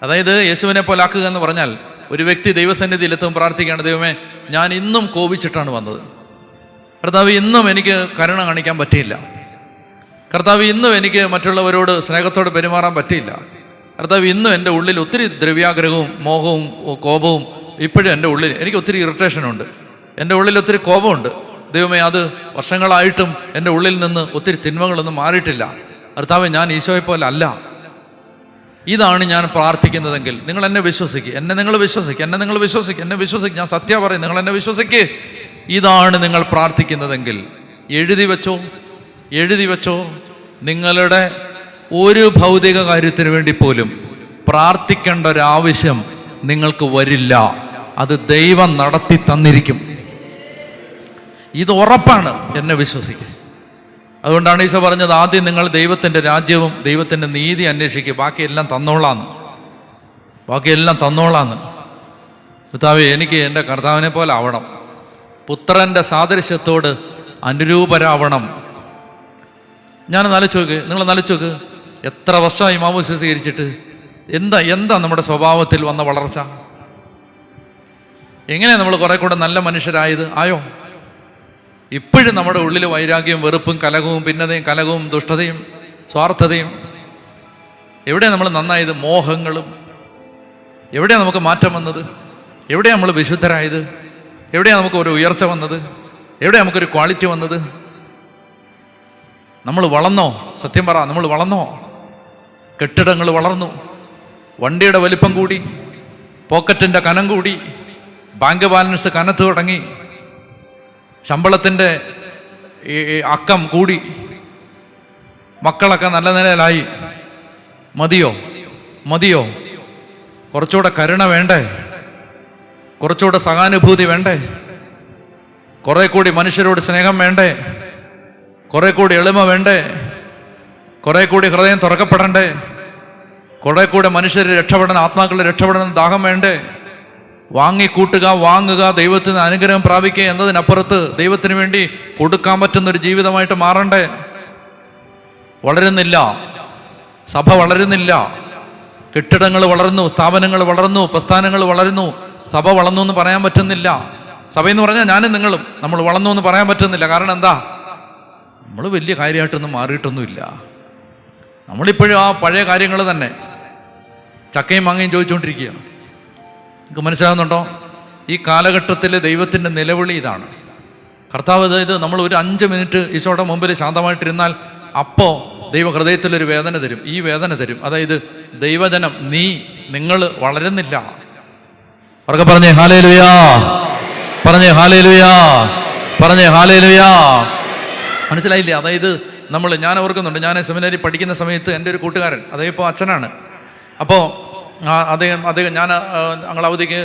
അതായത് യേശുവിനെ പോലാക്കുക എന്ന് പറഞ്ഞാൽ ഒരു വ്യക്തി ദൈവസന്നിധിയിലെത്തും പ്രാർത്ഥിക്കുകയാണ്, ദൈവമേ, ഞാൻ ഇന്നും കോപിച്ചിട്ടാണ് വന്നത്. കർത്താവ്, ഇന്നും എനിക്ക് കരുണ കാണിക്കാൻ പറ്റിയില്ല. കർത്താവ്, ഇന്നും എനിക്ക് മറ്റുള്ളവരോട് സ്നേഹത്തോടെ പെരുമാറാൻ പറ്റിയില്ല. കർത്താവ്, ഇന്നും എൻ്റെ ഉള്ളിൽ ഒത്തിരി ദ്രവ്യാഗ്രഹവും മോഹവും കോപവും ഇപ്പോഴും എൻ്റെ ഉള്ളിൽ എനിക്ക് ഒത്തിരി ഇറിറ്റേഷനുണ്ട്, എൻ്റെ ഉള്ളിൽ ഒത്തിരി കോപമുണ്ട്. ദൈവമേ, അത് വർഷങ്ങളായിട്ടും എൻ്റെ ഉള്ളിൽ നിന്ന് ഒത്തിരി തിന്മകളൊന്നും മാറിയിട്ടില്ല. കർത്താവേ, ഞാൻ ഈശോയെ പോലെ അല്ല. ഇതാണ് ഞാൻ പ്രാർത്ഥിക്കുന്നതെങ്കിൽ നിങ്ങൾ എന്നെ വിശ്വസിക്കുക, എന്നെ നിങ്ങൾ വിശ്വസിക്കുക, എന്നെ നിങ്ങൾ വിശ്വസിക്കുക, എന്നെ വിശ്വസിക്കുക. ഞാൻ സത്യം പറയും, നിങ്ങൾ എന്നെ വിശ്വസിക്കുക. ഇതാണ് നിങ്ങൾ പ്രാർത്ഥിക്കുന്നതെങ്കിൽ എഴുതി വെച്ചോ, എഴുതി വെച്ചോ. നിങ്ങളുടെ ഒരു ഭൗതിക കാര്യത്തിന് വേണ്ടി പോലും പ്രാർത്ഥിക്കേണ്ട ഒരാവശ്യം നിങ്ങൾക്ക് വരില്ല. അത് ദൈവം നടത്തി തന്നിരിക്കും. ഇത് ഉറപ്പാണ്, എന്നെ വിശ്വസിക്കുക. അതുകൊണ്ടാണ് ഈശോ പറഞ്ഞത്, ആദ്യം നിങ്ങൾ ദൈവത്തിൻ്റെ രാജ്യവും ദൈവത്തിൻ്റെ നീതി അന്വേഷിക്കുക, ബാക്കിയെല്ലാം തന്നോളാന്ന്, ബാക്കിയെല്ലാം തന്നോളാന്ന്. കർത്താവേ, എനിക്ക് എൻ്റെ കർത്താവിനെ പോലെ ആവണം, പുത്രൻ്റെ സാദൃശ്യത്തോട് അനുരൂപരാവണം. ഞാൻ നാലിച്ചോക്ക്, നിങ്ങൾ നാലിച്ചോക്ക്, എത്ര വർഷമായി മാമോദീസ സ്വീകരിച്ചിട്ട് എന്താ നമ്മുടെ സ്വഭാവത്തിൽ വന്ന വളർച്ച? എങ്ങനെയാണ് നമ്മൾ കുറെ കൂടെ നല്ല മനുഷ്യരായത്? ആയോ? ഇപ്പോഴും നമ്മുടെ ഉള്ളിൽ വൈരാഗ്യവും വെറുപ്പും കലഹവും ഭിന്നതയും കലഹവും ദുഷ്ടതയും സ്വാർത്ഥതയും. എവിടെയാണ് നമ്മൾ നന്നായത്? മോഹങ്ങളും. എവിടെയാണ് നമുക്ക് മാറ്റം വന്നത്? എവിടെയാണ് നമ്മൾ വിശുദ്ധരായത്? എവിടെയാണ് നമുക്ക് ഒരു ഉയർച്ച വന്നത്? എവിടെയാണ് നമുക്കൊരു ക്വാളിറ്റി വന്നത്? നമ്മൾ വളർന്നോ? സത്യം പറ, നമ്മൾ വളർന്നോ? കെട്ടിടങ്ങൾ വളർന്നു, വണ്ടിയുടെ വലിപ്പം കൂടി, പോക്കറ്റിൻ്റെ കനം കൂടി, ബാങ്ക് ബാലൻസ് കനത്ത് തുടങ്ങി, ശമ്പളത്തിൻ്റെ അക്കം കൂടി, മക്കളൊക്കെ നല്ല നിലയിലായി. മതിയോ? മതിയോ? കുറച്ചുകൂടെ കരുണ വേണ്ടേ? കുറച്ചുകൂടെ സഹാനുഭൂതി വേണ്ടേ? കുറെ കൂടി മനുഷ്യരോട് സ്നേഹം വേണ്ടേ? കുറെ കൂടി എളിമ വേണ്ടേ? കുറെ കൂടി ഹൃദയം തുറക്കപ്പെടണ്ടേ? കുറെ കൂടെ മനുഷ്യർ രക്ഷപ്പെടണം, ആത്മാക്കൾ രക്ഷപ്പെടണം ദാഹം വേണ്ടേ? വാങ്ങിക്കൂട്ടുക, വാങ്ങുക, ദൈവത്തിന് അനുഗ്രഹം പ്രാപിക്കുക എന്നതിനപ്പുറത്ത് ദൈവത്തിന് വേണ്ടി കൊടുക്കാൻ പറ്റുന്നൊരു ജീവിതമായിട്ട് മാറണ്ടേ? വളരുന്നില്ല, സഭ വളരുന്നില്ല. കെട്ടിടങ്ങൾ വളർന്നു, സ്ഥാപനങ്ങൾ വളർന്നു, പ്രസ്ഥാനങ്ങൾ വളരുന്നു. സഭ വളർന്നു എന്ന് പറയാൻ പറ്റുന്നില്ല. സഭയെന്ന് പറഞ്ഞാൽ ഞാനും നിങ്ങളും നമ്മൾ വളർന്നു എന്ന് പറയാൻ പറ്റുന്നില്ല. കാരണം എന്താ? നമ്മൾ വലിയ കാര്യമായിട്ടൊന്നും മാറിയിട്ടൊന്നുമില്ല. നമ്മളിപ്പോഴും ആ പഴയ കാര്യങ്ങൾ തന്നെ, ചക്കയും മാങ്ങയും ചോദിച്ചുകൊണ്ടിരിക്കുക. നിങ്ങൾക്ക് മനസ്സിലാകുന്നുണ്ടോ? ഈ കാലഘട്ടത്തിൽ ദൈവത്തിൻ്റെ നിലവിളി ഇതാണ്. കർത്താവ്, അതായത് നമ്മൾ ഒരു 5 മിനിറ്റ് ഈശോയുടെ മുമ്പിൽ ശാന്തമായിട്ടിരുന്നാൽ അപ്പോൾ ദൈവ ഹൃദയത്തിലൊരു വേദന തരും. ഈ വേദന തരും, അതായത് ദൈവജനം, നിങ്ങൾ വളരുന്നില്ല. അവർക്ക് പറഞ്ഞേ ഹല്ലേലൂയാ, പറഞ്ഞേ ഹല്ലേലൂയാ, പറഞ്ഞേ ഹല്ലേലൂയാ. മനസ്സിലായില്ലേ? അതായത് ഞാൻ ഓർക്കുന്നുണ്ട്, ഞാൻ സെമിനാരി പഠിക്കുന്ന സമയത്ത് എൻ്റെ ഒരു കൂട്ടുകാരൻ, അദ്ദേഹം ഇപ്പോൾ അച്ഛനാണ്. അപ്പോൾ അദ്ദേഹം ഞങ്ങൾ അവധിക്ക്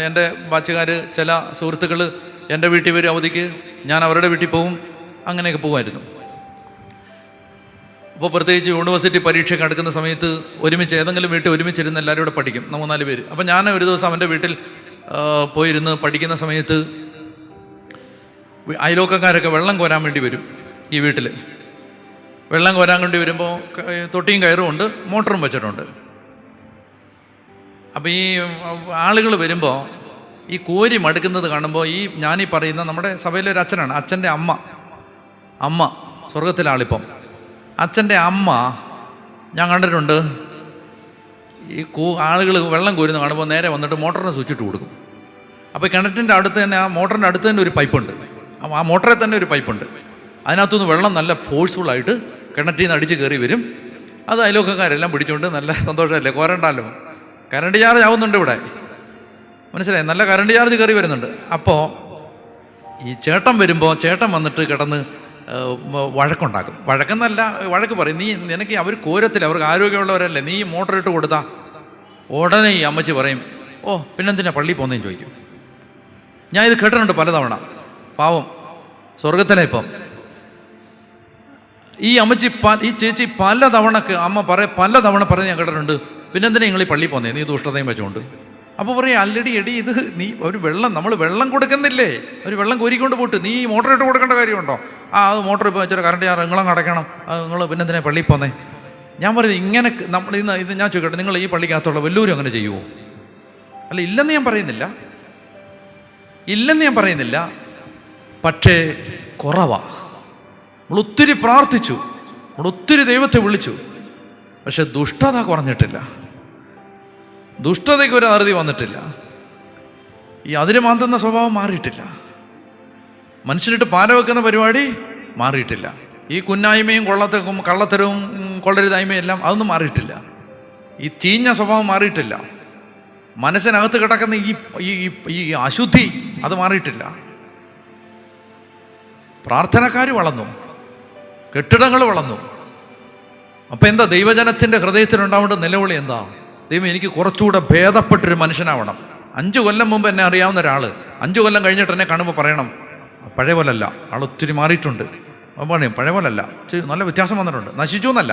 എൻ്റെ ബാച്ചുകാർ ചില സുഹൃത്തുക്കൾ എൻ്റെ വീട്ടിൽ വരും അവധിക്ക്, ഞാൻ അവരുടെ വീട്ടിൽ പോവും, അങ്ങനെയൊക്കെ പോകുമായിരുന്നു. അപ്പോൾ പ്രത്യേകിച്ച് യൂണിവേഴ്സിറ്റി പരീക്ഷയൊക്കെ അടുക്കുന്ന സമയത്ത് ഒരുമിച്ച് ഏതെങ്കിലും വീട്ടിൽ ഒരുമിച്ചിരുന്ന് എല്ലാവരും കൂടെ പഠിക്കും, 3-4 പേര്. അപ്പം ഞാൻ ഒരു ദിവസം അവൻ്റെ വീട്ടിൽ പോയിരുന്ന് പഠിക്കുന്ന സമയത്ത് അയലോക്കക്കാരൊക്കെ വെള്ളം കോരാൻ വേണ്ടി വരും. ഈ വീട്ടിൽ വെള്ളം കോരാൻ വേണ്ടി വരുമ്പോൾ തൊട്ടിയും കയറും ഉണ്ട്, മോട്ടറും വെച്ചിട്ടുണ്ട്. അപ്പം ഈ ആളുകൾ വരുമ്പോൾ ഈ കോരി മടുക്കുന്നത് കാണുമ്പോൾ ഞാനീ പറയുന്ന നമ്മുടെ സഭയിലെ ഒരു അച്ഛനാണ്, അച്ഛൻ്റെ അമ്മ സ്വർഗത്തിലെ ആളിപ്പം, അച്ഛൻ്റെ അമ്മ ഞാൻ കണ്ടിട്ടുണ്ട്. ഈ ആളുകൾ വെള്ളം കോരുന്ന കാണുമ്പോൾ നേരെ വന്നിട്ട് മോട്ടറിന് സ്വിച്ചിട്ട് കൊടുക്കും. അപ്പോൾ കിണറ്റിൻ്റെ അടുത്ത് തന്നെ, ആ മോട്ടറിൻ്റെ അടുത്ത് തന്നെ ഒരു പൈപ്പുണ്ട്. ആ മോട്ടറിൽ തന്നെ ഒരു പൈപ്പുണ്ട്. അതിനകത്തുനിന്ന് വെള്ളം നല്ല ഫോഴ്സ്ഫുള്ളായിട്ട് കിണറ്റിൽ നിന്ന് അടിച്ച് കയറി വരും. അത് അയലോക്കക്കാരെല്ലാം പിടിച്ചുകൊണ്ട് നല്ല സന്തോഷമല്ലേ, കോരണ്ടല്ലോ. കറണ്ട് ചാർജ് ആവുന്നുണ്ട് ഇവിടെ, മനസ്സിലായി? നല്ല കറണ്ട് ചാർജ് കയറി വരുന്നുണ്ട്. അപ്പോൾ ഈ ചേട്ടൻ വരുമ്പോൾ ചേട്ടൻ വന്നിട്ട് കിടന്ന് വഴക്കുണ്ടാക്കും. വഴക്കെന്നല്ല, വഴക്ക് പറയും. നിനക്ക് അവർ കോരത്തില്ല, അവർക്ക് ആരോഗ്യമുള്ളവരല്ലേ, നീ മോട്ടർ ഇട്ട് കൊടുത്താ ഉടനെ ഈ അമ്മച്ചി പറയും, ഓ പിന്നെന്തിനാ പള്ളിയിൽ പോകുന്നതെന്ന് ചോദിക്കും. ഞാൻ ഇത് കേട്ടിട്ടുണ്ട് പലതവണ. പാവം സ്വർഗത്തിലെ ഇപ്പം ഈ അമ്മച്ചി ഈ ചേച്ചി പലതവണ പറഞ്ഞ് ഞാൻ കേട്ടിട്ടുണ്ട്, പിന്നെന്തിനാ നിങ്ങൾ ഈ പള്ളിയിൽ പോകുന്നേ, നീ ദുഷ്ടതയും വെച്ചുകൊണ്ട്. അപ്പോൾ പറയും, ആൽറെഡി എടി ഇത് നീ ഒരു നമ്മൾ വെള്ളം കൊടുക്കുന്നില്ലേ, ഒരു വെള്ളം കോരിക്കൊണ്ട് പോട്ട് നീ മോട്ടർ ഇട്ട് കൊടുക്കേണ്ട കാര്യമുണ്ടോ? അത് മോട്ടർ ഇപ്പോൾ വെച്ചാൽ കറണ്ട് നിങ്ങളങ്ങ് അടയ്ക്കണം, നിങ്ങൾ പിന്നെന്തിനാ പള്ളിയിൽ പോന്നേ. ഞാൻ പറയുന്നത് ഇങ്ങനെ നമ്മൾ ഇത് ഞാൻ ചോദിക്കട്ടെ, നിങ്ങൾ ഈ പള്ളിക്കകത്തുള്ള വല്ലവരും അങ്ങനെ ചെയ്യുമോ? അല്ല, ഇല്ലെന്ന് ഞാൻ പറയുന്നില്ല, പക്ഷേ കുറവാ. നമ്മൾ ഒത്തിരി പ്രാർത്ഥിച്ചു, നമ്മൾ ഒത്തിരി ദൈവത്തെ വിളിച്ചു, പക്ഷെ ദുഷ്ടത കുറഞ്ഞിട്ടില്ല, ദുഷ്ടതയ്ക്ക് ഒരു അറുതി വന്നിട്ടില്ല, ഈ അതിന് മാന്തുന്ന സ്വഭാവം മാറിയിട്ടില്ല, മനുഷ്യനിട്ട് പാല വെക്കുന്ന പരിപാടി മാറിയിട്ടില്ല, ഈ കുന്നായ്മയും കള്ളത്തരവും കൊള്ളരുതായ്മയും എല്ലാം അതൊന്നും മാറിയിട്ടില്ല, ഈ ചീഞ്ഞ സ്വഭാവം മാറിയിട്ടില്ല, മനസ്സിനകത്ത് കിടക്കുന്ന ഈ അശുദ്ധി അത് മാറിയിട്ടില്ല. പ്രാർത്ഥനക്കാർ വളർന്നു, കെട്ടിടങ്ങൾ വളർന്നു. അപ്പം എന്താ ദൈവജനത്തിൻ്റെ ഹൃദയത്തിലുണ്ടാവേണ്ട നിലവിളി എന്താ? ദൈവം എനിക്ക് കുറച്ചുകൂടെ ഭേദപ്പെട്ടൊരു മനുഷ്യനാവണം. 5 കൊല്ലം മുമ്പ് എന്നെ അറിയാവുന്ന ഒരാൾ 5 കൊല്ലം കഴിഞ്ഞിട്ട് എന്നെ കാണുമ്പോൾ പറയണം, പഴയ പോലല്ല, ആൾ ഒത്തിരി മാറിയിട്ടുണ്ട്. പറയും പഴയ പോലല്ല, നല്ല വ്യത്യാസം വന്നിട്ടുണ്ട്, നശിച്ചു എന്നല്ല,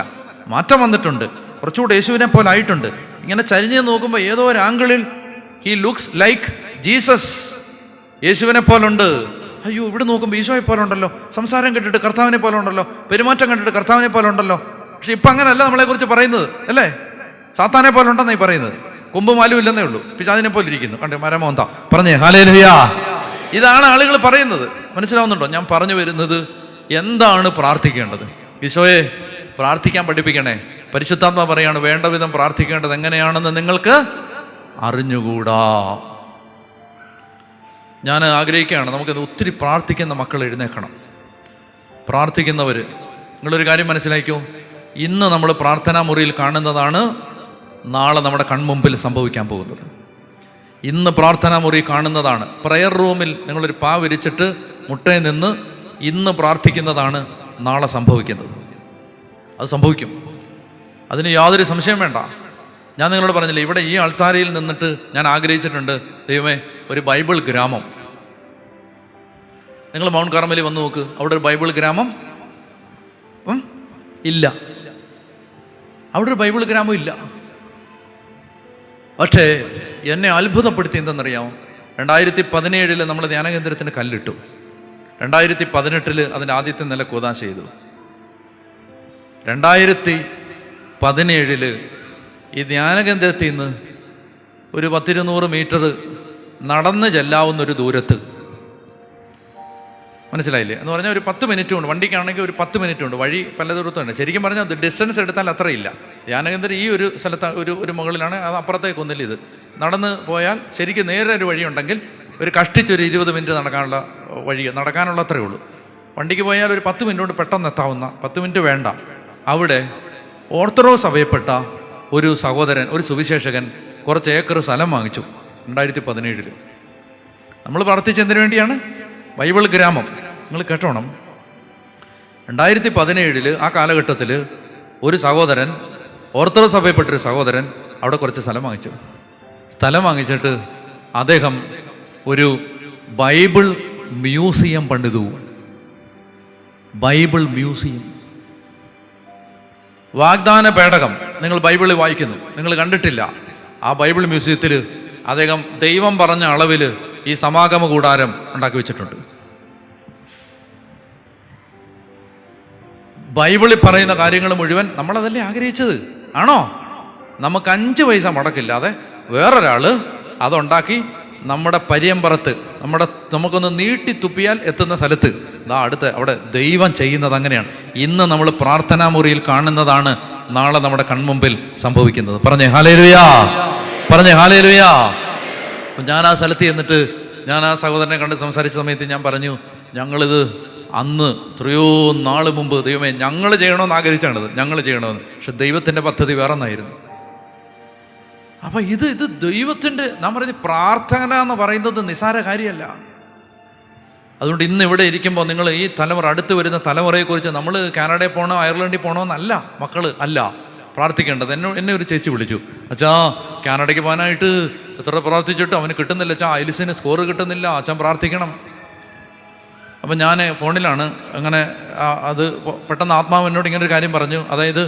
മാറ്റം വന്നിട്ടുണ്ട്, കുറച്ചുകൂടെ യേശുവിനെ പോലെ ആയിട്ടുണ്ട്. ഇങ്ങനെ ചരിഞ്ഞ് നോക്കുമ്പോൾ ഏതോ ഒരു ആംഗിളിൽ ഹി ലുക്സ് ലൈക്ക് ജീസസ്, യേശുവിനെ പോലുണ്ട്. അയ്യോ, ഇവിടെ നോക്കുമ്പോൾ ഈശോയെ പോലെ ഉണ്ടല്ലോ, സംസാരം കേട്ടിട്ട് കർത്താവിനെ പോലെ ഉണ്ടല്ലോ, പെരുമാറ്റം കണ്ടിട്ട് കർത്താവിനെ പോലെ ഉണ്ടല്ലോ. പക്ഷെ ഇപ്പം അങ്ങനെയല്ല നമ്മളെക്കുറിച്ച് പറയുന്നത്, അല്ലേ? സാത്താനെ പോലെ ഉണ്ടെന്നായി പറയുന്നത്. കൊമ്പും മാലും ഇല്ലെന്നേ ഉള്ളൂ, പിശാചിനെ പോലെ ഇരിക്കുന്നു. കണ്ടേ മരമോന്താ പറഞ്ഞേ ഹല്ലേലൂയാ. ഇതാണ് ആളുകൾ പറയുന്നത്. മനസ്സിലാവുന്നുണ്ടോ ഞാൻ പറഞ്ഞു വരുന്നത്? എന്താണ് പ്രാർത്ഥിക്കേണ്ടത്? ഈശോയെ പ്രാർത്ഥിക്കാൻ പഠിപ്പിക്കണേ. പരിശുദ്ധാത്മാ പറയാണ്, വേണ്ട വിധം പ്രാർത്ഥിക്കേണ്ടത് എങ്ങനെയാണെന്ന് നിങ്ങൾക്ക് അറിഞ്ഞുകൂടാ. ഞാൻ ആഗ്രഹിക്കുകയാണ്, നമുക്കത് ഒത്തിരി പ്രാർത്ഥിക്കുന്ന മക്കൾ എഴുന്നേക്കണം. പ്രാർത്ഥിക്കുന്നവർ, നിങ്ങളൊരു കാര്യം മനസ്സിലാക്കിയോ, ഇന്ന് നമ്മൾ പ്രാർത്ഥനാ മുറിയിൽ കാണുന്നതാണ് നാളെ നമ്മുടെ കൺമുമ്പിൽ സംഭവിക്കാൻ പോകുന്നത്. ഇന്ന് പ്രാർത്ഥനാ മുറി കാണുന്നതാണ്, പ്രയർ റൂമിൽ നിങ്ങളൊരു പാ വിരിച്ചിട്ട് മുട്ടയിൽ നിന്ന് ഇന്ന് പ്രാർത്ഥിക്കുന്നതാണ് നാളെ സംഭവിക്കുന്നത്. അത് സംഭവിക്കും, അതിന് യാതൊരു സംശയം വേണ്ട. ഞാൻ നിങ്ങളോട് പറഞ്ഞില്ലേ, ഇവിടെ ഈ അൾത്താരയിൽ നിന്നിട്ട് ഞാൻ ആഗ്രഹിച്ചിട്ടുണ്ട്, ദൈവമേ ഒരു ബൈബിൾ ഗ്രാമം. നിങ്ങൾ മൗണ്ട് കാർമലിൽ വന്ന് നോക്ക്, അവിടെ ഒരു ബൈബിൾ ഗ്രാമം ഇല്ല, അവിടെ ഒരു ബൈബിൾ ഗ്രാമം ഇല്ല. പക്ഷേ എന്നെ അത്ഭുതപ്പെടുത്തി എന്തെന്നറിയാമോ? 2017 നമ്മൾ ധ്യാനകേന്ദ്രത്തിന് കല്ലിട്ടു. 2018 അതിൻ്റെ ആദ്യത്തെ നില കൂതാശ ചെയ്തു. 2017 ഈ ധ്യാനകേന്ദ്രത്തിൽ നിന്ന് ഒരു 10-200 മീറ്റർ നടന്ന് ചെല്ലാവുന്നൊരു ദൂരത്ത്, മനസ്സിലായില്ലേ? എന്ന് പറഞ്ഞാൽ ഒരു 10 മിനിറ്റ് കൊണ്ട്, വണ്ടിക്കാണെങ്കിൽ ഒരു 10 മിനിറ്റ് കൊണ്ട്, വഴി പല ദൂരത്തുണ്ട്. ശരിക്കും പറഞ്ഞാൽ ഡിസ്റ്റൻസ് എടുത്താൽ അത്രയില്ല. ധ്യാനകേന്ദ്രം ഈ ഒരു സ്ഥലത്ത് ഒരു മുകളിലാണ്, അത് അപ്പുറത്തേക്കൊന്നില്ല. ഇത് നടന്ന് പോയാൽ ശരിക്കും നേരെ ഒരു വഴിയുണ്ടെങ്കിൽ ഒരു കഷ്ടിച്ചൊരു 20 മിനിറ്റ് നടക്കാനുള്ള വഴി, നടക്കാനുള്ള അത്രയേ ഉള്ളൂ. വണ്ടിക്ക് പോയാൽ ഒരു 10 മിനിറ്റ് കൊണ്ട് പെട്ടെന്ന് എത്താവുന്ന, 10 മിനിറ്റ് വേണ്ട. അവിടെ ഓർത്തഡോക്സ് സഭയപ്പെട്ട ഒരു സഹോദരൻ, ഒരു സുവിശേഷകൻ കുറച്ച് ഏക്കർ സ്ഥലം വാങ്ങിച്ചു 2017. നമ്മൾ പ്രാർത്ഥിച്ചെന്തിനു വേണ്ടിയാണ്? ബൈബിൾ ഗ്രാമം. നിങ്ങൾ കേട്ടോണം, 2017 ആ കാലഘട്ടത്തിൽ ഒരു സഹോദരൻ, ഓർത്തഡോക്സ് സഭയപ്പെട്ടൊരു സഹോദരൻ അവിടെ കുറച്ച് സ്ഥലം വാങ്ങിച്ചു. സ്ഥലം വാങ്ങിച്ചിട്ട് അദ്ദേഹം ഒരു ബൈബിൾ മ്യൂസിയം പണിതു. ബൈബിൾ മ്യൂസിയം, വാഗ്ദാന പേടകം. നിങ്ങൾ ബൈബിളിൽ വായിക്കുന്നു, നിങ്ങൾ കണ്ടിട്ടില്ല. ആ ബൈബിൾ മ്യൂസിയത്തിൽ അദ്ദേഹം ദൈവം പറഞ്ഞ അളവിൽ ഈ സമാഗമ കൂടാരം ഉണ്ടാക്കി വെച്ചിട്ടുണ്ട്. ബൈബിളിൽ പറയുന്ന കാര്യങ്ങൾ മുഴുവൻ നമ്മളതല്ലേ ആഗ്രഹിച്ചത്? ആണോ? നമുക്ക് 5 പൈസ മുടക്കില്ലാതെ വേറൊരാൾ അതുണ്ടാക്കി നമ്മുടെ പര്യമ്പറത്ത്, നമുക്കൊന്ന് നീട്ടി തുപ്പിയാൽ എത്തുന്ന സ്ഥലത്ത് അടുത്ത് അവിടെ ദൈവം ചെയ്യുന്നത് അങ്ങനെയാണ്. ഇന്ന് നമ്മൾ പ്രാർത്ഥനാ മുറിയിൽ കാണുന്നതാണ് നാളെ നമ്മുടെ കൺമുമ്പിൽ സംഭവിക്കുന്നത്. പറഞ്ഞേ ഹല്ലേലൂയാ, പറഞ്ഞേ ഹല്ലേലൂയാ. അപ്പം ഞാൻ ആ സ്ഥലത്ത് ചെന്നിട്ട് ഞാൻ ആ സഹോദരനെ കണ്ട് സംസാരിച്ച സമയത്ത് ഞാൻ പറഞ്ഞു, ഞങ്ങളിത് അന്ന് എത്രയോ നാൾ മുമ്പ് ദൈവമേ ഞങ്ങൾ ചെയ്യണമെന്ന് ആഗ്രഹിച്ചാണിത്, ഞങ്ങൾ ചെയ്യണമെന്ന്. പക്ഷെ ദൈവത്തിൻ്റെ പദ്ധതി വേറെ ഒന്നായിരുന്നു. അപ്പം ഇത് ദൈവത്തിൻ്റെ, നാം പറയുന്നത് പ്രാർത്ഥന എന്ന് പറയുന്നത് നിസ്സാര കാര്യമല്ല. അതുകൊണ്ട് ഇന്ന് ഇവിടെ ഇരിക്കുമ്പോൾ നിങ്ങൾ ഈ തലമുറ, അടുത്ത് വരുന്ന തലമുറയെക്കുറിച്ച് നമ്മൾ കാനഡയിൽ പോകണോ അയർലൻഡിൽ പോകണോ എന്നല്ല മക്കൾ അല്ല പ്രാർത്ഥിക്കേണ്ടത്. എന്നെ ഒരു ചേച്ചി വിളിച്ചു, അച്ഛാ കാനഡയ്ക്ക് പോകാനായിട്ട് എത്ര പ്രാർത്ഥിച്ചിട്ടും അവന് കിട്ടുന്നില്ല അച്ഛാ, ഐലിസിന് സ്കോർ കിട്ടുന്നില്ല, അച്ഛൻ പ്രാർത്ഥിക്കണം. അപ്പം ഞാൻ ഫോണിലാണ് അങ്ങനെ അത് പെട്ടെന്ന് ആത്മാവ് എന്നോട് ഇങ്ങനെ ഒരു കാര്യം പറഞ്ഞു. അതായത്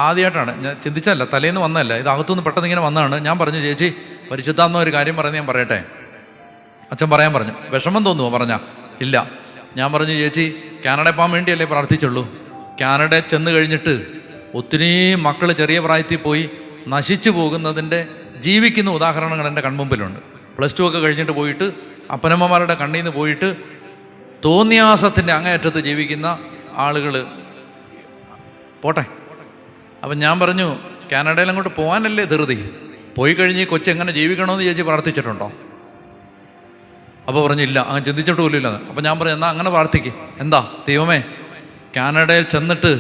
ആദ്യമായിട്ടാണ് ഞാൻ ചിന്തിച്ചല്ല, തലേന്ന് വന്നതല്ല, ഇത് അകത്തുനിന്ന് പെട്ടെന്ന് ഇങ്ങനെ വന്നതാണ്. ഞാൻ പറഞ്ഞു, ചേച്ചി പരിശുദ്ധാത്മാവ് ഒരു കാര്യം പറയുന്നത് ഞാൻ പറയട്ടെ. അച്ഛൻ പറയാൻ പറഞ്ഞു. വിഷമം തോന്നുമോ പറഞ്ഞാൽ? ഇല്ല. ഞാൻ പറഞ്ഞു, ചേച്ചി കാനഡ പോകാൻ വേണ്ടിയല്ലേ പ്രാർത്ഥിച്ചുള്ളൂ? കാനഡ ചെന്ന് കഴിഞ്ഞിട്ട് ഒത്തിരി മക്കൾ ചെറിയ പ്രായത്തിൽ പോയി നശിച്ചു പോകുന്നതിൻ്റെ ജീവിക്കുന്ന ഉദാഹരണങ്ങൾ എൻ്റെ കൺമുമ്പിലുണ്ട്. +2 ഒക്കെ കഴിഞ്ഞിട്ട് പോയിട്ട് അപ്പനമ്മമാരുടെ കണ്ണിൽ നിന്ന് പോയിട്ട് തോന്നിയാസത്തിൻ്റെ അങ്ങേയറ്റത്ത് ജീവിക്കുന്ന ആളുകൾ പോട്ടെ. അപ്പം ഞാൻ പറഞ്ഞു, കാനഡയിൽ അങ്ങോട്ട് പോകാനല്ലേ ധൃതി, പോയി കഴിഞ്ഞ് കൊച്ചെങ്ങനെ ജീവിക്കണമെന്ന് ചേച്ചി പ്രാർത്ഥിച്ചിട്ടുണ്ടോ? അപ്പോൾ പറഞ്ഞില്ല, അങ്ങനെ ചിന്തിച്ചിട്ട് പോലും ഇല്ലെന്ന്. അപ്പം ഞാൻ പറഞ്ഞു, എന്നാൽ അങ്ങനെ പ്രാർത്ഥിക്ക്. എന്താ? ദൈവമേ, കാനഡയിൽ ചെന്നിട്ട്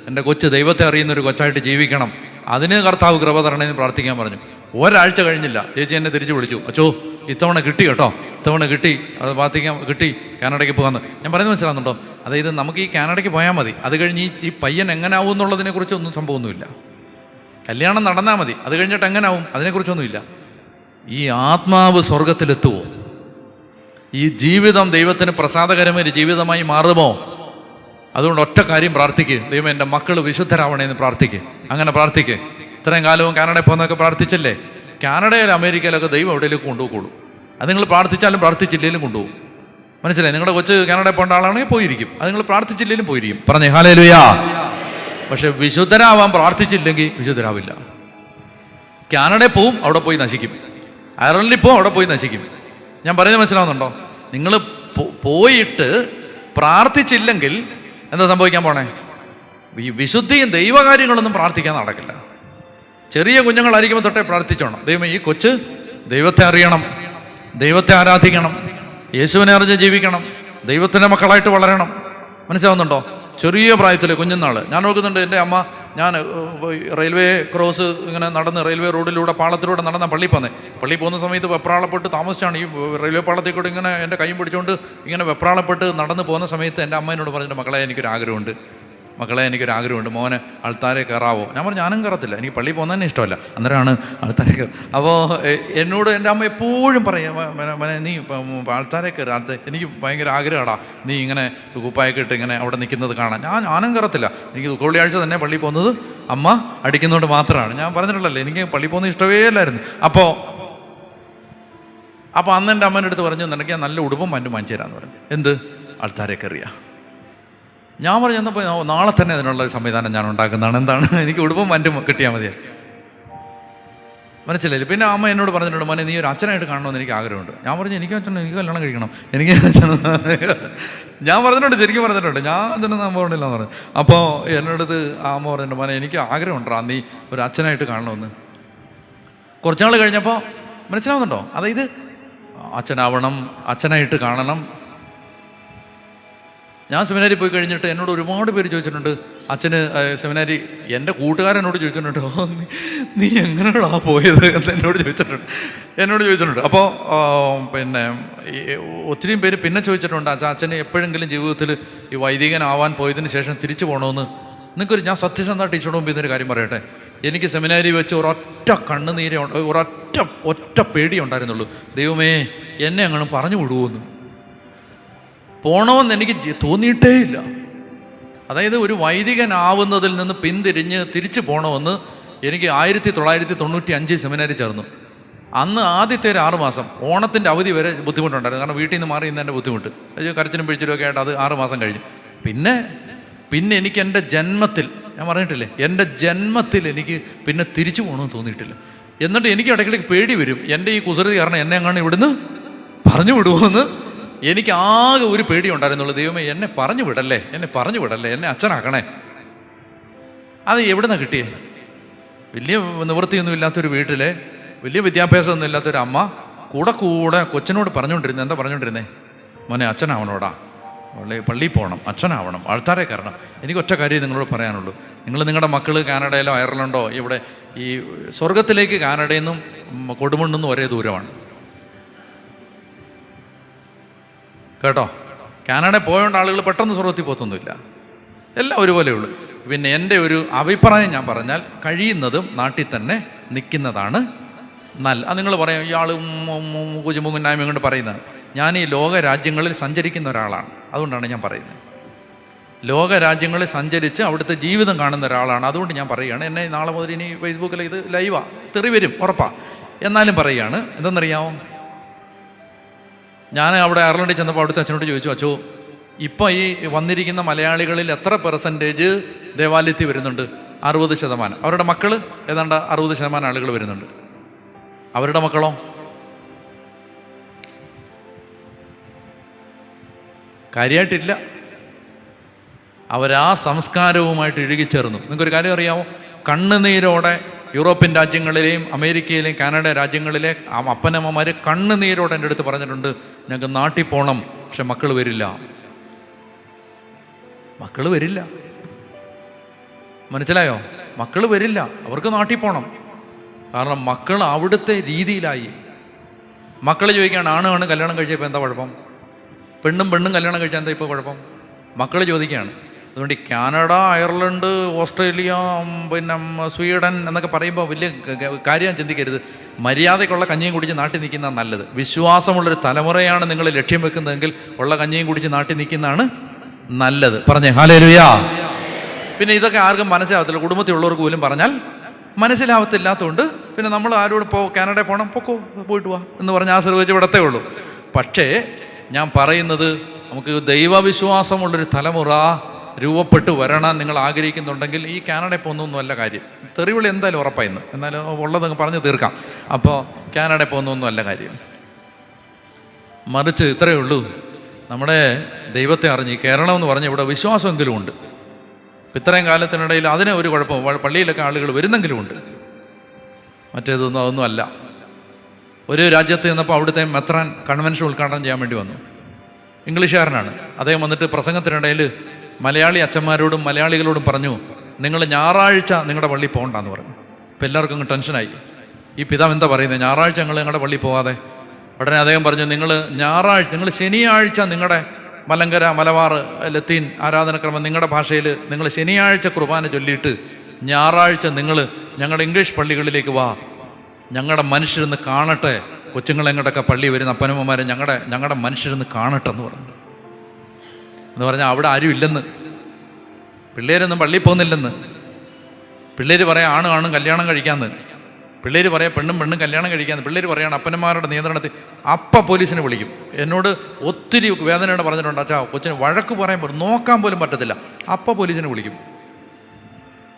എൻ്റെ കൊച്ച് ദൈവത്തെ അറിയുന്നൊരു കൊച്ചായിട്ട് ജീവിക്കണം, അതിന് കർത്താവ് കൃപ തരണേന്ന് പ്രാർത്ഥിക്കാൻ പറഞ്ഞു. ഒരാഴ്ച കഴിഞ്ഞില്ല, ചേച്ചി എന്നെ തിരിച്ചു വിളിച്ചു, അച്ചോ ഇത്തവണ കിട്ടി കേട്ടോ, ഇത്തവണ കിട്ടി, അത് പ്രാർത്ഥിക്കാൻ കിട്ടി, കാനഡയ്ക്ക് പോകാമെന്ന്. ഞാൻ പറയുന്നത് മനസ്സിലാകുന്നുണ്ടോ? അതായത് നമുക്ക് ഈ കാനഡയ്ക്ക് പോയാൽ മതി, അത് കഴിഞ്ഞ് ഈ പയ്യൻ എങ്ങനാവും എന്നുള്ളതിനെ കുറിച്ചൊന്നും സംഭവമൊന്നുമില്ല. കല്യാണം നടന്നാൽ മതി, അത് കഴിഞ്ഞിട്ട് എങ്ങനാവും അതിനെക്കുറിച്ചൊന്നുമില്ല. ഈ ആത്മാവ് സ്വർഗത്തിലെത്തുമോ? ഈ ജീവിതം ദൈവത്തിന് പ്രസാദകരമായ ജീവിതമായി മാറുമോ? അതുകൊണ്ട് ഒറ്റ കാര്യം പ്രാർത്ഥിക്ക്, ദൈവം എൻ്റെ മക്കൾ വിശുദ്ധരാവണേന്ന് പ്രാർത്ഥിക്ക്. അങ്ങനെ പ്രാർത്ഥിക്ക്. ഇത്രയും കാലവും കാനഡയിൽ പോകുന്നതൊക്കെ പ്രാർത്ഥിച്ചില്ലേ? കാനഡയിലും അമേരിക്കയിലൊക്കെ ദൈവം എവിടെയെങ്കിലും കൊണ്ടുപോകുള്ളൂ. അത് നിങ്ങൾ പ്രാർത്ഥിച്ചാലും പ്രാർത്ഥിച്ചില്ലെങ്കിലും കൊണ്ടുപോകും. മനസ്സിലായി? നിങ്ങളുടെ കൊച്ച് കാനഡയിൽ പോകേണ്ട ആളാണെങ്കിൽ പോയിരിക്കും, അത് നിങ്ങൾ പ്രാർത്ഥിച്ചില്ലെങ്കിലും പോയിരിക്കും. പറഞ്ഞേ ഹല്ലേലൂയാ. പക്ഷെ വിശുദ്ധരാവാൻ പ്രാർത്ഥിച്ചില്ലെങ്കിൽ വിശുദ്ധരാവില്ല. കാനഡയിൽ പോവും, അവിടെ പോയി നശിക്കും. അയർലൻഡിൽ പോവും, അവിടെ പോയി നശിക്കും. ഞാൻ പറയുന്നത് മനസ്സിലാവുന്നുണ്ടോ? നിങ്ങൾ പോയിട്ട് പ്രാർത്ഥിച്ചില്ലെങ്കിൽ എന്താ സംഭവിക്കാൻ പോണേ? ഈ വിശുദ്ധിയും ദൈവകാര്യങ്ങളൊന്നും പ്രാർത്ഥിക്കാൻ നടക്കില്ല. ചെറിയ കുഞ്ഞുങ്ങളായിരിക്കുമ്പോൾ തൊട്ടേ പ്രാർത്ഥിച്ചോണം, ദൈവം ഈ കൊച്ച് ദൈവത്തെ അറിയണം, ദൈവത്തെ ആരാധിക്കണം, യേശുവിനെ അറിഞ്ഞ് ജീവിക്കണം, ദൈവത്തിൻ്റെ മക്കളായിട്ട് വളരണം. മനസ്സിലാവുന്നുണ്ടോ? ചെറിയ പ്രായത്തിൽ കുഞ്ഞുനാൾ ഞാൻ നോക്കുന്നുണ്ട്. എൻ്റെ അമ്മ, ഞാൻ റെയിൽവേ ക്രോസ് ഇങ്ങനെ നടന്ന് റെയിൽവേ റോഡിലൂടെ പാളത്തിലൂടെ നടന്ന പള്ളിയിൽ പോകുന്ന സമയത്ത് വെപ്രാളപ്പെട്ട് താമസിച്ചാണ്. ഈ റെയിൽവേ പാളത്തിൽ കൂടെ ഇങ്ങനെ എൻ്റെ കൈയും പിടിച്ചുകൊണ്ട് ഇങ്ങനെ വെപ്രാളപ്പെട്ട് നടന്ന് പോകുന്ന സമയത്ത് എൻ്റെ അമ്മ എന്നോട് പറഞ്ഞിട്ട്, മക്കളെ എനിക്കൊരാഗ്രഹമുണ്ട്, മോനെ ആൾത്താരെ കയറാവോ? ഞാൻ പറഞ്ഞു, ഞാനും കയറത്തില്ല, എനിക്ക് പള്ളിയിൽ പോകുന്ന തന്നെ ഇഷ്ടമല്ല. അന്നേരമാണ് ആൾത്താരെ കയറും. അപ്പോൾ എന്നോട് എൻ്റെ അമ്മ എപ്പോഴും പറയും, നീ ആൾത്താരെ കയറുക, എനിക്ക് ഭയങ്കര ആഗ്രഹമാടാ നീ ഇങ്ങനെ കുപ്പായൊക്കെ ഇട്ട് ഇങ്ങനെ അവിടെ നിൽക്കുന്നത് കാണാൻ. ഞാനും കയറത്തില്ല, എനിക്ക് വെള്ളിയാഴ്ച തന്നെ പള്ളിയിൽ പോകുന്നത് അമ്മ അടിക്കുന്നതുകൊണ്ട് മാത്രമാണ്. ഞാൻ പറഞ്ഞിട്ടുള്ളല്ലേ, എനിക്ക് പള്ളിയിൽ പോകുന്നത് ഇഷ്ടമേ അല്ലായിരുന്നു. അപ്പോൾ അന്ന് എൻ്റെ അമ്മേൻ്റെ അടുത്ത് പറഞ്ഞു, നിനക്ക് ഞാൻ നല്ല ഉടുപ്പും പണ്ടും വാങ്ങിച്ചു തരാമെന്ന് പറഞ്ഞു. എന്ത്? ആൾത്താരെ കയറിയ. ഞാൻ പറഞ്ഞു, എന്നപ്പോൾ നാളെ തന്നെ അതിനുള്ള ഒരു സംവിധാനം ഞാൻ ഉണ്ടാക്കുന്നതാണ്. എന്താണ്? എനിക്ക് ഉടുപ്പും പണ്ടും കിട്ടിയാൽ മതിയാ. മനസ്സിലായില്ലേ? പിന്നെ അമ്മ എന്നോട് പറഞ്ഞിട്ടുണ്ട്, മോനെ നീ ഒരു അച്ഛനായിട്ട് കാണണമെന്ന് എനിക്ക് ആഗ്രഹമുണ്ട്. ഞാൻ പറഞ്ഞു, എനിക്ക് കല്യാണം കഴിക്കണം, എനിക്ക് അച്ഛൻ. ഞാൻ പറഞ്ഞിട്ടുണ്ട്, ശരിക്കും പറഞ്ഞിട്ടുണ്ട്, ഞാൻ അച്ഛനൊന്നും അമ്മ പറഞ്ഞില്ല എന്ന് പറഞ്ഞു. അപ്പോൾ എന്നോടത് അമ്മ പറഞ്ഞിട്ടുണ്ട്, മോനെ എനിക്ക് ആഗ്രഹമുണ്ടോ നീ ഒരു അച്ഛനായിട്ട് കാണണമെന്ന്. കുറച്ചാൾ കഴിഞ്ഞപ്പോൾ മനസ്സിലാവുന്നുണ്ടോ? അതായത് അച്ഛനാവണം, അച്ഛനായിട്ട് കാണണം. ഞാൻ സെമിനാരി പോയി കഴിഞ്ഞിട്ട് എന്നോട് ഒരുപാട് പേര് ചോദിച്ചിട്ടുണ്ട്, അച്ഛന് സെമിനാരി, എൻ്റെ കൂട്ടുകാരനോട് ചോദിച്ചിട്ടുണ്ട്, നീ എങ്ങനെയാണോ പോയത് എന്ന് എന്നോട് ചോദിച്ചിട്ടുണ്ട്. അപ്പോൾ പിന്നെ ഒത്തിരിയും പേര് പിന്നെ ചോദിച്ചിട്ടുണ്ട്, അച്ഛന് എപ്പോഴെങ്കിലും ജീവിതത്തിൽ ഈ വൈദികനാവാൻ പോയതിന് ശേഷം തിരിച്ചു പോകണമെന്ന്. നിങ്ങൾക്കൊരു, ഞാൻ സത്യസന്ധ ടീച്ചറോട് മുമ്പ് ഇതൊരു കാര്യം പറയട്ടെ. എനിക്ക് സെമിനാരി വെച്ച് ഒരൊറ്റ കണ്ണുനീര്, ഒറ്റ പേടി ഉണ്ടായിരുന്നുള്ളൂ, ദൈവമേ എന്നെ അങ്ങനെ പറഞ്ഞു വിടുവോന്ന്. പോണമെന്ന് എനിക്ക് തോന്നിയിട്ടേ ഇല്ല. അതായത് ഒരു വൈദികനാവുന്നതിൽ നിന്ന് പിന്തിരിഞ്ഞ് തിരിച്ചു പോകണമെന്ന് എനിക്ക് 1995 സെമിനാരി ചേർന്നു. അന്ന് ആദ്യത്തെ ഒരു 6 മാസം, ഓണത്തിൻ്റെ അവധി വരെ ബുദ്ധിമുട്ടുണ്ടായിരുന്നു. കാരണം വീട്ടിൽ നിന്ന് മാറി ഇന്നതിൻ്റെ ബുദ്ധിമുട്ട്, കരച്ചിലും പിഴിച്ചിലും ഒക്കെ ആയിട്ട് അത് 6 മാസം കഴിഞ്ഞു. പിന്നെ എനിക്ക് എൻ്റെ ജന്മത്തിൽ, ഞാൻ പറഞ്ഞിട്ടില്ലേ, എൻ്റെ ജന്മത്തിൽ എനിക്ക് പിന്നെ തിരിച്ചു പോകണമെന്ന് തോന്നിയിട്ടില്ല. എന്നിട്ട് എനിക്ക് ഇടയ്ക്കിടയ്ക്ക് പേടി വരും, എൻ്റെ ഈ കുസൃതി കാരണം എന്നെ എങ്ങാണ് ഇവിടുന്ന് പറഞ്ഞു വിടുമോയെന്ന്. എനിക്ക് ആകെ ഒരു പേടി ഉണ്ടായിരുന്നുള്ളൂ, ദൈവമേ എന്നെ പറഞ്ഞു വിടല്ലേ, എന്നെ അച്ഛനാക്കണേ. അത് എവിടെ നിന്നാണ് കിട്ടിയേ? വലിയ നിവൃത്തിയൊന്നും ഇല്ലാത്തൊരു വീട്ടിലെ, വലിയ വിദ്യാഭ്യാസമൊന്നും ഇല്ലാത്തൊരു അമ്മ കൂടെ കൊച്ചിനോട് പറഞ്ഞുകൊണ്ടിരുന്നത്, എന്താ പറഞ്ഞുകൊണ്ടിരുന്നേ? മോനെ അച്ഛനാവണോടാ, പള്ളിയിൽ പോകണം, അച്ഛനാവണം, ആൾത്താരെ കയറണം. എനിക്ക് ഒറ്റ കാര്യം നിങ്ങളോട് പറയാനുള്ളൂ, നിങ്ങളുടെ മക്കൾ കാനഡയിലോ അയർലൻഡോ ഇവിടെ, ഈ സ്വർഗത്തിലേക്ക് കാനഡയിൽ നിന്നും കൊടുമണ്ണെന്നും ഒരേ ദൂരമാണ് കേട്ടോ. കാനഡയിൽ പോയോണ്ട് ആളുകൾ പെട്ടെന്ന് സ്വർഗത്തിൽ പോത്തൊന്നുമില്ല, എല്ലാം ഒരുപോലെയുള്ളൂ. പിന്നെ എൻ്റെ ഒരു അഭിപ്രായം ഞാൻ പറഞ്ഞാൽ കഴിയുന്നതും നാട്ടിൽ തന്നെ നിൽക്കുന്നതാണ് നല്ല. അത് നിങ്ങൾ പറയാം ഇയാൾ കുജുമുങ്ങനായ്മ കൊണ്ട് പറയുന്നത്. ഞാൻ ഈ ലോക രാജ്യങ്ങളിൽ സഞ്ചരിക്കുന്ന ഒരാളാണ്, അതുകൊണ്ടാണ് ഞാൻ പറയുന്നത്. ലോക രാജ്യങ്ങളിൽ സഞ്ചരിച്ച് അവിടുത്തെ ജീവിതം കാണുന്ന ഒരാളാണ്, അതുകൊണ്ട് ഞാൻ പറയുകയാണ്. എന്നെ നാളെ മുതൽ ഇനി ഫേസ്ബുക്കിൽ ഇത് ലൈവാ, തെറി വരും ഉറപ്പാണ്, എന്നാലും പറയുകയാണ്. എന്തെന്നറിയാമോ, ഞാൻ അവിടെ അയർലൻഡിൽ ചെന്നപ്പോൾ അവിടുത്തെ അച്ഛനോട് ചോദിച്ചു, അച്ഛോ ഇപ്പോൾ ഈ വന്നിരിക്കുന്ന മലയാളികളിൽ എത്ര പെർസെൻറ്റേജ് ദേവാലയത്തിൽ വരുന്നുണ്ട്? 60%. അവരുടെ മക്കൾ ഏതാണ്ട് 60% ആളുകൾ വരുന്നുണ്ട്. അവരുടെ മക്കളോ? കാര്യമായിട്ടില്ല. അവരാ സംസ്കാരവുമായിട്ട് ഇഴുകിച്ചേർന്നു. നിങ്ങൾക്കൊരു കാര്യം അറിയാമോ, കണ്ണുനീരോടെ യൂറോപ്യൻ രാജ്യങ്ങളിലെയും അമേരിക്കയിലെയും കാനഡ രാജ്യങ്ങളിലെ അപ്പനമ്മമാർ കണ്ണുനീരോടെ എൻ്റെ അടുത്ത് പറഞ്ഞിട്ടുണ്ട്, ഞങ്ങൾക്ക് നാട്ടിൽ പോകണം, പക്ഷെ മക്കൾ വരില്ല. മക്കൾ വരില്ല, മനസ്സിലായോ? മക്കൾ വരില്ല, അവർക്ക് നാട്ടിൽ പോകണം. കാരണം മക്കൾ അവിടുത്തെ രീതിയിലായി. മക്കൾ ചോദിക്കുകയാണ്, ആണ് കല്യാണം കഴിച്ചപ്പോൾ എന്താ കുഴപ്പം? പെണ്ണും കല്യാണം കഴിച്ചാൽ എന്താ ഇപ്പോൾ കുഴപ്പം? മക്കൾ ചോദിക്കുകയാണ്. അതുകൊണ്ട് ഈ കാനഡ, അയർലൻഡ്, ഓസ്ട്രേലിയ, പിന്നെ സ്വീഡൻ എന്നൊക്കെ പറയുമ്പോൾ വലിയ കാര്യം ചിന്തിക്കരുത്. മര്യാദയ്ക്കുള്ള കഞ്ഞിയും കുടിച്ച് നാട്ടിൽ നിൽക്കുന്നതാണ് നല്ലത്. വിശ്വാസമുള്ളൊരു തലമുറയാണ് നിങ്ങൾ ലക്ഷ്യം വെക്കുന്നതെങ്കിൽ ഉള്ള കഞ്ഞിയും കുടിച്ച് നാട്ടിൽ നിൽക്കുന്നതാണ് നല്ലത്. പറഞ്ഞേ ഹല്ലേലൂയ. പിന്നെ ഇതൊക്കെ ആർക്കും മനസ്സിലാവത്തില്ല, കുടുംബത്തിലുള്ളവർക്ക് പോലും പറഞ്ഞാൽ മനസ്സിലാവത്തില്ലാത്തതുകൊണ്ട് പിന്നെ നമ്മൾ ആരോട് കാനഡയിൽ പോകണം, പൊക്കോ, പോയിട്ട് വാ എന്ന് പറഞ്ഞ് ആശ്രയിച്ച് വിടത്തേ ഉള്ളൂ. പക്ഷേ ഞാൻ പറയുന്നത്, നമുക്ക് ദൈവവിശ്വാസമുള്ളൊരു തലമുറ രൂപപ്പെട്ട് വരണം നിങ്ങൾ ആഗ്രഹിക്കുന്നുണ്ടെങ്കിൽ ഈ കാനഡയിൽ പോകുന്നൊന്നുമല്ല കാര്യം. തെറിവിളി എന്തായാലും ഉറപ്പായിരുന്നു, എന്നാലും ഉള്ളതങ്ങ് പറഞ്ഞ് തീർക്കാം. അപ്പോൾ കാനഡയിൽ പോകുന്നൊന്നുമല്ല കാര്യം. മറിച്ച് ഇത്രയേ ഉള്ളൂ, നമ്മുടെ ദൈവത്തെ അറിഞ്ഞ് കേരളം എന്ന് പറഞ്ഞ് ഇവിടെ വിശ്വാസമെങ്കിലും ഉണ്ട്. ഇത്രയും കാലത്തിനിടയിൽ അതിന് ഒരു കുഴപ്പം, പള്ളിയിലൊക്കെ ആളുകൾ വരുന്നെങ്കിലും ഉണ്ട്. മറ്റേതൊന്നും അതൊന്നും അല്ല. ഒരു രാജ്യത്ത് നിന്നപ്പോൾ അവിടുത്തെ മെത്രാൻ കൺവെൻഷൻ ഉദ്ഘാടനം ചെയ്യാൻ വേണ്ടി വന്നു. ഇംഗ്ലീഷുകാരനാണ് അദ്ദേഹം. വന്നിട്ട് പ്രസംഗത്തിനിടയിൽ മലയാളി അച്ഛന്മാരോടും മലയാളികളോടും പറഞ്ഞു, നിങ്ങൾ ഞായറാഴ്ച നിങ്ങളുടെ പള്ളി പോകണ്ടെന്ന് പറഞ്ഞു. അപ്പോൾ എല്ലാവർക്കും അങ്ങ് ടെൻഷനായി. ഈ പിതാവ് എന്താ പറയുന്നത്, ഞായറാഴ്ച നിങ്ങൾ നിങ്ങളുടെ പള്ളി പോകാതെ? ഉടനെ അദ്ദേഹം പറഞ്ഞു, നിങ്ങൾ ശനിയാഴ്ച നിങ്ങളുടെ മലങ്കര, മലബാർ, ലത്തീൻ ആരാധനക്രമം നിങ്ങളുടെ ഭാഷയിൽ നിങ്ങൾ ശനിയാഴ്ച കുർബാന ചൊല്ലിയിട്ട് ഞായറാഴ്ച നിങ്ങൾ ഞങ്ങളുടെ ഇംഗ്ലീഷ് പള്ളികളിലേക്ക് വാ, ഞങ്ങളുടെ മനുഷ്യരെന്ന് കാണട്ടെ, കൊച്ചുങ്ങളെങ്ങോട്ടൊക്കെ പള്ളി വരുന്ന അപ്പനമ്മമാരെ ഞങ്ങളുടെ മനുഷ്യരെന്ന് കാണട്ടെ എന്ന് പറഞ്ഞു. എന്ന് പറഞ്ഞാൽ അവിടെ ആരും ഇല്ലെന്ന്, പിള്ളേരൊന്നും പള്ളിയിൽ പോകുന്നില്ലെന്ന്. പിള്ളേർ പറയാം ആണും കല്യാണം കഴിക്കാമെന്ന്, പിള്ളേർ പറയാം പെണ്ണും കല്യാണം കഴിക്കാമെന്ന്. പിള്ളേർ പറയാണ് അപ്പനന്മാരുടെ നിയന്ത്രണത്തിൽ. അപ്പം പോലീസിനെ വിളിക്കും. എന്നോട് ഒത്തിരി വേദനയോടെ പറഞ്ഞിട്ടുണ്ട്, അച്ഛാ കൊച്ചിന് വഴക്ക് പറയാൻ പോലും നോക്കാൻ പോലും പറ്റത്തില്ല. അപ്പം പോലീസിനെ വിളിക്കും.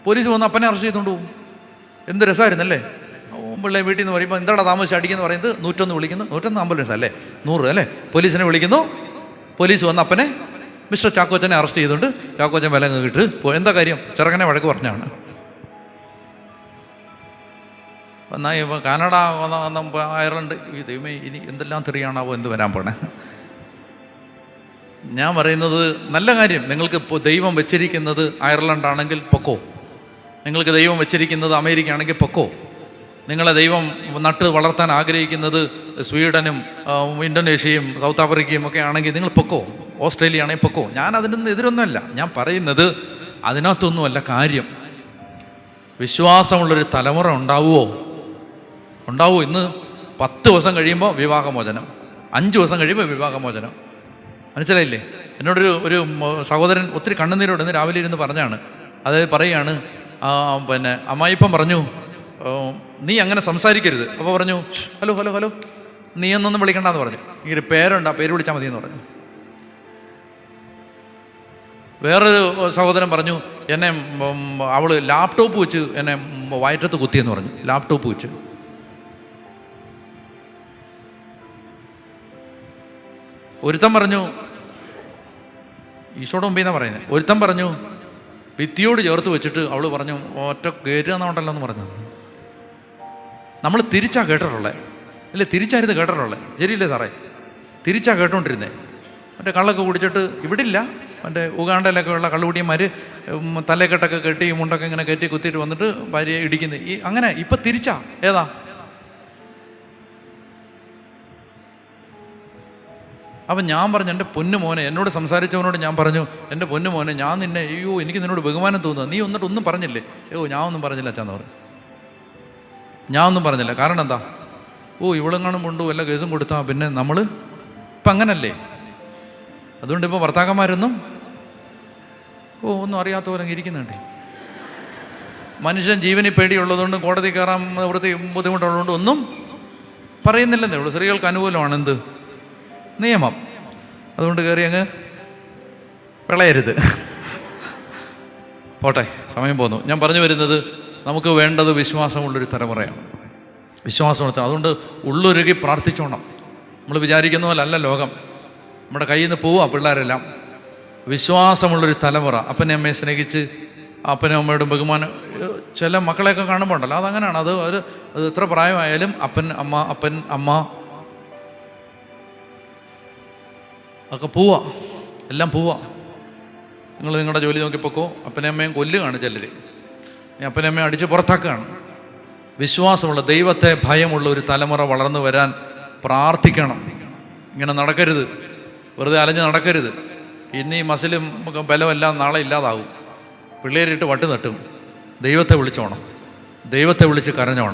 പോലീസ് വന്ന് അപ്പനെ അറസ്റ്റ് ചെയ്തുകൊണ്ട് പോകും. എന്ത് രസമായിരുന്നല്ലേ? പിള്ളേ വീട്ടിൽ നിന്ന് പറയുമ്പോൾ എന്താടാ താമസിച്ച് അടിക്കുന്നു പറയുന്നത്, 101 വിളിക്കുന്നു, 101 ആംബുലൻസ് അല്ലേ, 100 അല്ലേ, പോലീസിനെ വിളിക്കുന്നു. പോലീസ് വന്ന് അപ്പനെ, മിസ്റ്റർ ചാക്കോച്ചനെ അറസ്റ്റ് ചെയ്തുകൊണ്ട് ചാക്കോച്ചൻ വില കിട്ട്. എന്താ കാര്യം? ചെറുക്കനെ വഴക്ക് പറഞ്ഞാണ്. എന്നാൽ ഇപ്പോൾ കാനഡ, അയർലൻഡ്, ഈ ദൈവമേ ഇനി എന്തെല്ലാം തെറിയാണാവോ എന്ത് വരാൻ പോണേ. ഞാൻ പറയുന്നത് നല്ല കാര്യം. നിങ്ങൾക്ക് ദൈവം വെച്ചിരിക്കുന്നത് അയർലൻഡ് ആണെങ്കിൽ പൊക്കോ, നിങ്ങൾക്ക് ദൈവം വെച്ചിരിക്കുന്നത് അമേരിക്ക ആണെങ്കിൽ പൊക്കോ, നിങ്ങളെ ദൈവം നട്ട് വളർത്താൻ ആഗ്രഹിക്കുന്നത് സ്വീഡനും ഇന്തോനേഷ്യയും സൗത്ത് ആഫ്രിക്കയും ഒക്കെ ആണെങ്കിൽ നിങ്ങൾ പൊക്കോ, ഓസ്ട്രേലിയ ആണെങ്കിൽ പൊക്കോ. ഞാൻ അതിനൊന്നും എതിരൊന്നുമല്ല. ഞാൻ പറയുന്നത് അതിനകത്തൊന്നുമല്ല കാര്യം. വിശ്വാസമുള്ളൊരു തലമുറ ഉണ്ടാവുമോ? ഇന്ന് 10 ദിവസം കഴിയുമ്പോൾ വിവാഹമോചനം, 5 ദിവസം കഴിയുമ്പോൾ വിവാഹമോചനം. മനസ്സിലായില്ലേ? എന്നോടൊരു സഹോദരൻ ഒത്തിരി കണ്ണുനീരോട് ഇന്ന് രാവിലെ ഇരുന്ന് പറഞ്ഞാണ്. അതായത് പറയുകയാണ്, പിന്നെ അമ്മായിപ്പം പറഞ്ഞു നീ അങ്ങനെ സംസാരിക്കരുത്. അപ്പോൾ പറഞ്ഞു ഹലോ ഹലോ ഹലോ നീ എന്നൊന്നും വിളിക്കണ്ടെന്ന് പറഞ്ഞു. ഈ ഒരു പേരുണ്ട്, ആ പേര് വിളിച്ചാൽ മതി എന്ന് പറഞ്ഞു. വേറൊരു സഹോദരൻ പറഞ്ഞു, എന്നെ അവള് ലാപ്ടോപ്പ് വെച്ച് എന്നെ വയറ്റത്ത് കുത്തിയെന്ന് പറഞ്ഞു. ലാപ്ടോപ്പ് വെച്ച്. ഒരുത്തൻ പറഞ്ഞു, ഈശോയുടെ മുമ്പിൽ നിന്നാണ് പറയുന്നത്, ഒരുത്തൻ പറഞ്ഞു ഭിത്തിയോട് ചേർത്ത് വെച്ചിട്ട് അവള് പറഞ്ഞു ഒറ്റ കയറ്റുന്നുണ്ടല്ലോ എന്ന് പറഞ്ഞു. നമ്മൾ തിരിച്ചാ കേട്ടിട്ടുള്ളത് അല്ലേ? തിരിച്ചായിരുന്നു കേട്ടിട്ടുള്ളത്. ശരിയില്ലേ സാറേ? തിരിച്ചാ കേട്ടോണ്ടിരുന്നേ. മറ്റേ കള്ളൊക്കെ കുടിച്ചിട്ട് ഇവിടില്ല, മറ്റേ ഉഗാണ്ടയിലൊക്കെ ഉള്ള കള്ളുകുടിയന്മാർ തലക്കെട്ടൊക്കെ കെട്ടി മുണ്ടൊക്കെ ഇങ്ങനെ കയറ്റി കുത്തിയിട്ട് വന്നിട്ട് ഭാര്യയെ ഇടിക്കുന്നത്. ഈ അങ്ങനെ ഇപ്പം തിരിച്ചാ. ഏതാ അപ്പം ഞാൻ പറഞ്ഞു, എൻ്റെ പൊന്നു മോനെ, എന്നോട് സംസാരിച്ചവനോട് ഞാൻ പറഞ്ഞു, എൻ്റെ പൊന്നു മോനെ, ഞാൻ നിന്നെ, അയ്യോ എനിക്ക് നിന്നോട് ബഹുമാനം തോന്നുക, നീ ഒന്നും പറഞ്ഞില്ലേ? ഞാൻ ഒന്നും പറഞ്ഞില്ല അച്ഛാന്ന് പറഞ്ഞു. ഞാൻ ഒന്നും പറഞ്ഞില്ല. കാരണം എന്താ? ഇവളെങ്ങാനും കൊണ്ടു വല്ല കേസും കൊടുത്താൽ പിന്നെ നമ്മൾ ഇപ്പം അങ്ങനല്ലേ. അതുകൊണ്ട് ഇപ്പോൾ ഭർത്താക്കന്മാരൊന്നും ഒന്നും അറിയാത്ത പോലെ ഇരിക്കുന്നുണ്ട്. മനുഷ്യൻ ജീവനിൽ പേടിയുള്ളതുകൊണ്ട്, കോടതി കയറാൻ ബുദ്ധിമുട്ടുള്ളതുകൊണ്ട് ഒന്നും പറയുന്നില്ലെന്നേ ഉള്ളൂ. സ്ത്രീകൾക്ക് അനുകൂലമാണ് എന്ത്? നിയമം. അതുകൊണ്ട് കയറി അങ്ങ് വിളയരുത്. പോട്ടെ, സമയം പോന്നു. ഞാൻ പറഞ്ഞു വരുന്നത്, നമുക്ക് വേണ്ടത് വിശ്വാസമുള്ളൊരു തലമുറയാണ്. വിശ്വാസം. അതുകൊണ്ട് ഉള്ളൊരുകി പ്രാർത്ഥിച്ചോണം. നമ്മൾ വിചാരിക്കുന്ന പോലെ അല്ല ലോകം. നമ്മുടെ കയ്യിൽ നിന്ന് പോവുക പിള്ളേരെല്ലാം. വിശ്വാസമുള്ളൊരു തലമുറ, അപ്പനെ അമ്മയെ സ്നേഹിച്ച് അപ്പനും അമ്മയോടും ബഹുമാനം. ചില മക്കളെയൊക്കെ കാണുമ്പോൾ ഉണ്ടല്ലോ, അതങ്ങനെയാണ്. അത് എത്ര പ്രായമായാലും അപ്പൻ അമ്മ ഒക്കെ പോവാ, എല്ലാം പോവാ. നിങ്ങൾ നിങ്ങളുടെ ജോലി നോക്കിപ്പോക്കോ. അപ്പനെ അമ്മയും കൊല്ലുകയാണ് ചിലർ. അപ്പനെ അമ്മയെ അടിച്ച് പുറത്താക്കുകയാണ്. വിശ്വാസമുള്ള, ദൈവത്തെ ഭയമുള്ള ഒരു തലമുറ വളർന്നു വരാൻ പ്രാർത്ഥിക്കണം. ഇങ്ങനെ നടക്കരുത്, വെറുതെ അലഞ്ഞ് നടക്കരുത്. ഇന്ന് ഈ മസിലും ബലമെല്ലാം നാളെ ഇല്ലാതാവും. പിള്ളേരിട്ട് വട്ട് തട്ടും. ദൈവത്തെ വിളിച്ചോണം, ദൈവത്തെ വിളിച്ച് കരഞ്ഞോണം.